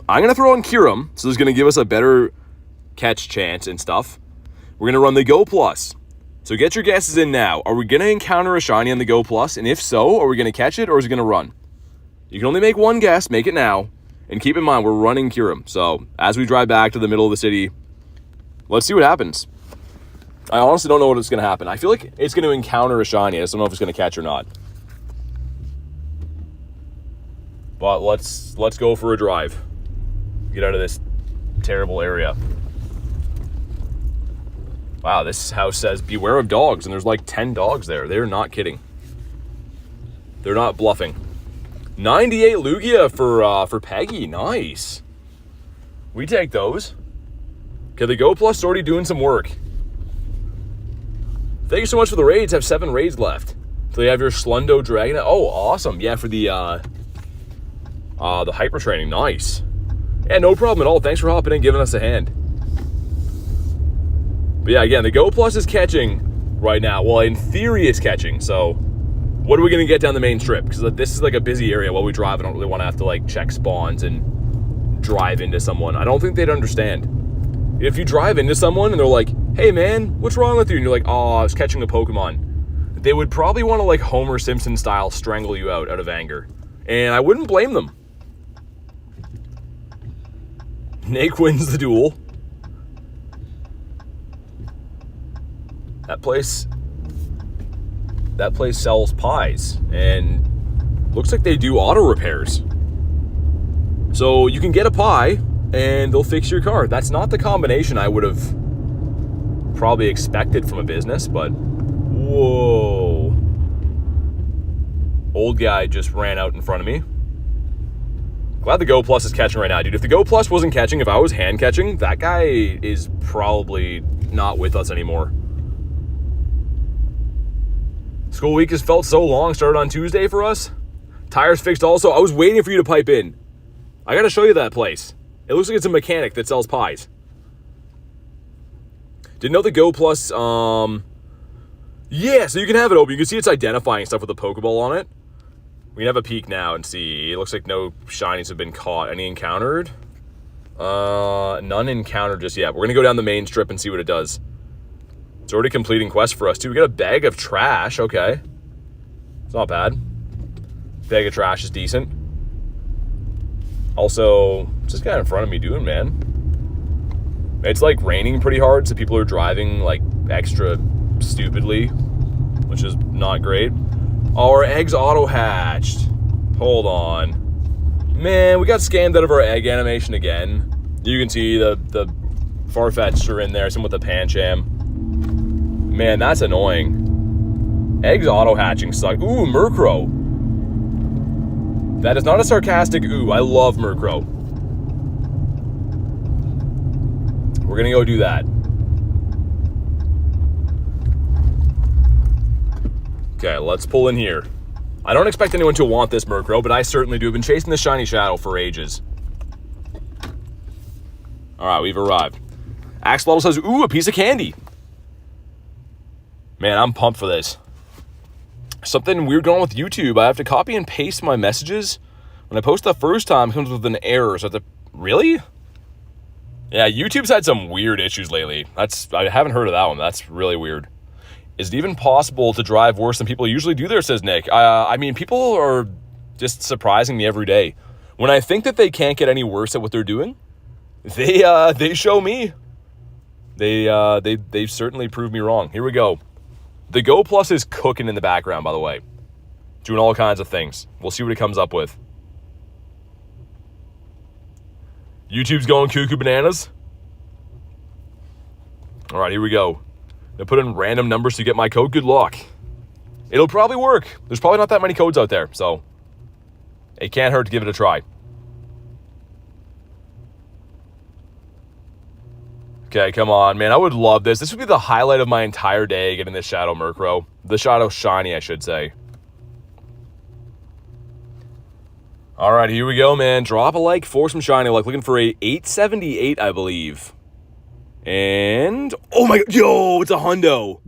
I'm going to throw on Kyurem, so this is going to give us a better catch chance and stuff. We're going to run the Go Plus. So get your guesses in now. Are we going to encounter a shiny on the Go Plus? And if so, are we going to catch it or is it going to run? You can only make one guess. Make it now. And keep in mind, we're running Kyurem. So as we drive back to the middle of the city, let's see what happens. I honestly don't know what's going to happen. I feel like it's going to encounter a shiny. I just don't know if it's going to catch or not. But let's go for a drive. Get out of this terrible area. Wow, this house says beware of dogs, and there's like 10 dogs there. They're not kidding. They're not bluffing. 98 Lugia for Peggy. Nice. We take those. Okay, the Go Plus is already doing some work. Thank you so much for the raids. I have 7 raids left. So you have your Slundo Dragon. Oh, awesome. Yeah, for the hyper training. Nice. Yeah, no problem at all. Thanks for hopping in and giving us a hand. But yeah, again, the Go Plus is catching right now. Well, in theory, it's catching. So what are we going to get down the main strip? Because this is like a busy area while we drive. I don't really want to have to like check spawns and drive into someone. I don't think they'd understand. If you drive into someone and they're like, hey man, what's wrong with you? And you're like, oh, I was catching a Pokemon. They would probably want to like Homer Simpson style strangle you out of anger. And I wouldn't blame them. Nake wins the duel. That place sells pies and looks like they do auto repairs. So you can get a pie and they'll fix your car. That's not the combination I would have probably expected from a business, but whoa. Old guy just ran out in front of me. Glad the Go Plus is catching right now, dude. If the Go Plus wasn't catching, if I was hand catching, that guy is probably not with us anymore. School week has felt so long. Started on Tuesday for us. Tires fixed also. I was waiting for you to pipe in. I got to show you that place. It looks like it's a mechanic that sells pies. Didn't know the Go Plus, yeah, so you can have it open. You can see it's identifying stuff with a Pokeball on it. We can have a peek now and see. It looks like no shinies have been caught. Any encountered? None encountered just yet. We're going to go down the main strip and see what it does. It's already completing quests for us, too. We got a bag of trash. Okay. It's not bad. Bag of trash is decent. Also, what's this guy in front of me doing, man? It's, like, raining pretty hard, so people are driving, like, extra stupidly, which is not great. Our eggs auto-hatched. Hold on. Man, we got scammed out of our egg animation again. You can see the Farfetch'd are in there, some with the Pancham. Man, that's annoying. Eggs auto-hatching suck. Ooh, Murkrow. That is not a sarcastic ooh. I love Murkrow. We're gonna go do that. Okay, let's pull in here. I don't expect anyone to want this Murkrow, but I certainly do. I've been chasing the shiny shadow for ages. All right, we've arrived. Axolotl says, ooh, a piece of candy. Man, I'm pumped for this. Something weird going on with YouTube. I have to copy and paste my messages. When I post the first time, it comes with an error. So I have to... Really? Yeah, YouTube's had some weird issues lately. I haven't heard of that one. That's really weird. Is it even possible to drive worse than people usually do there, says Nick? I mean, people are just surprising me every day. When I think that they can't get any worse at what they're doing, they show me. They certainly proved me wrong. Here we go. The Go Plus is cooking in the background, by the way. Doing all kinds of things. We'll see what it comes up with. YouTube's going cuckoo bananas. All right, here we go. I put in random numbers to get my code. Good luck. It'll probably work. There's probably not that many codes out there, so it can't hurt to give it a try. Okay, come on, man. I would love this. This would be the highlight of my entire day, getting this Shadow Murkrow. The Shadow Shiny, I should say. All right, here we go, man. Drop a like for some Shiny luck. Looking for a 878, I believe. And... oh my god. Yo, it's a hundo.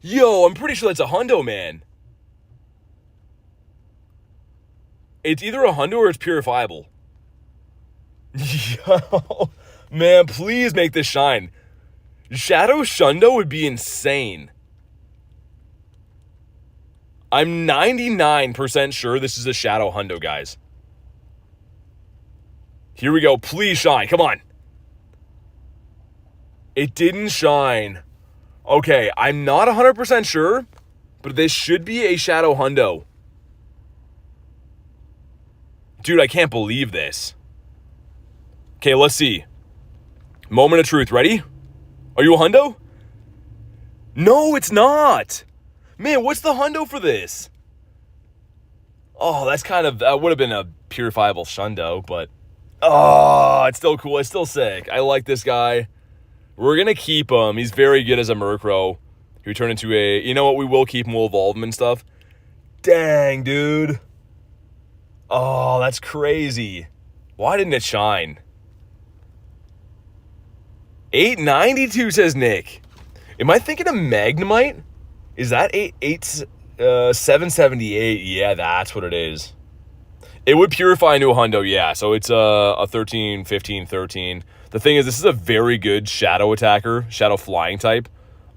Yo, I'm pretty sure that's a hundo, man. It's either a hundo or it's purifiable. Yo, man, please make this shine. Shadow Shundo would be insane. I'm 99% sure this is a Shadow Hundo, guys. Here we go. Please shine. Come on. It didn't shine. Okay, I'm not 100% sure, but this should be a Shadow Hundo. Dude, I can't believe this. Okay, let's see. Moment of truth. Ready? Are you a hundo? No, it's not. Man, what's the hundo for this? Oh, that's kind of... that would have been a purifiable shundo, but... oh, it's still cool. It's still sick. I like this guy. We're going to keep him. He's very good as a Murkrow. He turned into a... you know what? We will keep him. We'll evolve him and stuff. Dang, dude. Oh, that's crazy. Why didn't it shine? 892, says Nick. Am I thinking of Magnemite? Is that 778? Yeah, that's what it is. It would purify into a hundo, yeah. So it's a 13, 15, 13. The thing is, this is a very good shadow attacker, shadow flying type.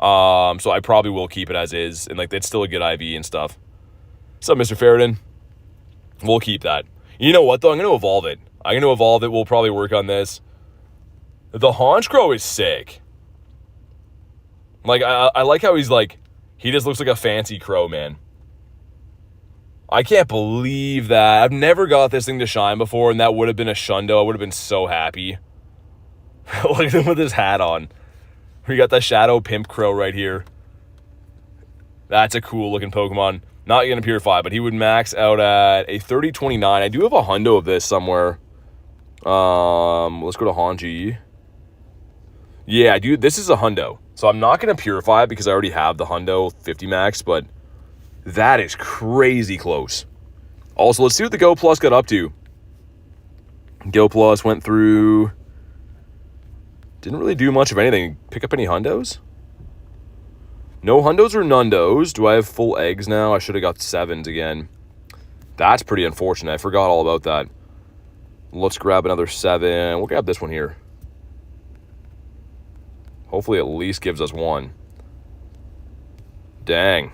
So I probably will keep it as is. And like, it's still a good IV and stuff. What's up, Mr. Ferritin? We'll keep that. You know what, though? I'm going to evolve it. We'll probably work on this. The Honchkrow is sick. Like, I like how he's like... he just looks like a fancy crow, man. I can't believe that. I've never got this thing to shine before, and that would have been a shundo. I would have been so happy. Look at him with his hat on. We got the Shadow Pimp Crow right here. That's a cool-looking Pokemon. Not going to purify, but he would max out at a 30-29. I do have a hundo of this somewhere. Let's go to Honji. Yeah, dude, this is a hundo. So I'm not going to purify it because I already have the hundo 50 max, but that is crazy close. Also, let's see what the Go Plus got up to. Go Plus went through... didn't really do much of anything. Pick up any hundos? No hundos or nundos. Do I have full eggs now? I should have got 7s again. That's pretty unfortunate. I forgot all about that. Let's grab another 7. We'll grab this one here. Hopefully at least gives us 1. Dang.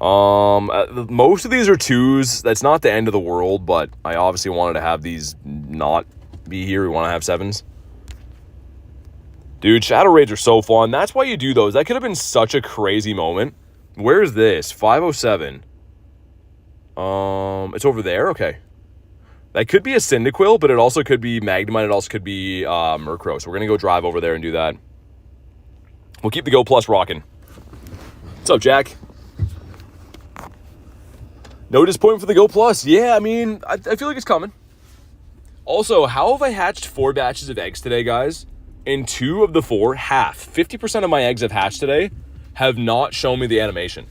Most of these are 2s. That's not the end of the world, but I obviously wanted to have these not be here. We want to have 7s. Dude, Shadow Raids are so fun. That's why you do those. That could have been such a crazy moment Where is this? 507. It's over there? Okay. That could be a Cyndaquil, but it also could be Magnemite. It also could be Murkrow. So we're going to go drive over there and do that. We'll keep the Go Plus rocking. What's up, Jack? No disappointment for the Go Plus. Yeah, I mean, I feel like it's coming. Also, how have I hatched 4 batches of eggs today, guys? And 2 of the 4, half, 50% of my eggs I've hatched today have not shown me the animation.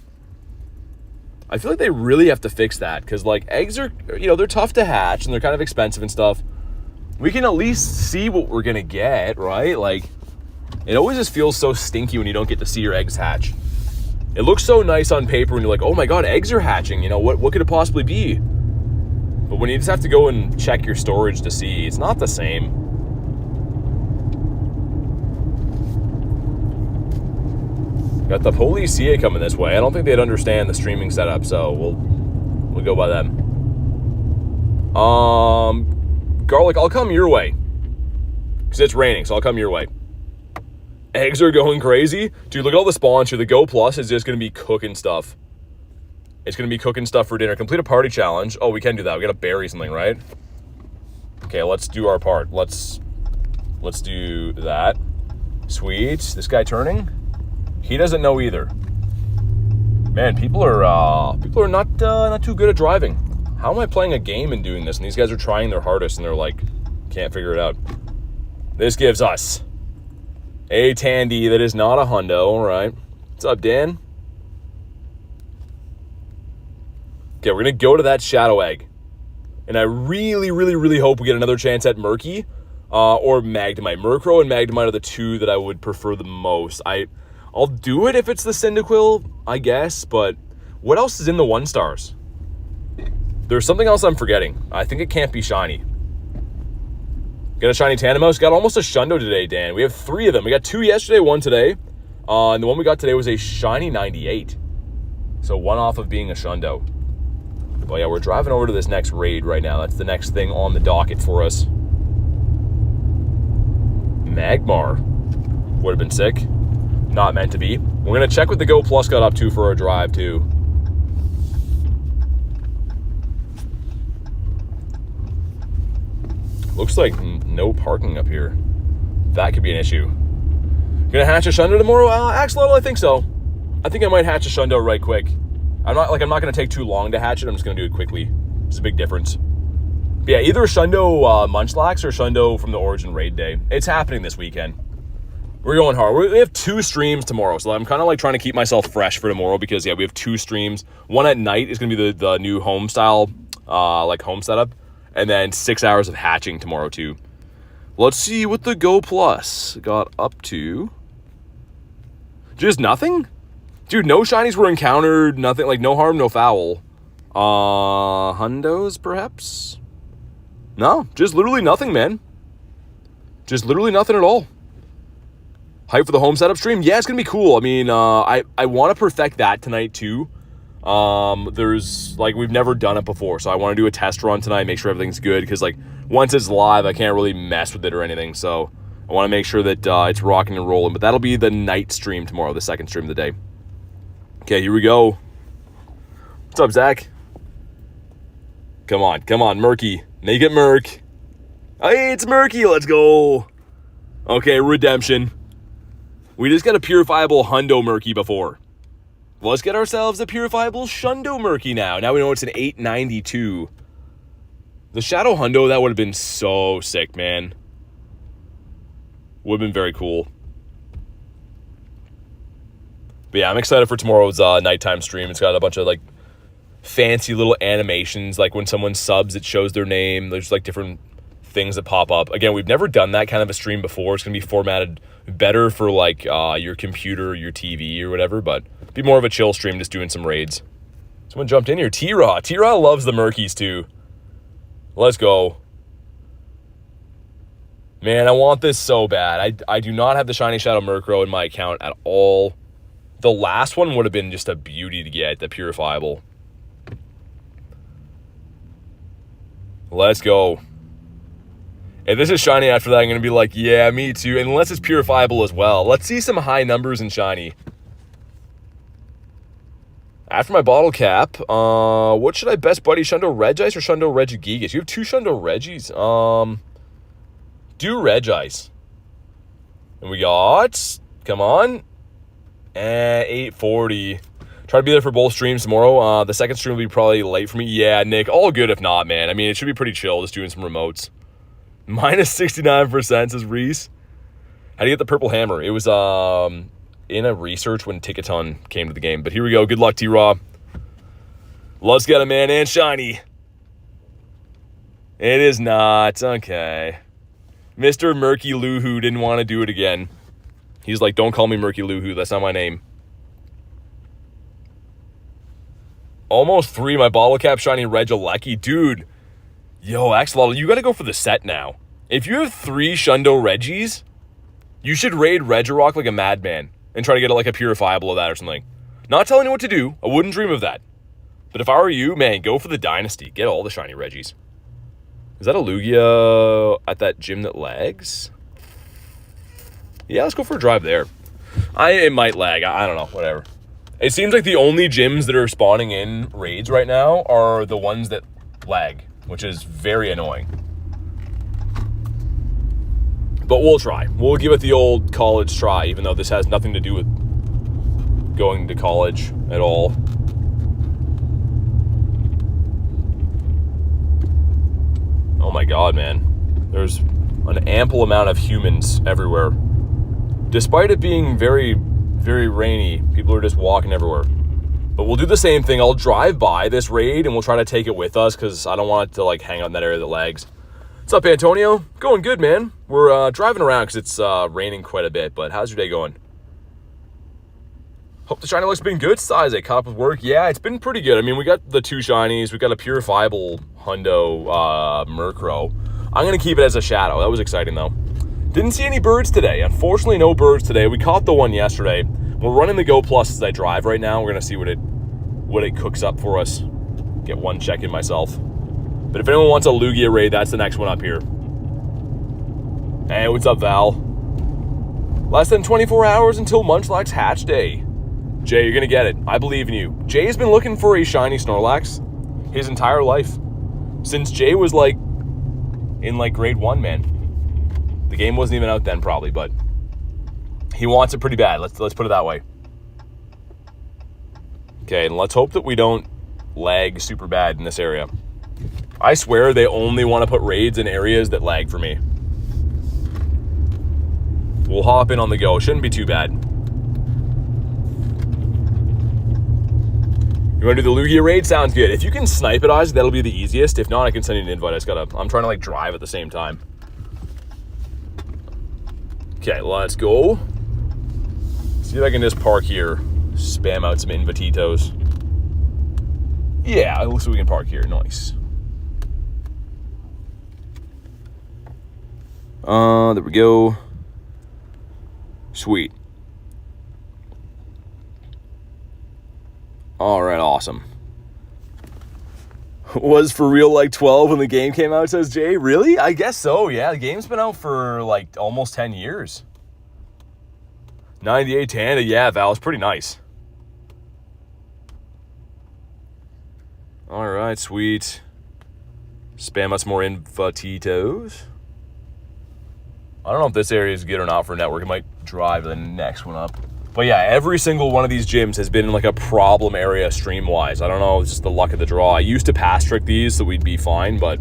I feel like they really have to fix that because, like, eggs are, you know, they're tough to hatch and they're kind of expensive and stuff. We can at least see what we're going to get, right? Like, it always just feels so stinky when you don't get to see your eggs hatch. It looks so nice on paper and you're like, oh my God, eggs are hatching. You know, what could it possibly be? But when you just have to go and check your storage to see, it's not the same. Got the police CA coming this way. I don't think they'd understand the streaming setup, so we'll go by them. Garlic, I'll come your way. Because it's raining, so I'll come your way. Eggs are going crazy. Dude, look at all the spawns here. The Go Plus is just going to be cooking stuff. It's going to be cooking stuff for dinner. Complete a party challenge. Oh, we can do that. We got to bury something, right? Okay, let's do our part. Let's do that. Sweet. This guy turning? He doesn't know either. Man, people are not too good at driving. How am I playing a game and doing this? And these guys are trying their hardest and they're like, can't figure it out. This gives us a Tandy that is not a hundo. All right. What's up, Dan? Okay, we're going to go to that Shadow Egg. And I really, really, really hope we get another chance at Murky or Magnemite. Murkrow and Magnemite are the 2 that I would prefer the most. I'll do it if it's the Cyndaquil, I guess, but what else is in the 1-stars? There's something else I'm forgetting. I think it can't be shiny. Got a Shiny Tandemaus. Got almost a Shundo today, Dan. We have 3 of them. We got 2 yesterday, 1 today. And the one we got today was a Shiny 98. So 1 off of being a Shundo. Well, yeah, we're driving over to this next raid right now. That's the next thing on the docket for us. Magmar. Would have been sick. Not meant to be. We're going to check what the Go Plus got up to for our drive, too. Looks like no parking up here. That could be an issue. Gonna hatch a Shundo tomorrow? Axolotl, I think so. I think I might hatch a Shundo right quick. I'm not gonna take too long to hatch it. I'm just gonna do it quickly. It's a big difference. But yeah, either a Shundo Munchlax or Shundo from the Origin Raid Day. It's happening this weekend. We're going hard. We have 2 streams tomorrow, so I'm kind of like trying to keep myself fresh for tomorrow because, yeah, we have 2 streams. One at night is going to be the new home style, like home setup, and then 6 hours of hatching tomorrow, too. Let's see what the Go Plus got up to. Just nothing? Dude, no shinies were encountered, nothing, like no harm, no foul. Hundos, perhaps? No, just literally nothing, man. Just literally nothing at all. Hype for the home setup stream? Yeah, it's going to be cool. I mean, I want to perfect that tonight, too. There's, like, we've never done it before, so I want to do a test run tonight, make sure everything's good, because, like, once it's live, I can't really mess with it or anything, so I want to make sure that it's rocking and rolling, but that'll be the night stream tomorrow, the second stream of the day. Okay, here we go. What's up, Zach? Come on, Murky. Make it Murk. Hey, it's Murky, let's go. Okay, redemption. We just got a purifiable Hundo Murky before. Let's get ourselves a purifiable Shundo Murky now. Now we know it's an 892. The Shadow Hundo, that would have been so sick, man. Would have been very cool. But yeah, I'm excited for tomorrow's nighttime stream. It's got a bunch of, like, fancy little animations. Like, when someone subs, it shows their name. There's, like, different things that pop up. Again, we've never done that kind of a stream before. It's going to be formatted better for, like, your computer, your TV, or whatever. But be more of a chill stream, just doing some raids. Someone jumped in here. T-Raw. T-Raw loves the Murkies, too. Let's go. Man, I want this so bad. I do not have the Shiny Shadow Murkrow in my account at all. The last one would have been just a beauty to get, the purifiable. Let's go. If this is shiny after that, I'm going to be like, yeah, me too. Unless it's purifiable as well. Let's see some high numbers in shiny. After my bottle cap, what should I best buddy? Shundo Regice or Shundo Regigigas? You have 2 Shundo Regis. Do Regice. And we got, come on, 840. Try to be there for both streams tomorrow. The second stream will be probably late for me. Yeah, Nick, all good if not, man. I mean, it should be pretty chill just doing some remotes. Minus 69% says Reese. How do you get the purple hammer? It was in a research when Ticketon came to the game. But here we go. Good luck, T-Raw. Let's get a man and shiny. It is not. Okay. Mr. Murky Luhu didn't want to do it again. He's like, don't call me Murky Luhu. That's not my name. Almost 3. My bottle cap shiny Regieleki. Dude. Yo, Axolotl, you got to go for the set now. If you have 3 Shundo Regis, you should raid Regirock like a madman and try to get like a purifiable of that or something. Not telling you what to do. I wouldn't dream of that. But if I were you, man, go for the Dynasty. Get all the shiny Regis. Is that a Lugia at that gym that lags? Yeah, let's go for a drive there. It might lag. I don't know. Whatever. It seems like the only gyms that are spawning in raids right now are the ones that lag, which is very annoying. But we'll try. We'll give it the old college try, even though this has nothing to do with going to college at all. Oh my god, man. There's an ample amount of humans everywhere. Despite it being very, very rainy, people are just walking everywhere. But we'll do the same thing. I'll drive by this raid and we'll try to take it with us because I don't want it to like hang out in that area that lags. What's up, Antonio? Going good, man. We're driving around because it's raining quite a bit, but how's your day going? Hope the shiny looks been good. Size, I caught up with work. Yeah, it's been pretty good. I mean, we got the 2 shinies. We got a purifiable Hundo Murkrow. I'm going to keep it as a shadow. That was exciting, though. Didn't see any birds today. Unfortunately, no birds today. We caught the one yesterday. We're running the Go Plus as I drive right now. We're going to see what it cooks up for us. Get one check in myself. But if anyone wants a Lugia Raid, that's the next one up here. Hey, what's up, Val? Less than 24 hours until Munchlax's hatch day. Jay, you're going to get it. I believe in you. Jay's been looking for a shiny Snorlax his entire life. Since Jay was like in like grade 1, man. The game wasn't even out then probably, but he wants it pretty bad. Let's put it that way. Okay, and let's hope that we don't lag super bad in this area. I swear they only want to put raids in areas that lag for me. We'll hop in on the go. Shouldn't be too bad. You want to do the Lugia raid? Sounds good. If you can snipe it, Isaac, that'll be the easiest. If not, I can send you an invite. I'm trying to like drive at the same time. Okay, let's go. See if I can just park here. Spam out some invititos. Yeah, it looks like we can park here. Nice. There we go. Sweet. All right, awesome. Was for real like 12 when the game came out, says Jay. Really? I guess so, yeah. The game's been out for like almost 10 years. 98 Tanda, yeah, Val, it's pretty nice. All right, sweet. Spam us more invititos. I don't know if this area is good or not for network. It might drive the next one up. But yeah, every single one of these gyms has been in like a problem area stream-wise. I don't know, it's just the luck of the draw. I used to pass trick these so we'd be fine, but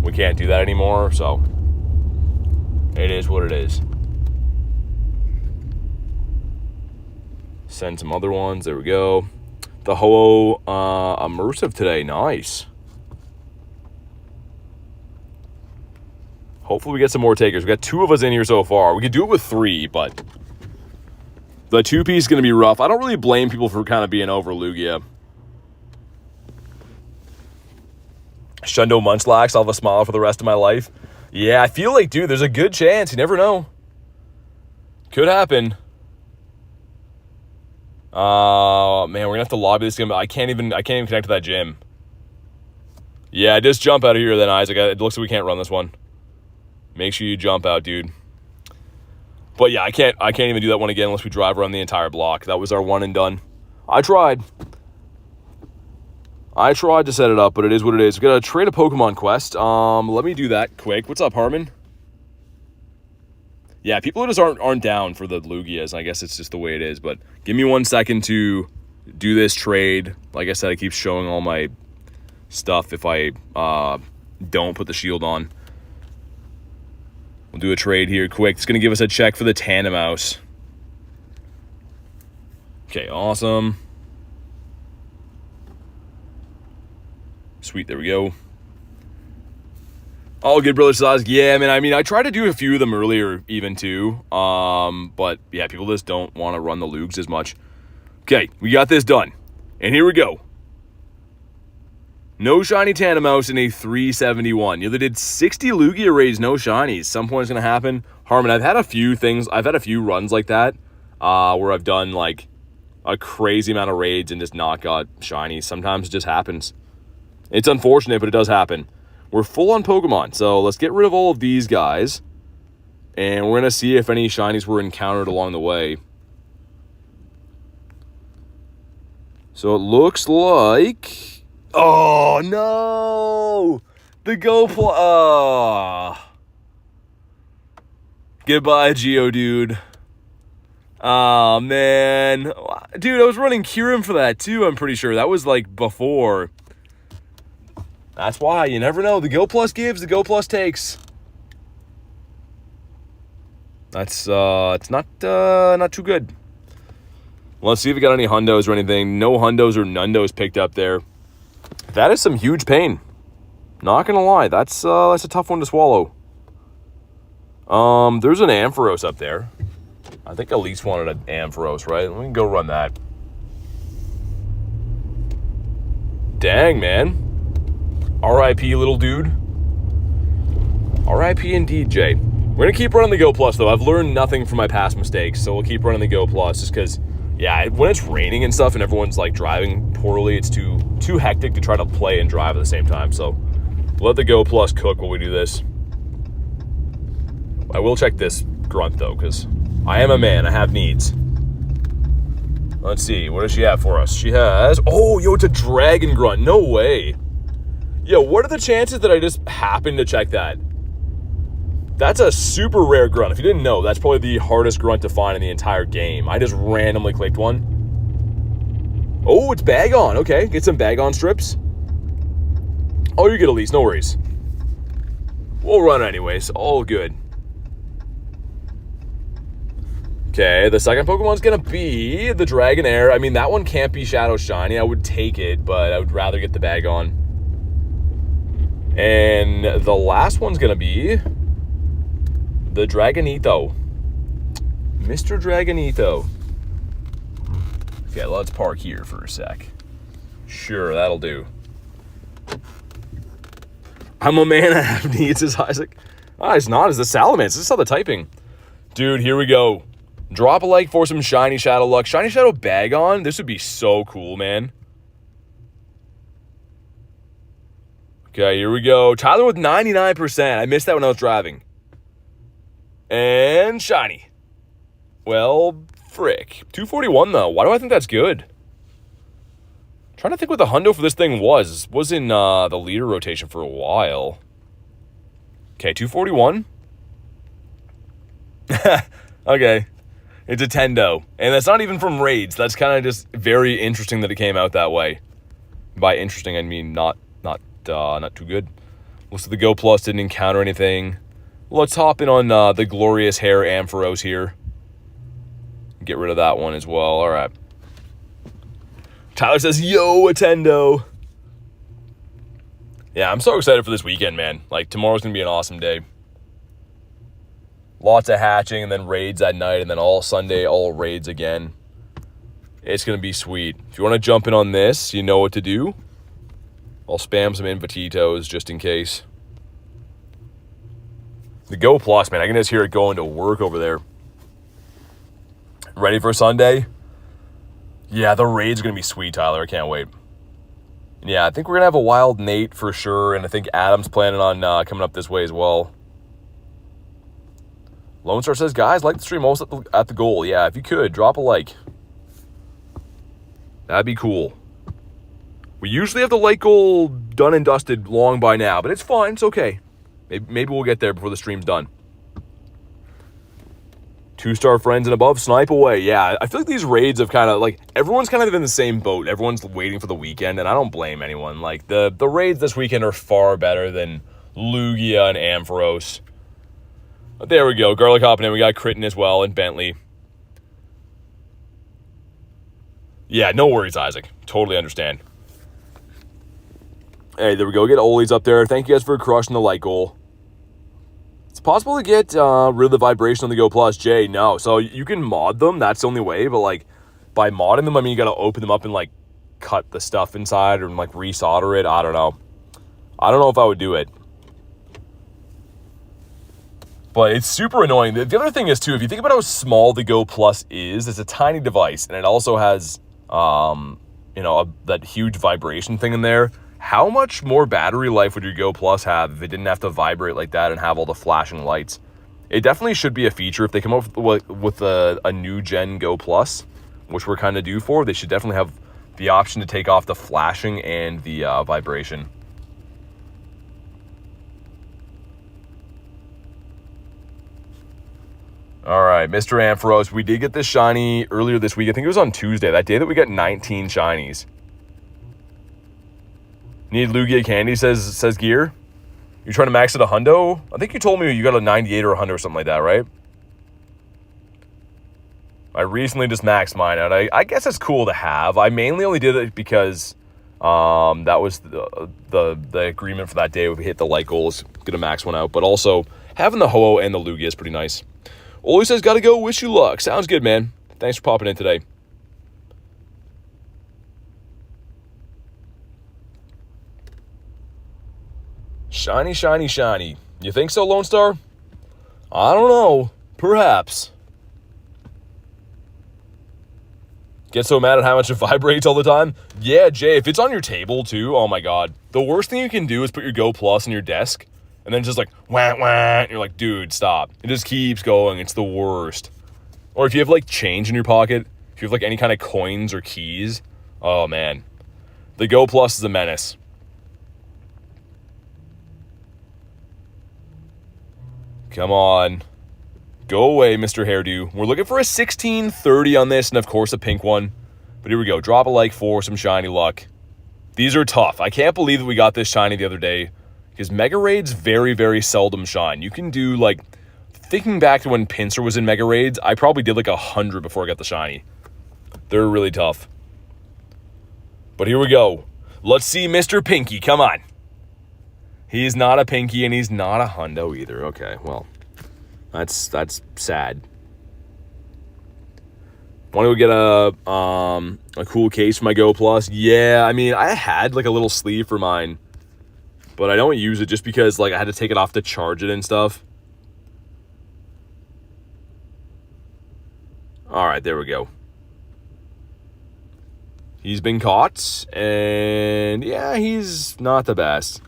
we can't do that anymore, so it is what it is. Send some other ones. There we go. The Ho-Oh immersive today. Nice. Hopefully we get some more takers. We got 2 of us in here so far. We could do it with 3, but the 2-piece is going to be rough. I don't really blame people for kind of being over Lugia. Shundo Munchlax, I'll have a smile for the rest of my life. Yeah, I feel like, dude, there's a good chance. You never know. Could happen. Man, we're gonna have to lobby this game. I can't even connect to that gym. Yeah, just jump out of here then, Isaac. It looks like we can't run this one. Make sure you jump out, dude. But yeah, I can't even do that one again unless we drive around the entire block. That was our one and done. I tried. I tried to set it up, but it is what it is. We got to trade a Pokemon quest. Let me do that quick. What's up, Harmon? Yeah, people just aren't down for the Lugias. I guess it's just the way it is. But give me 1 second to do this trade. Like I said, I keep showing all my stuff if I don't put the shield on. We'll do a trade here quick. It's going to give us a check for the Tandemaus. Okay, awesome. Sweet, there we go. All good, brother size. Yeah, man, I mean, I tried to do a few of them earlier even too. But yeah, people just don't want to run the Lugs as much. Okay, we got this done. And here we go. No Shiny Tandemaus in a 371. You know, they did 60 Lugia Raids, no Shinies. Some point it's going to happen. Harmon, I've had a few runs like that where I've done like a crazy amount of raids and just not got Shinies. Sometimes it just happens. It's unfortunate, but it does happen. We're full on Pokemon, so let's get rid of all of these guys. And we're going to see if any Shinies were encountered along the way. So it looks like... Oh, no! The Go Plus... Goodbye, Geodude. Oh, man. Dude, I was running Kyurem for that, too, I'm pretty sure. That was, like, before... That's why, you never know. The Go Plus gives, the Go Plus takes. That's, it's not too good. Let's see if we got any hundos or anything. No hundos or nundos picked up there. That is some huge pain. Not gonna lie, that's a tough one to swallow. There's an Ampharos up there. I think Elise wanted an Ampharos, right? Let me go run that. Dang, man. R.I.P. little dude. R.I.P. indeed, Jay. We're going to keep running the Go Plus, though. I've learned nothing from my past mistakes, so we'll keep running the Go Plus just because, yeah, when it's raining and stuff and everyone's, like, driving poorly, it's too hectic to try to play and drive at the same time. So we'll let the Go Plus cook while we do this. I will check this grunt, though, because I am a man. I have needs. Let's see. What does she have for us? She has... Oh, yo, it's a dragon grunt. No way. Yo, what are the chances that I just happened to check that? That's a super rare grunt. If you didn't know, that's probably the hardest grunt to find in the entire game. I just randomly clicked one. Oh, it's Bagon. Okay, get some Bagon strips. Oh, you get Elise. No worries. We'll run anyways. All good. Okay, the second Pokemon's going to be the Dragonair. I mean, that one can't be Shadow Shiny. I would take it, but I would rather get the Bagon. And the last one's going to be the Dragonito. Mr. Dragonito. Okay, let's park here for a sec. Sure, that'll do. I'm a man, I have needs, says Isaac. Ah, it's not. It's the Salamence. This is how the typing. Dude, here we go. Drop a like for some Shiny Shadow luck. Shiny Shadow Bagon. This would be so cool, man. Okay, here we go. Tyler with 99%. I missed that when I was driving. And Shiny. Well, frick. 241, though. Why do I think that's good? I'm trying to think what the hundo for this thing was. It was in the leader rotation for a while. Okay, 241. Okay. It's a Tendo. And that's not even from raids. That's kind of just very interesting that it came out that way. By interesting, I mean not too good. Looks like the Go Plus didn't encounter anything. Let's hop in on the Glorious Hair Ampharos here. Get rid of that one as well. All right. Tyler says, yo, Attendo. Yeah, I'm so excited for this weekend, man. Like, tomorrow's going to be an awesome day. Lots of hatching and then raids at night and then all Sunday, all raids again. It's going to be sweet. If you want to jump in on this, you know what to do. I'll spam some Invititos just in case. The Go Plus, man, I can just hear it going to work over there. Ready for Sunday? Yeah, the raid's going to be sweet, Tyler. I can't wait. Yeah, I think we're going to have a Wild Nate for sure, and I think Adam's planning on coming up this way as well. Lone Star says, guys, like the stream most at the goal. Yeah, if you could, drop a like. That'd be cool. We usually have the light goal done and dusted long by now, but it's fine. It's okay. Maybe we'll get there before the stream's done. 2-star friends and above, snipe away. Yeah, I feel like these raids have kind of, like, everyone's kind of in the same boat. Everyone's waiting for the weekend, and I don't blame anyone. Like, the raids this weekend are far better than Lugia and Ampharos. But there we go. Garlic hopping in. We got Critten as well, and Bentley. Yeah, no worries, Isaac. Totally understand. Hey, there we go. Get Oli's up there. Thank you guys for crushing the light goal. It's possible to get rid of the vibration on the Go Plus. Jay, no. So you can mod them. That's the only way. But, like, by modding them, I mean, you got to open them up and, like, cut the stuff inside or, like, resolder it. I don't know. I don't know if I would do it. But it's super annoying. The other thing is, too, if you think about how small the Go Plus is, it's a tiny device. And it also has, you know, that huge vibration thing in there. How much more battery life would your Go Plus have if it didn't have to vibrate like that and have all the flashing lights? It definitely should be a feature. If they come up with a new gen Go Plus, which we're kind of due for, they should definitely have the option to take off the flashing and the vibration. All right, Mr. Ampharos, we did get this shiny earlier this week. I think it was on Tuesday, that day that we got 19 shinies. Need Lugia candy, says Gear. You're trying to max it a hundo? I think you told me you got a 98 or a 100 or something like that, right? I recently just maxed mine out. I guess it's cool to have. I mainly only did it because that was the agreement for that day. We hit the light goals, get a max one out. But also, having the Ho-Oh and the Lugia is pretty nice. Oli says, gotta go, wish you luck. Sounds good, man. Thanks for popping in today. Shiny, shiny, shiny. You think so, Lone Star? I don't know. Perhaps. Get so mad at how much it vibrates all the time? Yeah, Jay, if it's on your table, too, oh my god. The worst thing you can do is put your Go Plus on your desk, and then just like, wah, wah, and you're like, dude, stop. It just keeps going. It's the worst. Or if you have, like, change in your pocket, if you have, like, any kind of coins or keys, oh, man. The Go Plus is a menace. Come on. Go away, Mr. Hairdo. We're looking for a 1630 on this, and of course a pink one. But here we go. Drop a like for some shiny luck. These are tough. I can't believe that we got this shiny the other day, because Mega Raids very, very seldom shine. You can do, like, thinking back to when Pinsir was in Mega Raids, I probably did like 100 before I got the shiny. They're really tough. But here we go. Let's see Mr. Pinky. Come on. He's not a pinky, and he's not a hundo either. Okay, well, that's sad. Want to get a cool case for my Go Plus? Yeah, I mean, I had like a little sleeve for mine, but I don't use it just because like I had to take it off to charge it and stuff. All right, there we go. He's been caught, and yeah, he's not the best.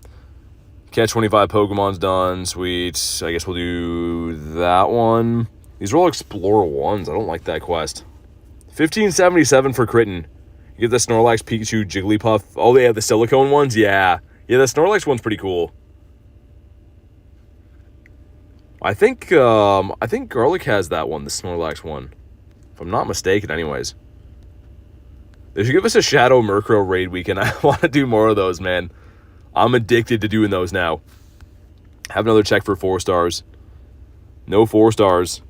Catch 25 Pokemon's done. Sweet. I guess we'll do that one. These are all Explorer 1s. I don't like that quest. 1577 for Critten. You get the Snorlax, Pikachu, Jigglypuff. Oh, they have the silicone ones? Yeah. Yeah, the Snorlax one's pretty cool. I think Garlic has that one, the Snorlax one. If I'm not mistaken, anyways. They should give us a Shadow Murkrow raid weekend. I want to do more of those, man. I'm addicted to doing those now. Have another check for 4 stars. No 4 stars.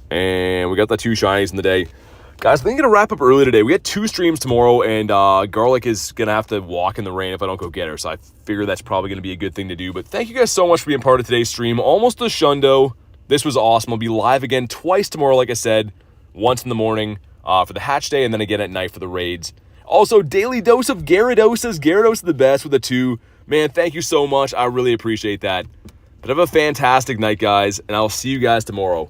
And we got the 2 shinies in the day. Guys, I think I'm going to wrap up early today. We got 2 streams tomorrow, and Garlic is going to have to walk in the rain if I don't go get her. So I figure that's probably going to be a good thing to do. But thank you guys so much for being part of today's stream. Almost a shundo. This was awesome. I'll be live again twice tomorrow, like I said. Once in the morning for the hatch day, and then again at night for the raids. Also, daily dose of Gyarados. Gyarados is the best with a 2. Man, thank you so much. I really appreciate that. But have a fantastic night, guys, and I'll see you guys tomorrow.